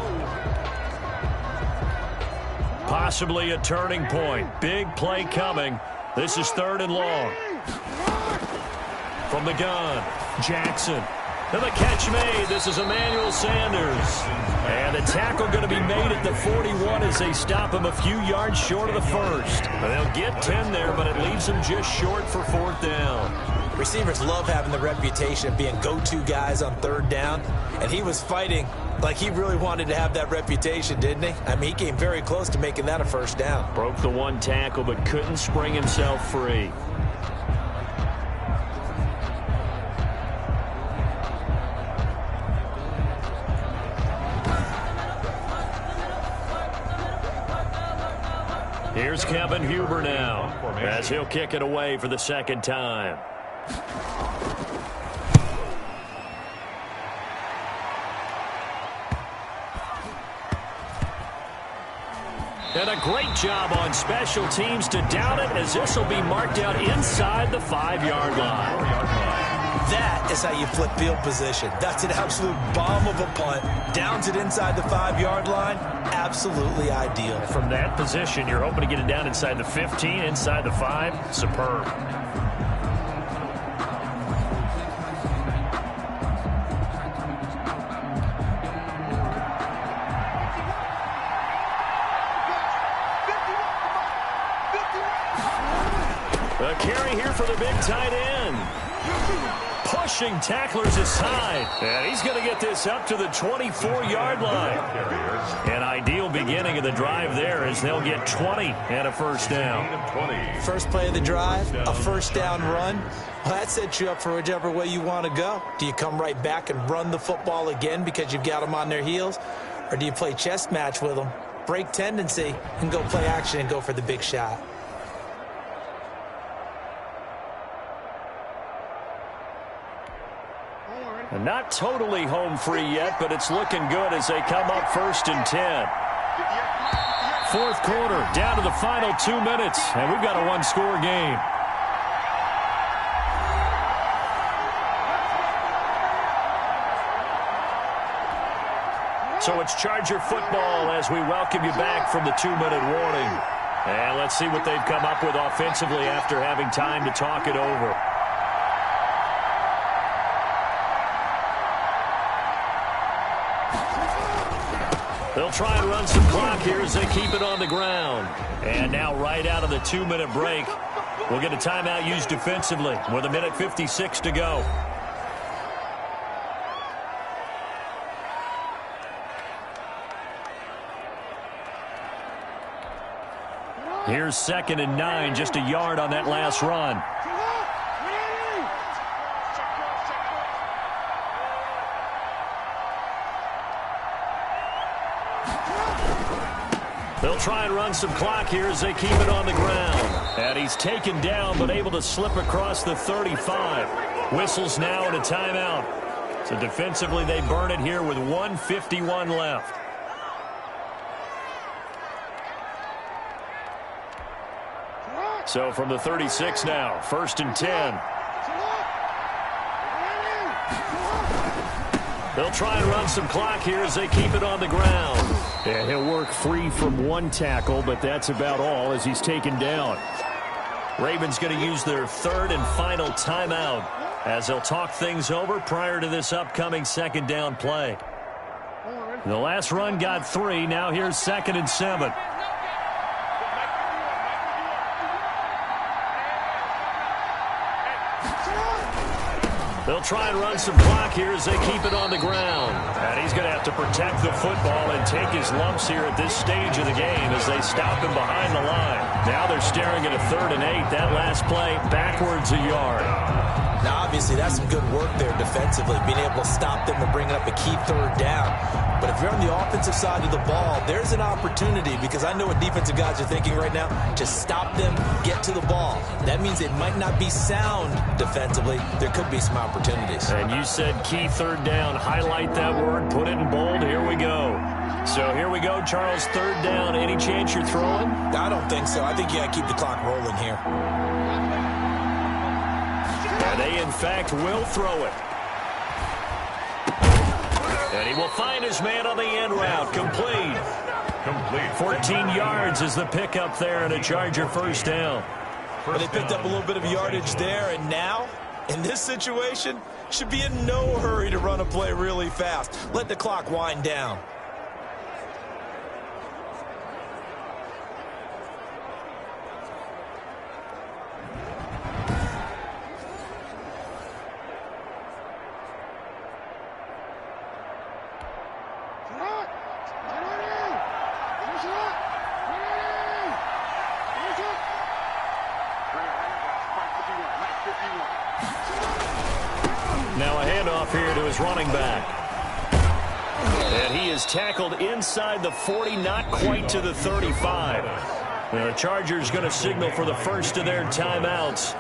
Possibly a turning point. Big play coming. This is 3rd and long. From the gun, Jackson. And the catch made. This is Emmanuel Sanders. And the tackle going to be made at the 41 as they stop him a few yards short of the 1st. And they'll get 10 there, but it leaves them just short for 4th down. Receivers love having the reputation of being go-to guys on 3rd down. And he was fighting like he really wanted to have that reputation, didn't he? I mean, he came very close to making that a 1st down. Broke the 1 tackle, but couldn't spring himself free. Here's Kevin Huber now, as he'll kick it away for the 2nd time. And a great job on special teams to down it, as this will be marked out inside the 5-yard line. That is how you flip field position. That's an absolute bomb of a punt. Downs it inside the 5-yard line. Absolutely ideal. From that position, you're hoping to get it down inside the 15, inside the 5. Superb. A carry here for the big tight end. Pushing tacklers aside. And he's going to get this up to the 24-yard line. An ideal beginning of the drive there as they'll get 20 and a first down. First play of the drive, a first down run. Well, that sets you up for whichever way you want to go. Do you come right back and run the football again because you've got them on their heels? Or do you play chess match with them, break tendency, and go play action and go for the big shot? Not totally home free yet, but it's looking good as they come up 1st and 10. Fourth quarter, down to the final 2 minutes, and we've got a one-score game. So it's Charger football as we welcome you back from the 2-minute warning. And let's see what they've come up with offensively after having time to talk it over. They'll try and run some clock here as they keep it on the ground. And now right out of the 2-minute break, we'll get a timeout used defensively with 1:56 to go. Here's 2nd and 9, just a yard on that last run. They'll try and run some clock here as they keep it on the ground. And he's taken down but able to slip across the 35. Whistles now and a timeout. So defensively they burn it here with 1:51 left. So from the 36 now, 1st and 10. They'll try and run some clock here as they keep it on the ground. And he'll work free from one tackle, but that's about all as he's taken down. Ravens going to use their 3rd and final timeout as they'll talk things over prior to this upcoming 2nd down play. The last run got 3. Now here's 2nd and 7. They'll try and run some clock here as they keep it on the ground. And he's going to have to protect the football and take his lumps here at this stage of the game as they stop him behind the line. Now they're staring at a 3rd and 8. That last play, backwards a yard. Now, obviously, that's some good work there defensively, being able to stop them and bring up a key 3rd down. But if you're on the offensive side of the ball, there's an opportunity because I know what defensive guys are thinking right now. Just stop them, get to the ball. That means it might not be sound defensively. There could be some opportunities. And you said key 3rd down. Highlight that word. Put it in bold. Here we go. So here we go, Charles. 3rd down. Any chance you're throwing? I don't think so. I think you got to keep the clock rolling here. And they, in fact, will throw it. And he will find his man on the end route. Complete. 14 yards is the pickup there and a Charger 1st down. Well, they picked up a little bit of yardage there, and now, in this situation, should be in no hurry to run a play really fast. Let the clock wind down. Now a handoff here to his running back. And he is tackled inside the 40, not quite to the 35. Now the Chargers going to signal for the first of their timeouts.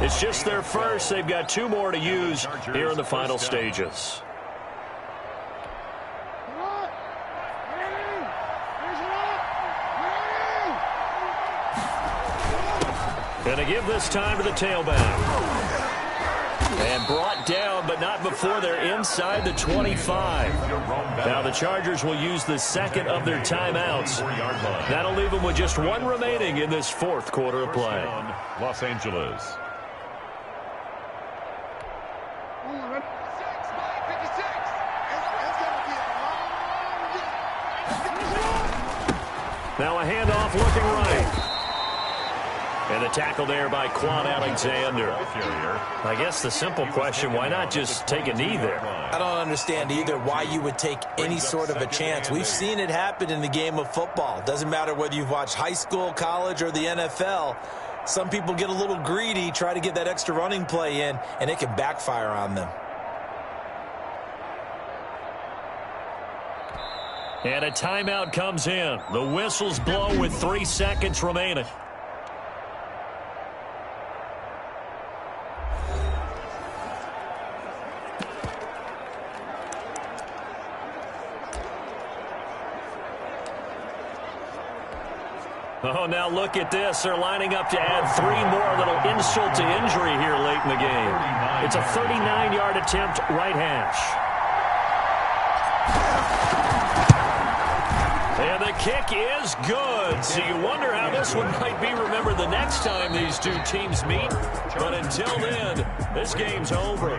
It's just their first. They've got 2 more to use here in the final stages. Going to give this time to the tailback. And brought down, but not before they're inside the 25. Now the Chargers will use the second of their timeouts. That'll leave them with just one remaining in this fourth quarter of play. Los Angeles. Now a handoff looking right. And a tackle there by Quan Alexander. I guess the simple question, why not just take a knee there? I don't understand either why you would take any sort of a chance. We've seen it happen in the game of football. Doesn't matter whether you've watched high school, college, or the NFL. Some people get a little greedy, try to get that extra running play in, and it can backfire on them. And a timeout comes in. The whistles blow with 3 seconds remaining. Oh, now look at this. They're lining up to add 3 more, little insult to injury here late in the game. It's a 39-yard attempt, right hash. And the kick is good. So you wonder how this one might be remembered the next time these two teams meet. But until then, this game's over.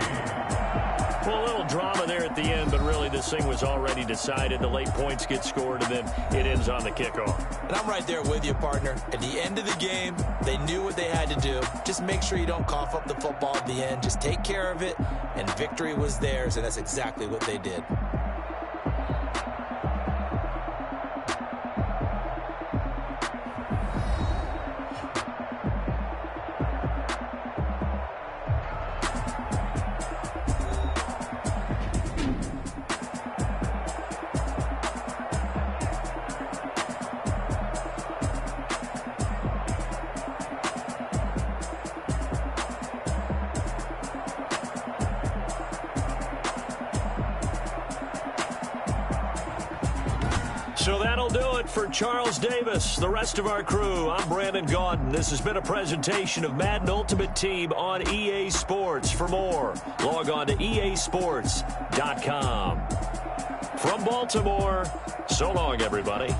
Well, a little drama there at the end, but really this thing was already decided. The late points get scored, and then it ends on the kickoff. And I'm right there with you, partner. At the end of the game, they knew what they had to do. Just make sure you don't cough up the football at the end. Just take care of it, and victory was theirs, and that's exactly what they did. So that'll do it for Charles Davis, the rest of our crew. I'm Brandon Gaudin. This has been a presentation of Madden Ultimate Team on EA Sports. For more, log on to easports.com. From Baltimore, so long, everybody.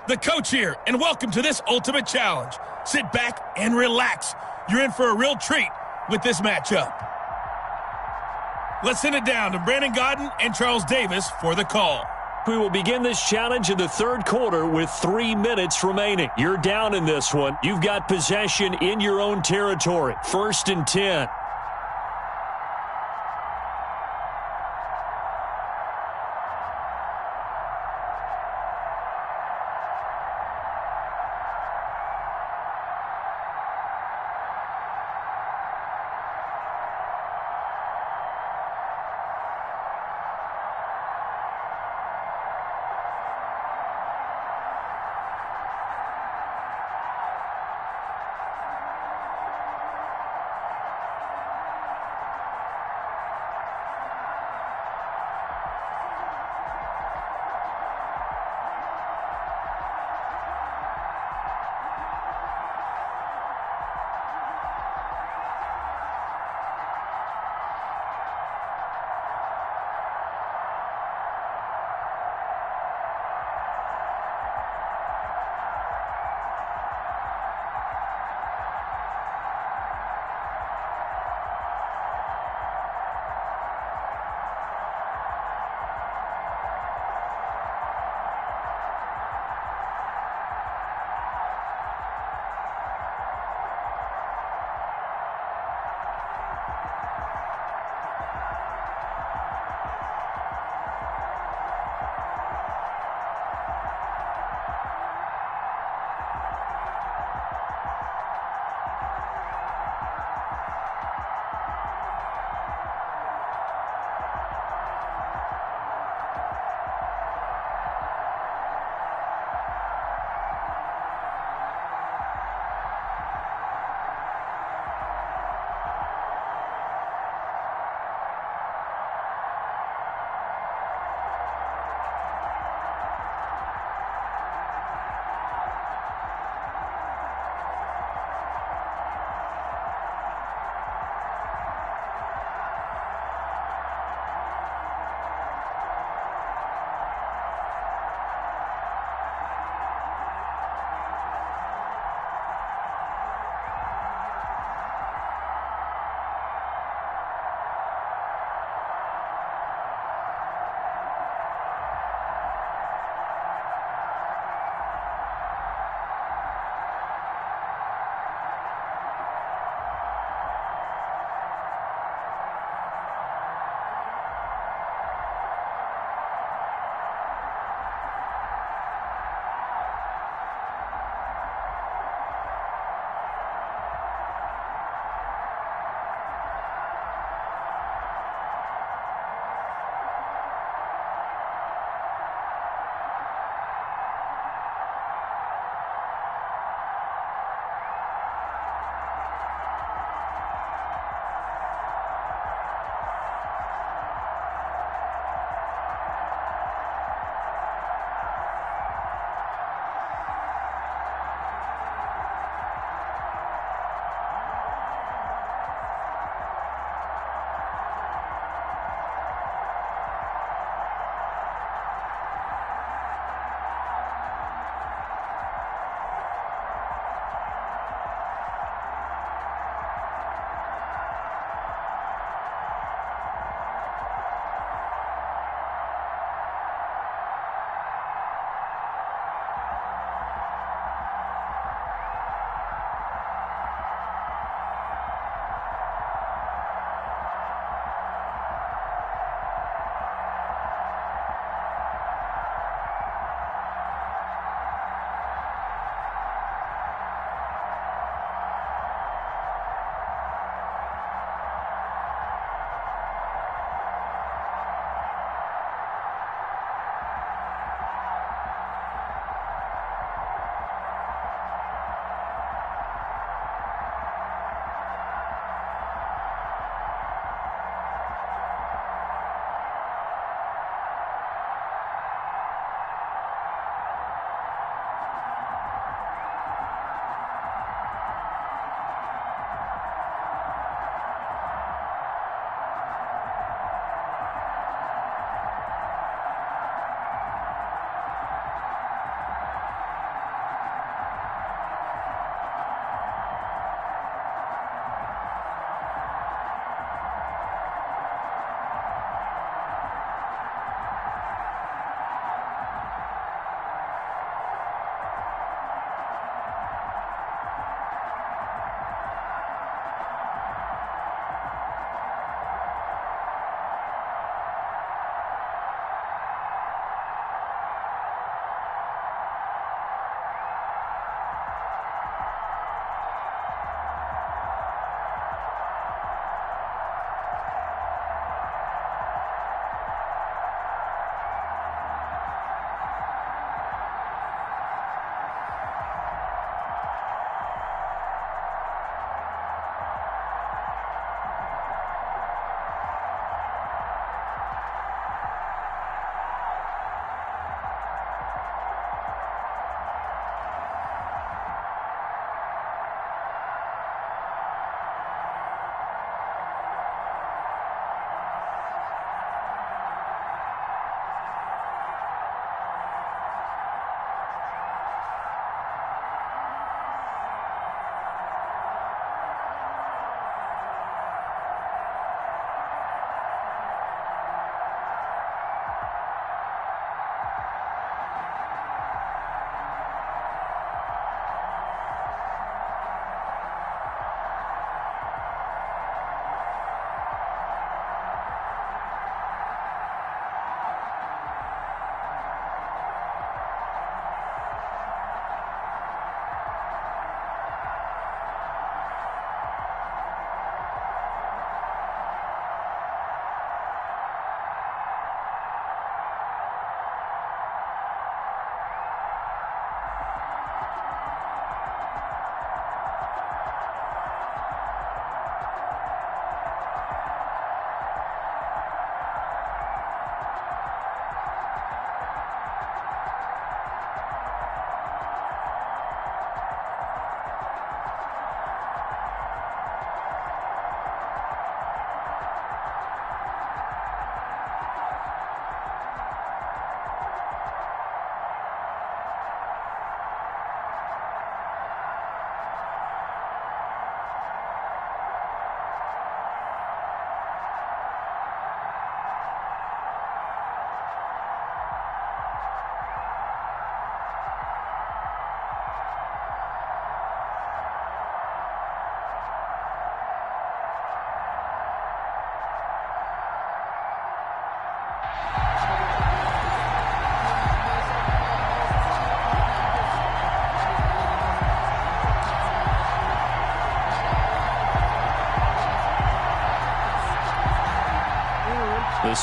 the coach here, and welcome to this ultimate challenge. Sit back and relax. You're in for a real treat with this matchup. Let's send it down to Brandon Godden and Charles Davis for the call. We will begin this challenge in the third quarter with 3 minutes remaining. You're down in this one. You've got possession in your own territory. 1st and 10.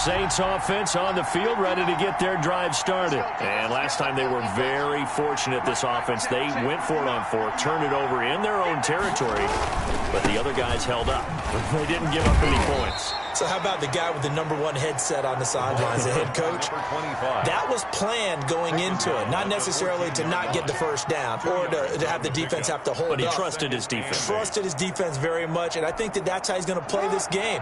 Saints offense on the field, ready to get their drive started. And last time they were very fortunate, this offense. They went for it on fourth, turned it over in their own territory, but the other guys held up. They didn't give up any points. So how about the guy with the #1 headset on the sidelines, the head coach? That was planned going into it, not necessarily to not get the first down or to have the defense have to hold up. But he trusted his defense. Trusted his defense very much, and I think that's how he's going to play this game.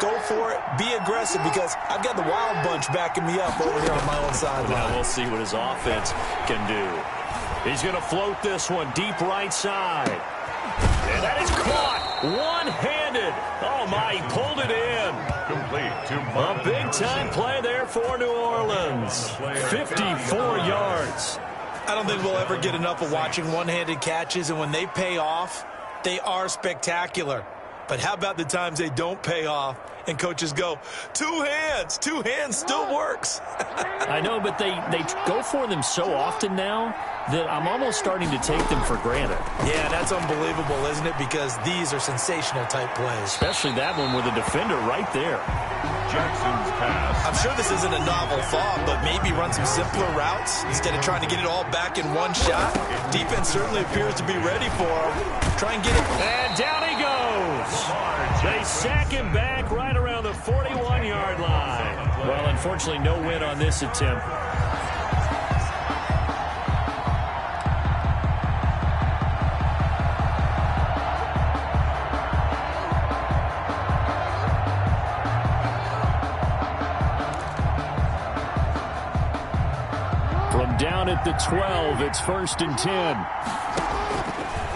Go for it, be aggressive, because I've got the Wild Bunch backing me up over here on my own sideline. Now we'll see what his offense can do. He's going to float this one deep right side. And that is caught one-handed. Oh, my, he pulled it in. Complete to A big-time play there for New Orleans. 54 yards. I don't think we'll ever get enough of watching one-handed catches, and when they pay off, they are spectacular. But how about the times they don't pay off and coaches go, two hands still works. I know, but they go for them so often now that I'm almost starting to take them for granted. Yeah, that's unbelievable, isn't it? Because these are sensational type plays. Especially that one with a defender right there. Jackson's pass. I'm sure this isn't a novel thought, but maybe run some simpler routes instead of trying to get it all back in one shot. Defense certainly appears to be ready for him. Try and get it. And down he goes. They sack him back right around the 41-yard line. Well, unfortunately, no win on this attempt. From down at the 12, it's 1st and 10.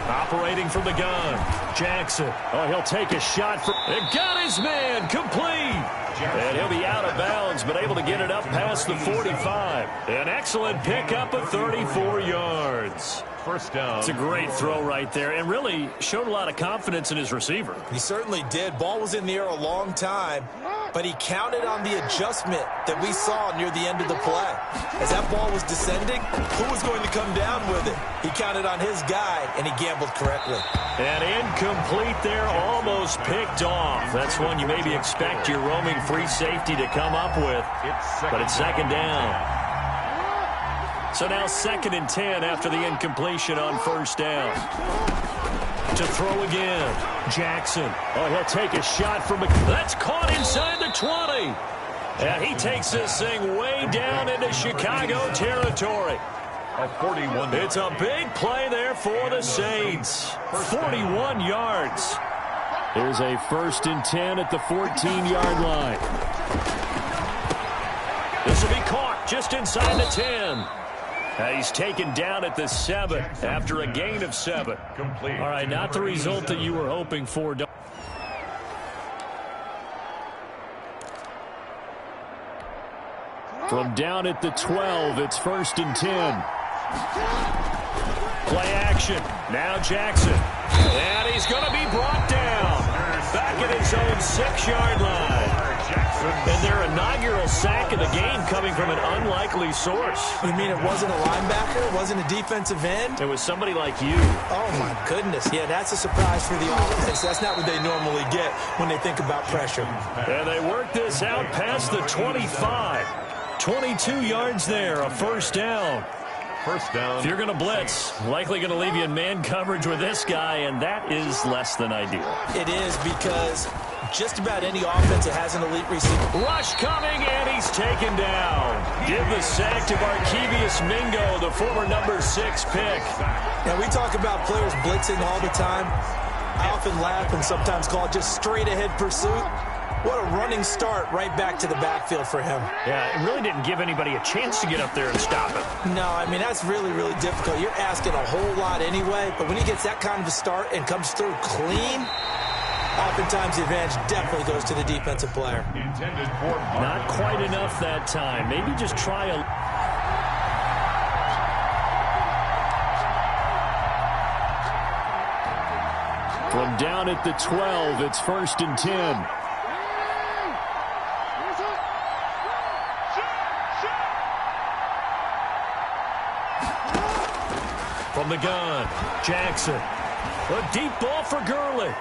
Operating from the gun, Jackson. Oh, he'll take a shot. And got his man, complete. And he'll be out of bounds, but able to get it up past the 45. An excellent pickup of 34 yards. First down. It's a great throw right there, and really showed a lot of confidence in his receiver. He certainly did. Ball was in the air a long time, but he counted on the adjustment that we saw near the end of the play. As that ball was descending, who was going to come down with it? He counted on his guy, and he gambled correctly. And incomplete there, almost picked off. That's one you maybe expect your roaming free safety to come up with, but it's second down. So now 2nd and 10 after the incompletion on 1st down. To throw again, Jackson. Oh, he'll take a shot from that's caught inside the 20. And he takes this thing way down into Chicago territory. A 41. It's a big play there for the Saints. 41 yards. Here's a 1st and 10 at the 14-yard line. This will be caught just inside the 10. He's taken down at the 7 after a gain of 7. Complete. All right, not the result that you were hoping for. From down at the 12, it's 1st and 10. Play action. Now Jackson. And he's going to be brought down. Back at his own 6-yard line. And their inaugural sack of the game coming from an unlikely source. You mean it wasn't a linebacker? It wasn't a defensive end? It was somebody like you. Oh, my goodness. Yeah, that's a surprise for the offense. That's not what they normally get when they think about pressure. And they work this out past the 25. 22 yards there, a 1st down. First down. If you're going to blitz, likely going to leave you in man coverage with this guy, and that is less than ideal. It is, because just about any offense that has an elite receiver. Rush coming, and he's taken down. Give the sack to Barkevious Mingo, the former number 6 pick. Now, we talk about players blitzing all the time. I often laugh and sometimes call it just straight-ahead pursuit. What a running start right back to the backfield for him. Yeah, it really didn't give anybody a chance to get up there and stop him. No, I mean, that's really, really difficult. You're asking a whole lot anyway, but when he gets that kind of a start and comes through clean, oftentimes the advantage definitely goes to the defensive player. Intended for Not quite enough that time. Maybe just try a... From down at the 12, it's 1st and 10. From the gun, Jackson. A deep ball for Gurley.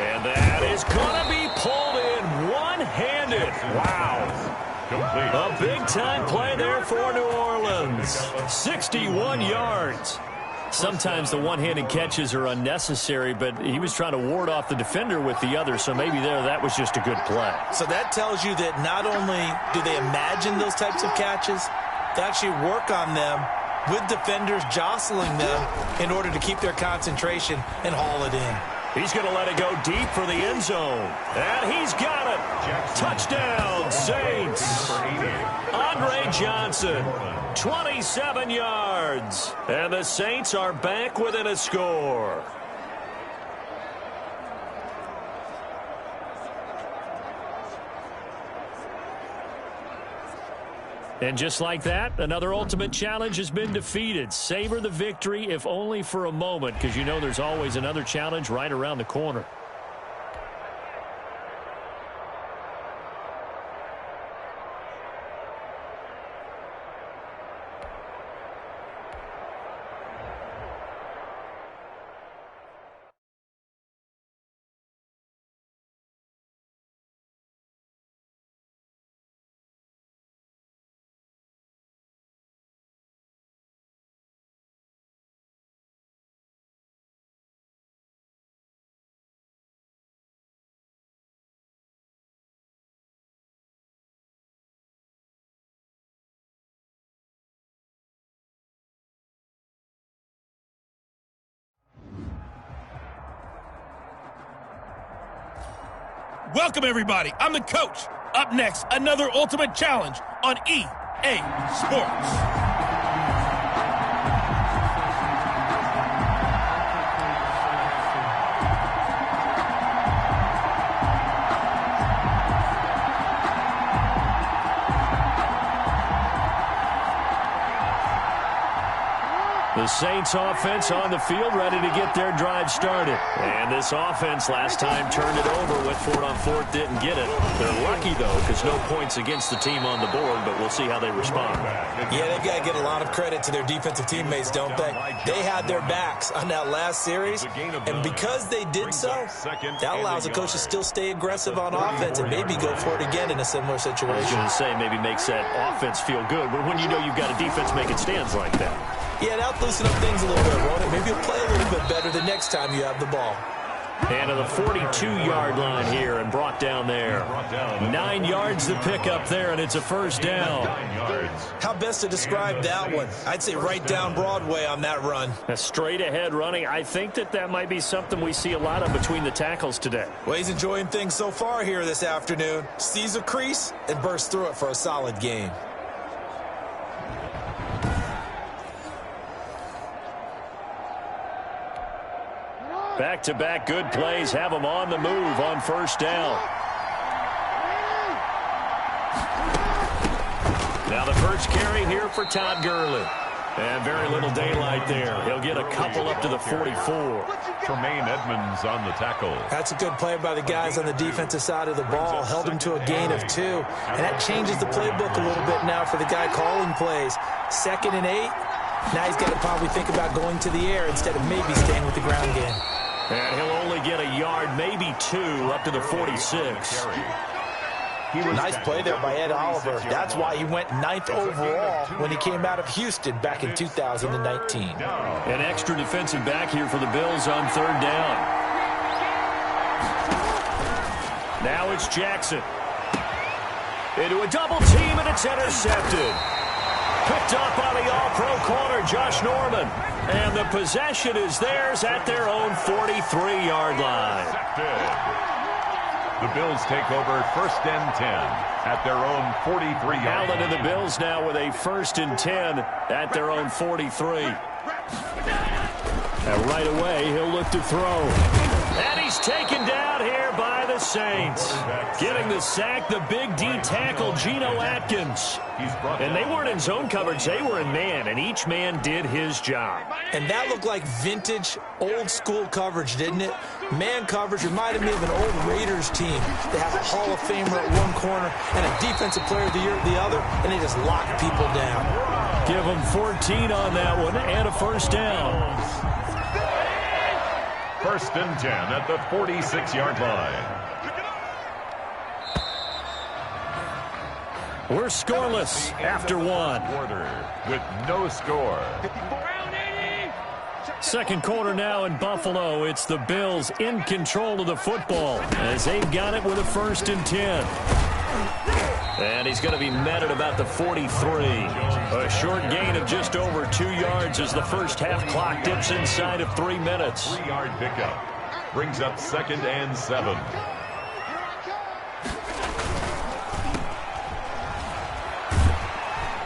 And that is going to be pulled in one-handed. Wow. Complete. A big-time play there for New Orleans. 61 yards. Sometimes the one-handed catches are unnecessary, but he was trying to ward off the defender with the other, so maybe that was just a good play. So that tells you that not only do they imagine those types of catches, they actually work on them with defenders jostling them in order to keep their concentration and haul it in. He's going to let it go deep for the end zone. And he's got it. Touchdown, Saints. Andre Johnson, 27 yards. And the Saints are back within a score. And just like that, another ultimate challenge has been defeated. Savor the victory, if only for a moment, because you know there's always another challenge right around the corner. Welcome, everybody. I'm the coach. Up next, another ultimate challenge on EA Sports. The Saints offense on the field, ready to get their drive started. And this offense last time turned it over, went for it on fourth, didn't get it. They're lucky, though, because no points against the team on the board, but we'll see how they respond. Yeah, they've got to get a lot of credit to their defensive teammates, don't they? They had their backs on that last series, and because they did so, that allows the coach to still stay aggressive on offense and maybe go for it again in a similar situation. I was going to say, maybe makes that offense feel good, but when you know you've got a defense making stands like that. Yeah, that'll loosen up things a little bit, won't it? Maybe you'll play a little bit better the next time you have the ball. And to the 42-yard line here and brought down there. 9 yards to pick up there, and it's a first down. How best to describe that one? I'd say right down Broadway on that run. A straight-ahead running. I think that might be something we see a lot of between the tackles today. Well, he's enjoying things so far here this afternoon. Sees a crease and bursts through it for a solid gain. Back-to-back good plays have them on the move on first down. Now the first carry here for Todd Gurley. And very little daylight there. He'll get a couple up to the 44. Tremaine Edmonds on the tackle. That's a good play by the guys on the defensive side of the ball. Held him to a gain of 2. And that changes the playbook a little bit now for the guy calling plays. 2nd and 8. Now he's got to probably think about going to the air instead of maybe staying with the ground game. And he'll only get a yard, maybe 2, up to the 46. Nice play there by Ed Oliver. That's why he went 9th overall when he came out of Houston back in 2019. An extra defensive back here for the Bills on third down. Now it's Jackson. Into a double team, and it's intercepted. Picked up by the all-pro corner, Josh Norman. And the possession is theirs at their own 43-yard line. The Bills take over 1st and 10 at their own 43-yard line. Allen and the Bills now with a 1st and 10 at their own 43. And right away, he'll look to throw. And he's taken down here by the Saints. Getting the sack, the big D tackle, Geno Atkins. And they weren't in zone coverage, they were in man, and each man did his job. And that looked like vintage, old-school coverage, didn't it? Man coverage reminded me of an old Raiders team. They have a Hall of Famer at one corner and a Defensive Player of the Year at the other, and they just lock people down. Give them 14 on that one and a first down. 1st and 10 at the 46-yard line. We're scoreless after one. Quarter with no score. Second quarter now in Buffalo. It's the Bills in control of the football as they've got it with a 1st and 10. And he's going to be met at about the 43. A short gain of just over 2 yards as the first half clock dips inside of 3 minutes. 3-yard pickup brings up 2nd and 7.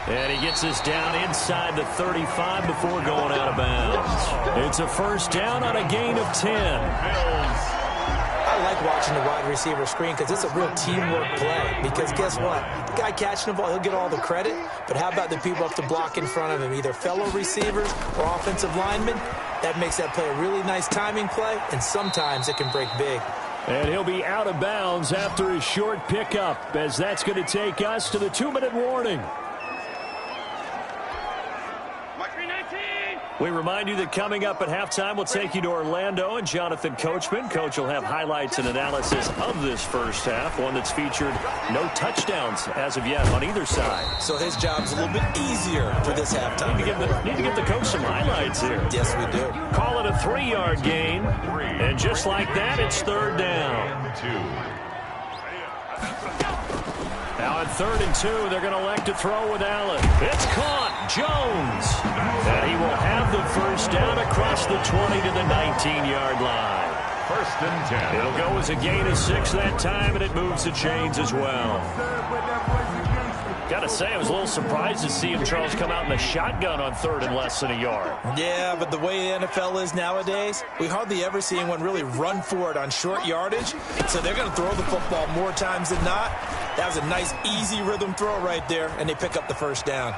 And he gets us down inside the 35 before going out of bounds. It's a first down on a gain of 10. I like watching the wide receiver screen because it's a real teamwork play. Because guess what? The guy catching the ball, he'll get all the credit. But how about the people up to block in front of him, either fellow receivers or offensive linemen? That makes that play a really nice timing play, and sometimes it can break big. And he'll be out of bounds after his short pickup, as that's going to take us to the 2-minute warning. We remind you that coming up at halftime, we'll take you to Orlando and Jonathan Coachman. Coach will have highlights and analysis of this first half, one that's featured no touchdowns as of yet on either side. So his job's a little bit easier for this halftime. Need to get the coach some highlights here. Yes, we do. Call it a 3-yard gain, and just like that, it's 3rd down. Now at 3rd and 2, they're going to elect to throw with Allen. It's caught. Jones. And he will have the first down across the 20 to the 19-yard line. 1st and 10. It'll go as a gain of 6 that time, and it moves the chains as well. Got to say, I was a little surprised to see him, Charles, come out in the shotgun on 3rd and less than a yard. Yeah, but the way the NFL is nowadays, we hardly ever see anyone really run for it on short yardage. So they're going to throw the football more times than not. That was a nice, easy rhythm throw right there, and they pick up the first down.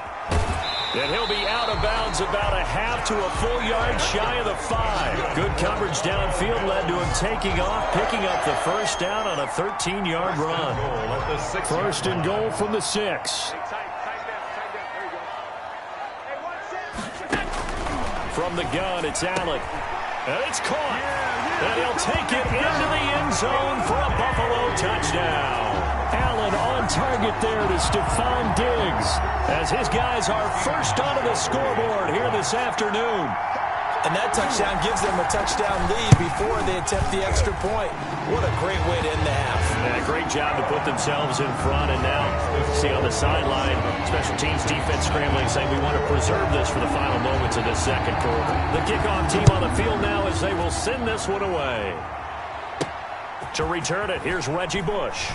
And he'll be out of bounds about a half to a full yard shy of the 5. Good coverage downfield led to him taking off, picking up the first down on a 13-yard run. 1st and goal from the 6. From the gun, it's Allen. And it's caught. And he'll take it into the end zone for a Buffalo touchdown. Allen on target there to Stephon Diggs, as his guys are first onto the scoreboard here this afternoon. And that touchdown gives them a touchdown lead before they attempt the extra point. What a great way to end the half. And a great job to put themselves in front. And now, see on the sideline, special teams defense scrambling, saying we want to preserve this for the final moments of this second quarter. The kickoff team on the field now as they will send this one away. To return it, here's Reggie Bush.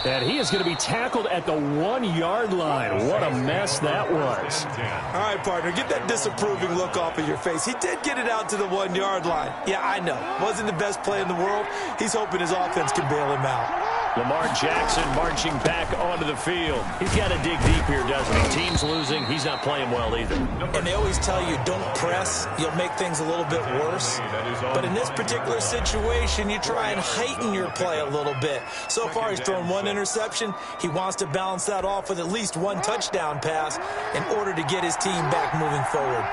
And he is going to be tackled at the 1-yard line. What a mess that was. All right, partner, get that disapproving look off of your face. He did get it out to the 1-yard line. Yeah, I know. Wasn't the best play in the world. He's hoping his offense can bail him out. Lamar Jackson marching back onto the field. He's got to dig deep here, doesn't he? Team's losing. He's not playing well either. And they always tell you, don't press. You'll make things a little bit worse. But in this particular situation, you try and heighten your play a little bit. So far, he's thrown 1 interception. He wants to balance that off with at least 1 touchdown pass in order to get his team back moving forward.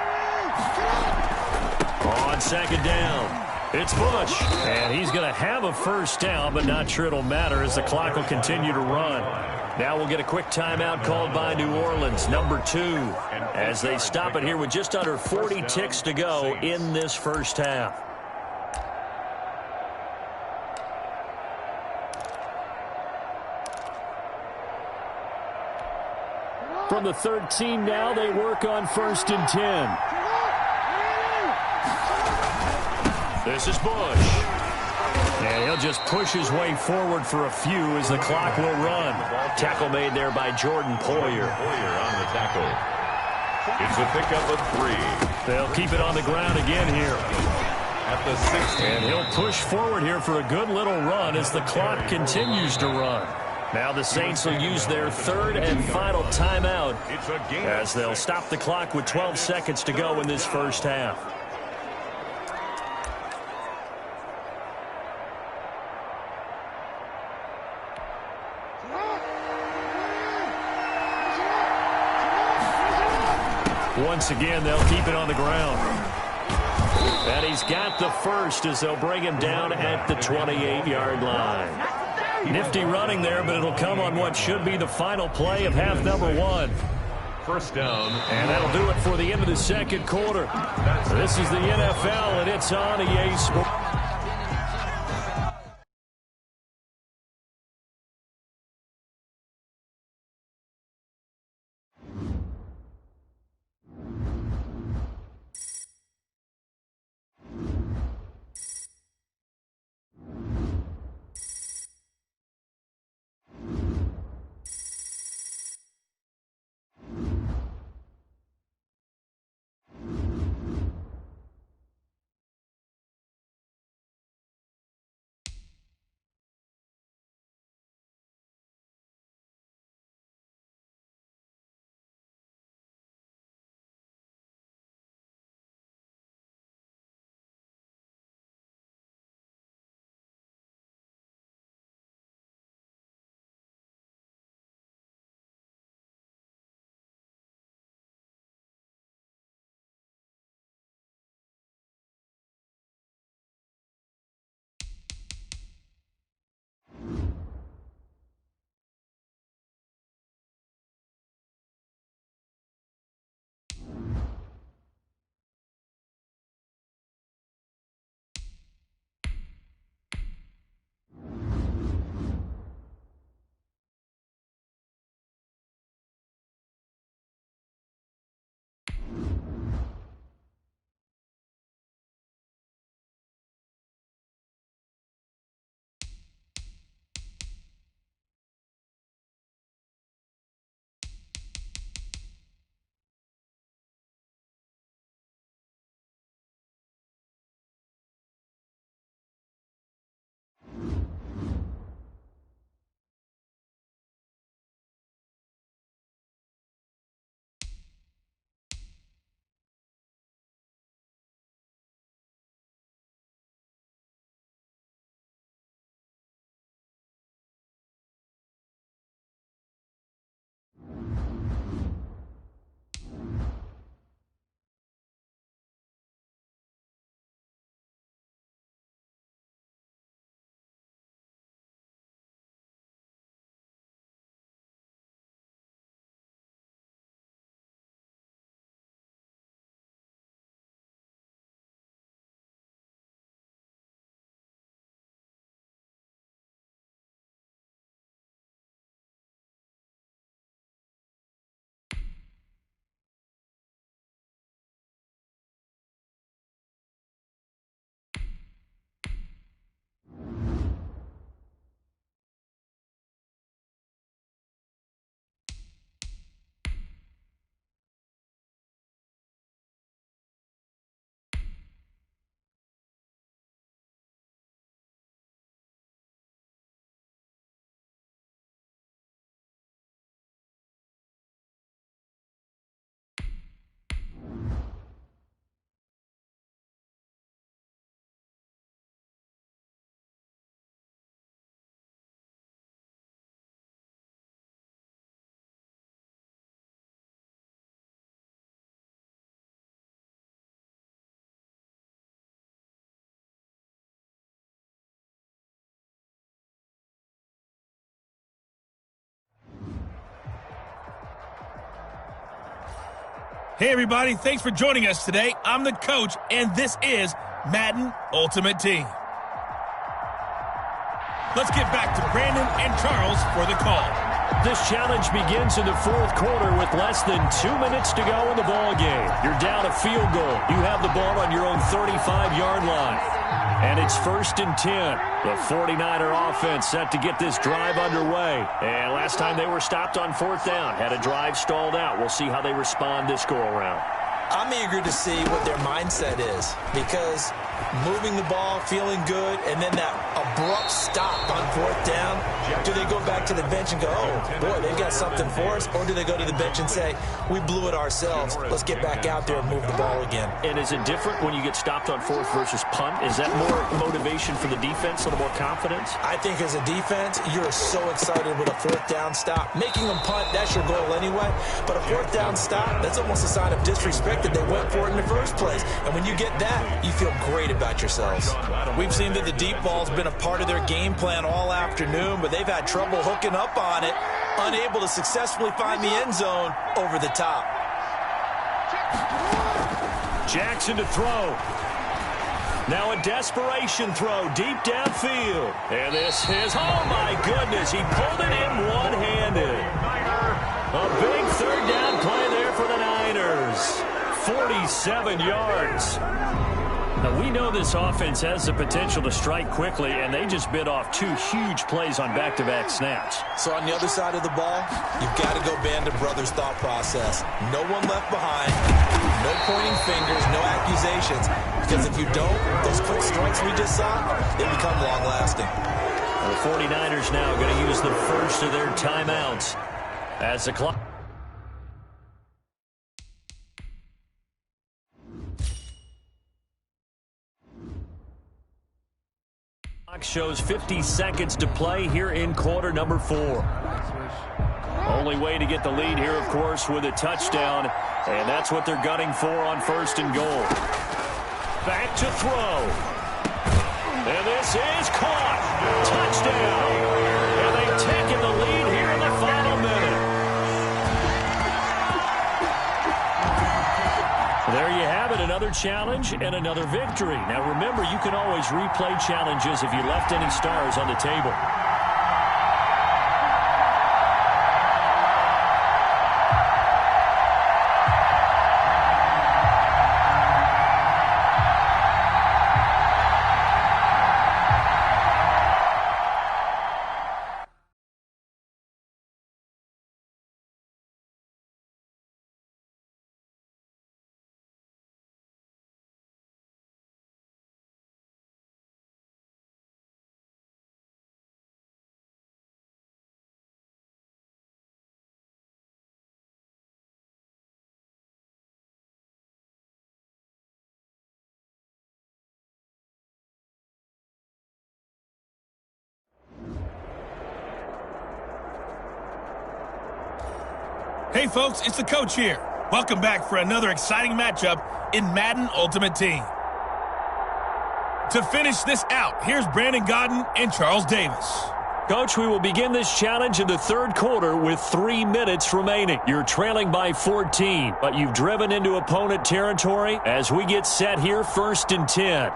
On 2nd down. It's Bush, and he's going to have a first down, but not sure it'll matter as the clock will continue to run. Now we'll get a quick timeout called by New Orleans, number 2, as they stop it here with just under 40 ticks to go in this first half. From the 13 now, they work on 1st and 10. This is Bush. And he'll just push his way forward for a few as the clock will run. Tackle made there by Jordan Poyer. Poyer on the tackle. It's a pickup of 3. They'll keep it on the ground again here. At the 16. And he'll push forward here for a good little run as the clock continues to run. Now the Saints will use their 3rd and final timeout as they'll stop the clock with 12 seconds to go in this first half. Once again, they'll keep it on the ground. And he's got the first as they'll bring him down at the 28-yard line. Nifty running there, but it'll come on what should be the final play of half number 1. First down. And that'll do it for the end of the second quarter. This is the NFL, and it's on EA Sports. Hey, everybody. Thanks for joining us today. I'm the coach, and this is Madden Ultimate Team. Let's get back to Brandon and Charles for the call. This challenge begins in the fourth quarter with less than 2 minutes to go in the ball game. You're down a field goal. You have the ball on your own 35-yard line. And it's 1st and 10. The 49er offense set to get this drive underway. And last time they were stopped on 4th down, had a drive stalled out. We'll see how they respond this go-around. I'm eager to see what their mindset is, because moving the ball, feeling good, and then that abrupt stop on 4th down, do they go back to the bench and go, oh, boy, they've got something for us, or do they go to the bench and say, we blew it ourselves, let's get back out there and move the ball again? And is it different when you get stopped on 4th versus punt? Is that more motivation for the defense, a little more confidence? I think as a defense, you're so excited with a 4th down stop. Making them punt, that's your goal anyway, but a 4th down stop, that's almost a sign of disrespect that they went for it in the first place. And when you get that, you feel great great about yourselves. We've seen that the deep ball's been a part of their game plan all afternoon, but they've had trouble hooking up on it, unable to successfully find the end zone over the top. Jackson to throw. Now a desperation throw deep downfield. And this is, oh my goodness, he pulled it in one-handed. A big third down play there for the Niners. 47 yards. Now, we know this offense has the potential to strike quickly, and they just bit off 2 huge plays on back-to-back snaps. So on the other side of the ball, you've got to go Band of Brothers thought process. No one left behind, no pointing fingers, no accusations. Because if you don't, those quick strikes we just saw, they become long-lasting. The 49ers now going to use the first of their timeouts as the clock shows 50 seconds to play here in quarter number 4. Only way to get the lead here, of course, with a touchdown, and that's what they're gunning for on 1st and goal. Back to throw. And this is caught. Touchdown. And they've taken the lead here in the final minute. There you have it, another challenge and another victory. Now remember, you can always replay challenges if you left any stars on the table. Hey folks, it's the coach here. Welcome back for another exciting matchup in Madden Ultimate Team. To finish this out, here's Brandon Godden and Charles Davis. Coach, we will begin this challenge in the 3rd quarter with 3 minutes remaining. You're trailing by 14, but you've driven into opponent territory as we get set here 1st and 10.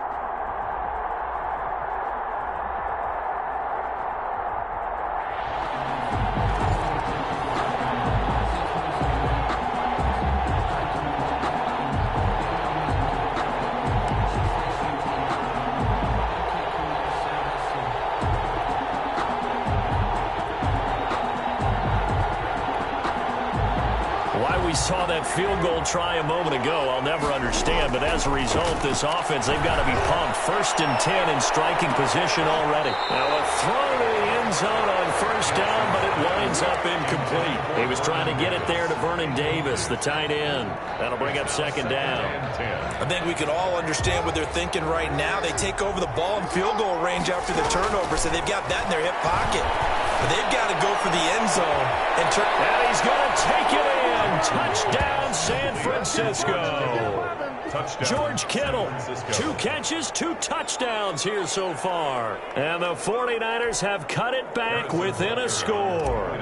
Saw that field goal try a moment ago. I'll never understand, but as a result, this offense, they've got to be pumped. 1st and 10 in striking position already. Now a throw to the end zone on 1st down, but it winds up incomplete. He was trying to get it there to Vernon Davis, the tight end. That'll bring up 2nd down. I think we can all understand what they're thinking right now. They take over the ball in field goal range after the turnover, so they've got that in their hip pocket. But they've got to go for the end zone. And he's going to take it in. Touchdown, San Francisco. Touchdown. George Kittle, 2 catches, 2 touchdowns here so far. And the 49ers have cut it back within a score.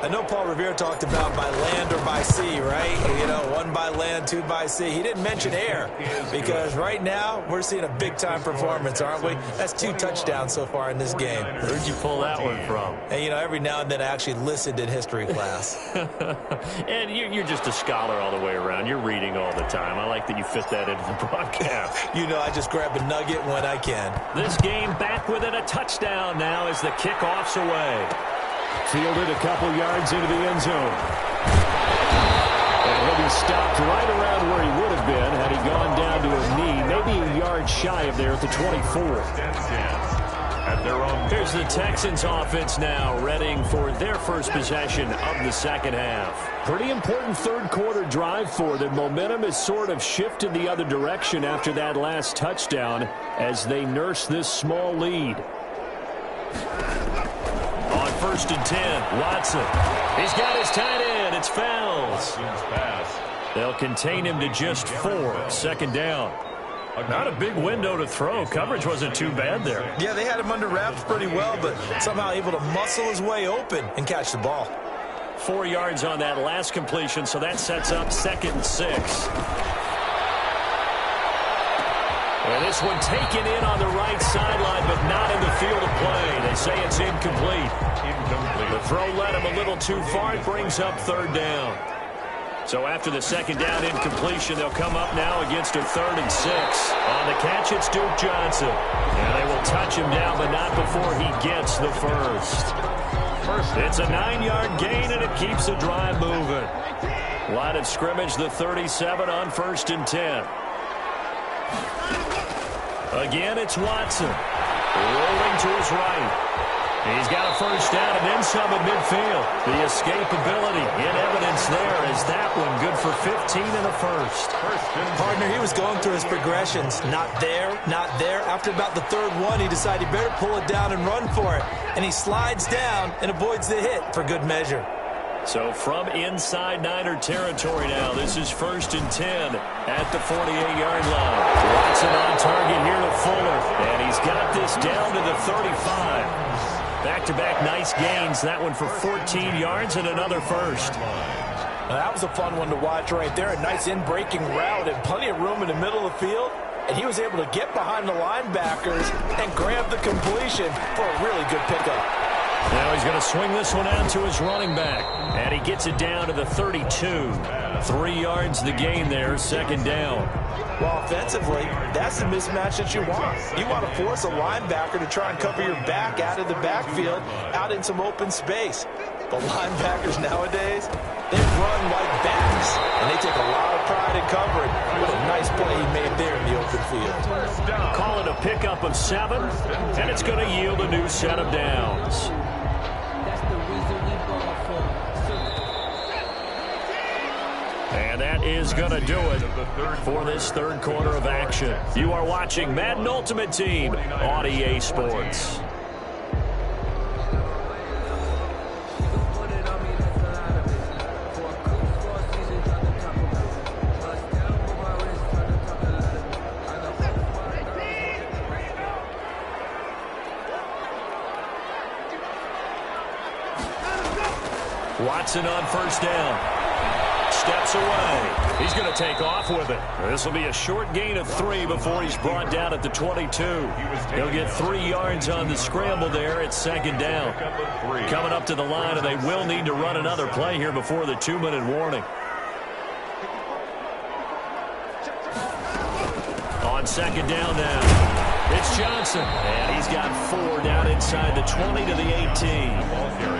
I know Paul Revere talked about by land or by sea, right? You know, 1 by land, 2 by sea. He didn't mention air because right now we're seeing a big-time performance, aren't we? That's 2 touchdowns so far in this game. Where'd you pull that one from? And, you know, every now and then I actually listened in history class. And you're just a scholar all the way around. You're reading all the time. I like that you fit that into the broadcast. You know, I just grab a nugget when I can. This game back within a touchdown now as the kickoff's away. Fielded a couple yards into the end zone. And he'll be stopped right around where he would have been had he gone down to his knee, maybe a yard shy of there at the 24. Here's the Texans offense now, readying for their first possession of the 2nd half. Pretty important 3rd quarter drive for them. Momentum has sort of shifted the other direction after that last touchdown as they nurse this small lead. On 1st and 10, Watson. He's got his tight end. It's Fells. They'll contain him to just 4. 2nd down. Not a big window to throw. Coverage wasn't too bad there. Yeah, they had him under wraps pretty well, but somehow able to muscle his way open and catch the ball. 4 yards on that last completion, so that sets up 2nd and 6. And this one taken in on the right sideline, but not in the field of play. They say it's incomplete. The throw led him a little too far. It brings up 3rd down. So after the 2nd down incompletion, they'll come up now against a 3rd and 6. On the catch, it's Duke Johnson. And they will touch him down, but not before he gets the first. It's a 9-yard gain, and it keeps the drive moving. Line of scrimmage, the 37 on 1st and 10. Again, it's Watson. Rolling to his right. He's got a first down and then some at midfield. The escapability in evidence there as that one good for 15 in the first. Partner, he was going through his progressions. Not there, not there. After about the 3rd one, he decided he better pull it down and run for it. And he slides down and avoids the hit for good measure. So from inside Niner territory now, this is 1st and 10 at the 48-yard line. Watson on target here to Fuller, and he's got this down to the 35. Back-to-back nice gains. That one for 14 yards and another first. That was a fun one to watch right there. A nice in-breaking route and plenty of room in the middle of the field. And he was able to get behind the linebackers and grab the completion for a really good pickup. Now he's going to swing this one out to his running back. And he gets it down to the 32. 3 yards the gain there, 2nd down. Well, offensively, that's the mismatch that you want. You want to force a linebacker to try and cover your back out of the backfield, out in some open space. But linebackers nowadays, they run like backs, and they take a lot of pride in covering. What a nice play he made there in the open field. Call it a pickup of 7, and it's going to yield a new set of downs. And that is going to do it for this 3rd quarter of action. You are watching Madden Ultimate Team on EA Sports. Watson on 1st down. Steps away. He's going to take off with it. This will be a short gain of 3 before he's brought down at the 22. He'll get 3 yards on the scramble there. It's 2nd down. Coming up to the line, and they will need to run another play here before the 2-minute warning. On 2nd down now, it's Johnson. And he's got 4 down inside the 20 to the 18.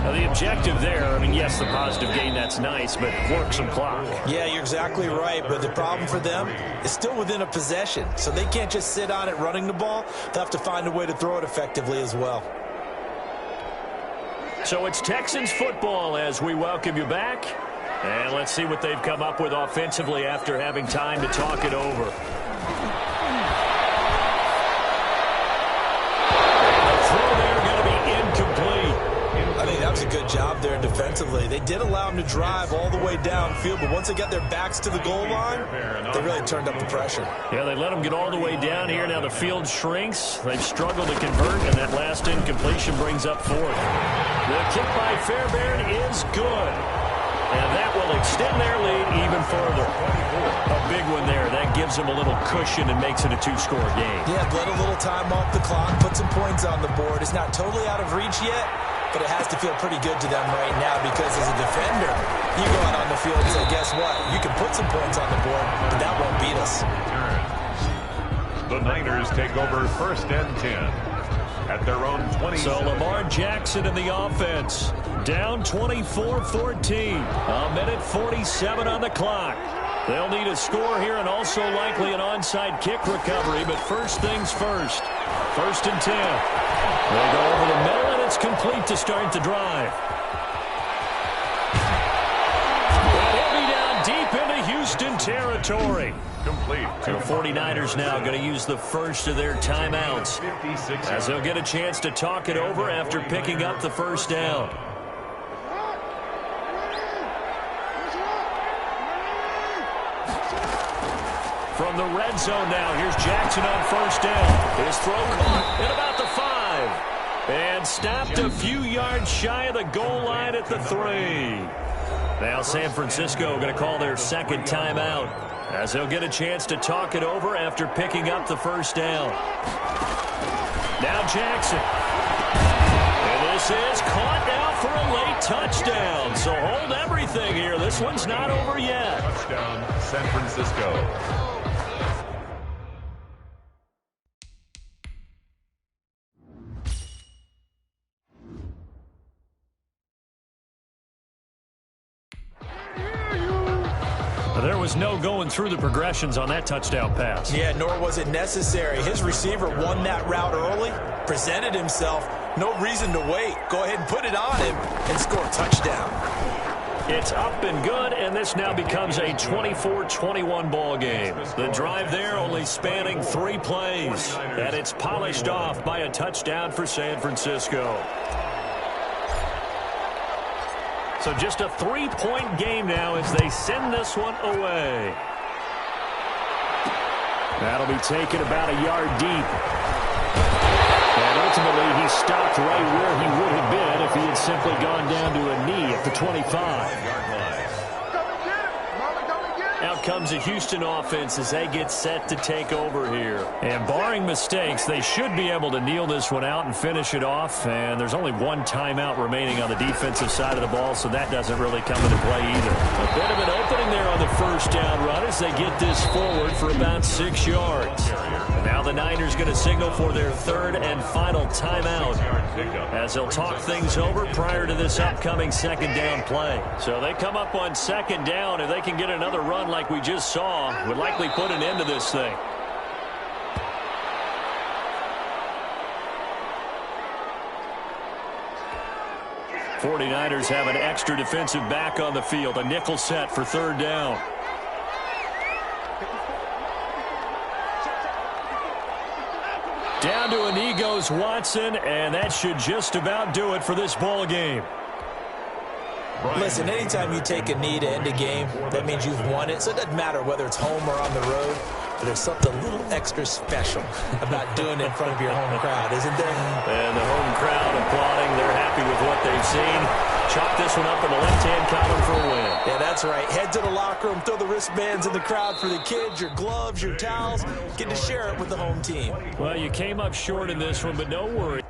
Now, the objective there, I mean, yes, the positive gain, that's nice, but work some clock. Yeah, you're exactly right, but the problem for them is still within a possession, so they can't just sit on it running the ball. They'll have to find a way to throw it effectively as well. So it's Texans football as we welcome you back. And let's see what they've come up with offensively after having time to talk it over. That was a good job there defensively. They did allow him to drive all the way downfield, but once they got their backs to the goal line, they really turned up the pressure. Yeah, they let him get all the way down here. Now the field shrinks. They've struggled to convert, and that last incompletion brings up 4th. The kick by Fairbairn is good. And that will extend their lead even further. A big one there. That gives them a little cushion and makes it a 2-score game. Yeah, let a little time off the clock, put some points on the board. It's not totally out of reach yet, but it has to feel pretty good to them right now because as a defender, you go out on the field and say, guess what? You can put some points on the board, but that won't beat us. The Niners take over 1st and 10 at their own 20. So Lamar Jackson in the offense. Down 24-14. A minute 47 on the clock. They'll need a score here and also likely an onside kick recovery, but first things first. 1st and 10. They go over the middle, and it's complete to start the drive. And he'll be down deep into Houston territory. Complete. So the 49ers now going to use the first of their timeouts as they'll get a chance to talk it over after picking up the first down. From from the red zone now. Here's Jackson on first down. His throw caught at about the 5. And stopped a few yards shy of the goal line at the 3. Now San Francisco going to call their second timeout, as they'll get a chance to talk it over after picking up the first down. Now Jackson. And this is caught now for a late touchdown. So hold everything here. This one's not over yet. Touchdown, San Francisco. There was no going through the progressions on that touchdown pass. Yeah, nor was it necessary. His receiver won that route early, presented himself. No reason to wait. Go ahead and put it on him and score a touchdown. It's up and good, and this now becomes a 24-21 ball game. The drive there only spanning 3 plays, and it's polished off by a touchdown for San Francisco. So just a 3-point game now as they send this one away. That'll be taken about a yard deep. And ultimately, he stopped right where he would have been if he had simply gone down to a knee at the 25. Out comes the Houston offense as they get set to take over here. And barring mistakes, they should be able to kneel this one out and finish it off. And there's only 1 timeout remaining on the defensive side of the ball, so that doesn't really come into play either. A bit of an opening there on the first down run as they get this forward for about 6 yards. And now the Niners going to signal for their 3rd and final timeout as they'll talk things over prior to this upcoming 2nd down play. So they come up on 2nd down. If they can get another run like we just saw, would likely put an end to this thing. '49ers have an extra defensive back on the field, a nickel set for 3rd down. Down to a knee goes Watson, and that should just about do it for this ball game. Listen, anytime you take a knee to end a game, that means you've won it. So it doesn't matter whether it's home or on the road. But there's something a little extra special about doing it in front of your home crowd, isn't there? And the home crowd applauding. They're happy with what they've seen. Chalk this one up in the left-hand column for a win. Yeah, that's right. Head to the locker room, throw the wristbands in the crowd for the kids, your gloves, your towels. Get to share it with the home team. Well, you came up short in this one, but no worries.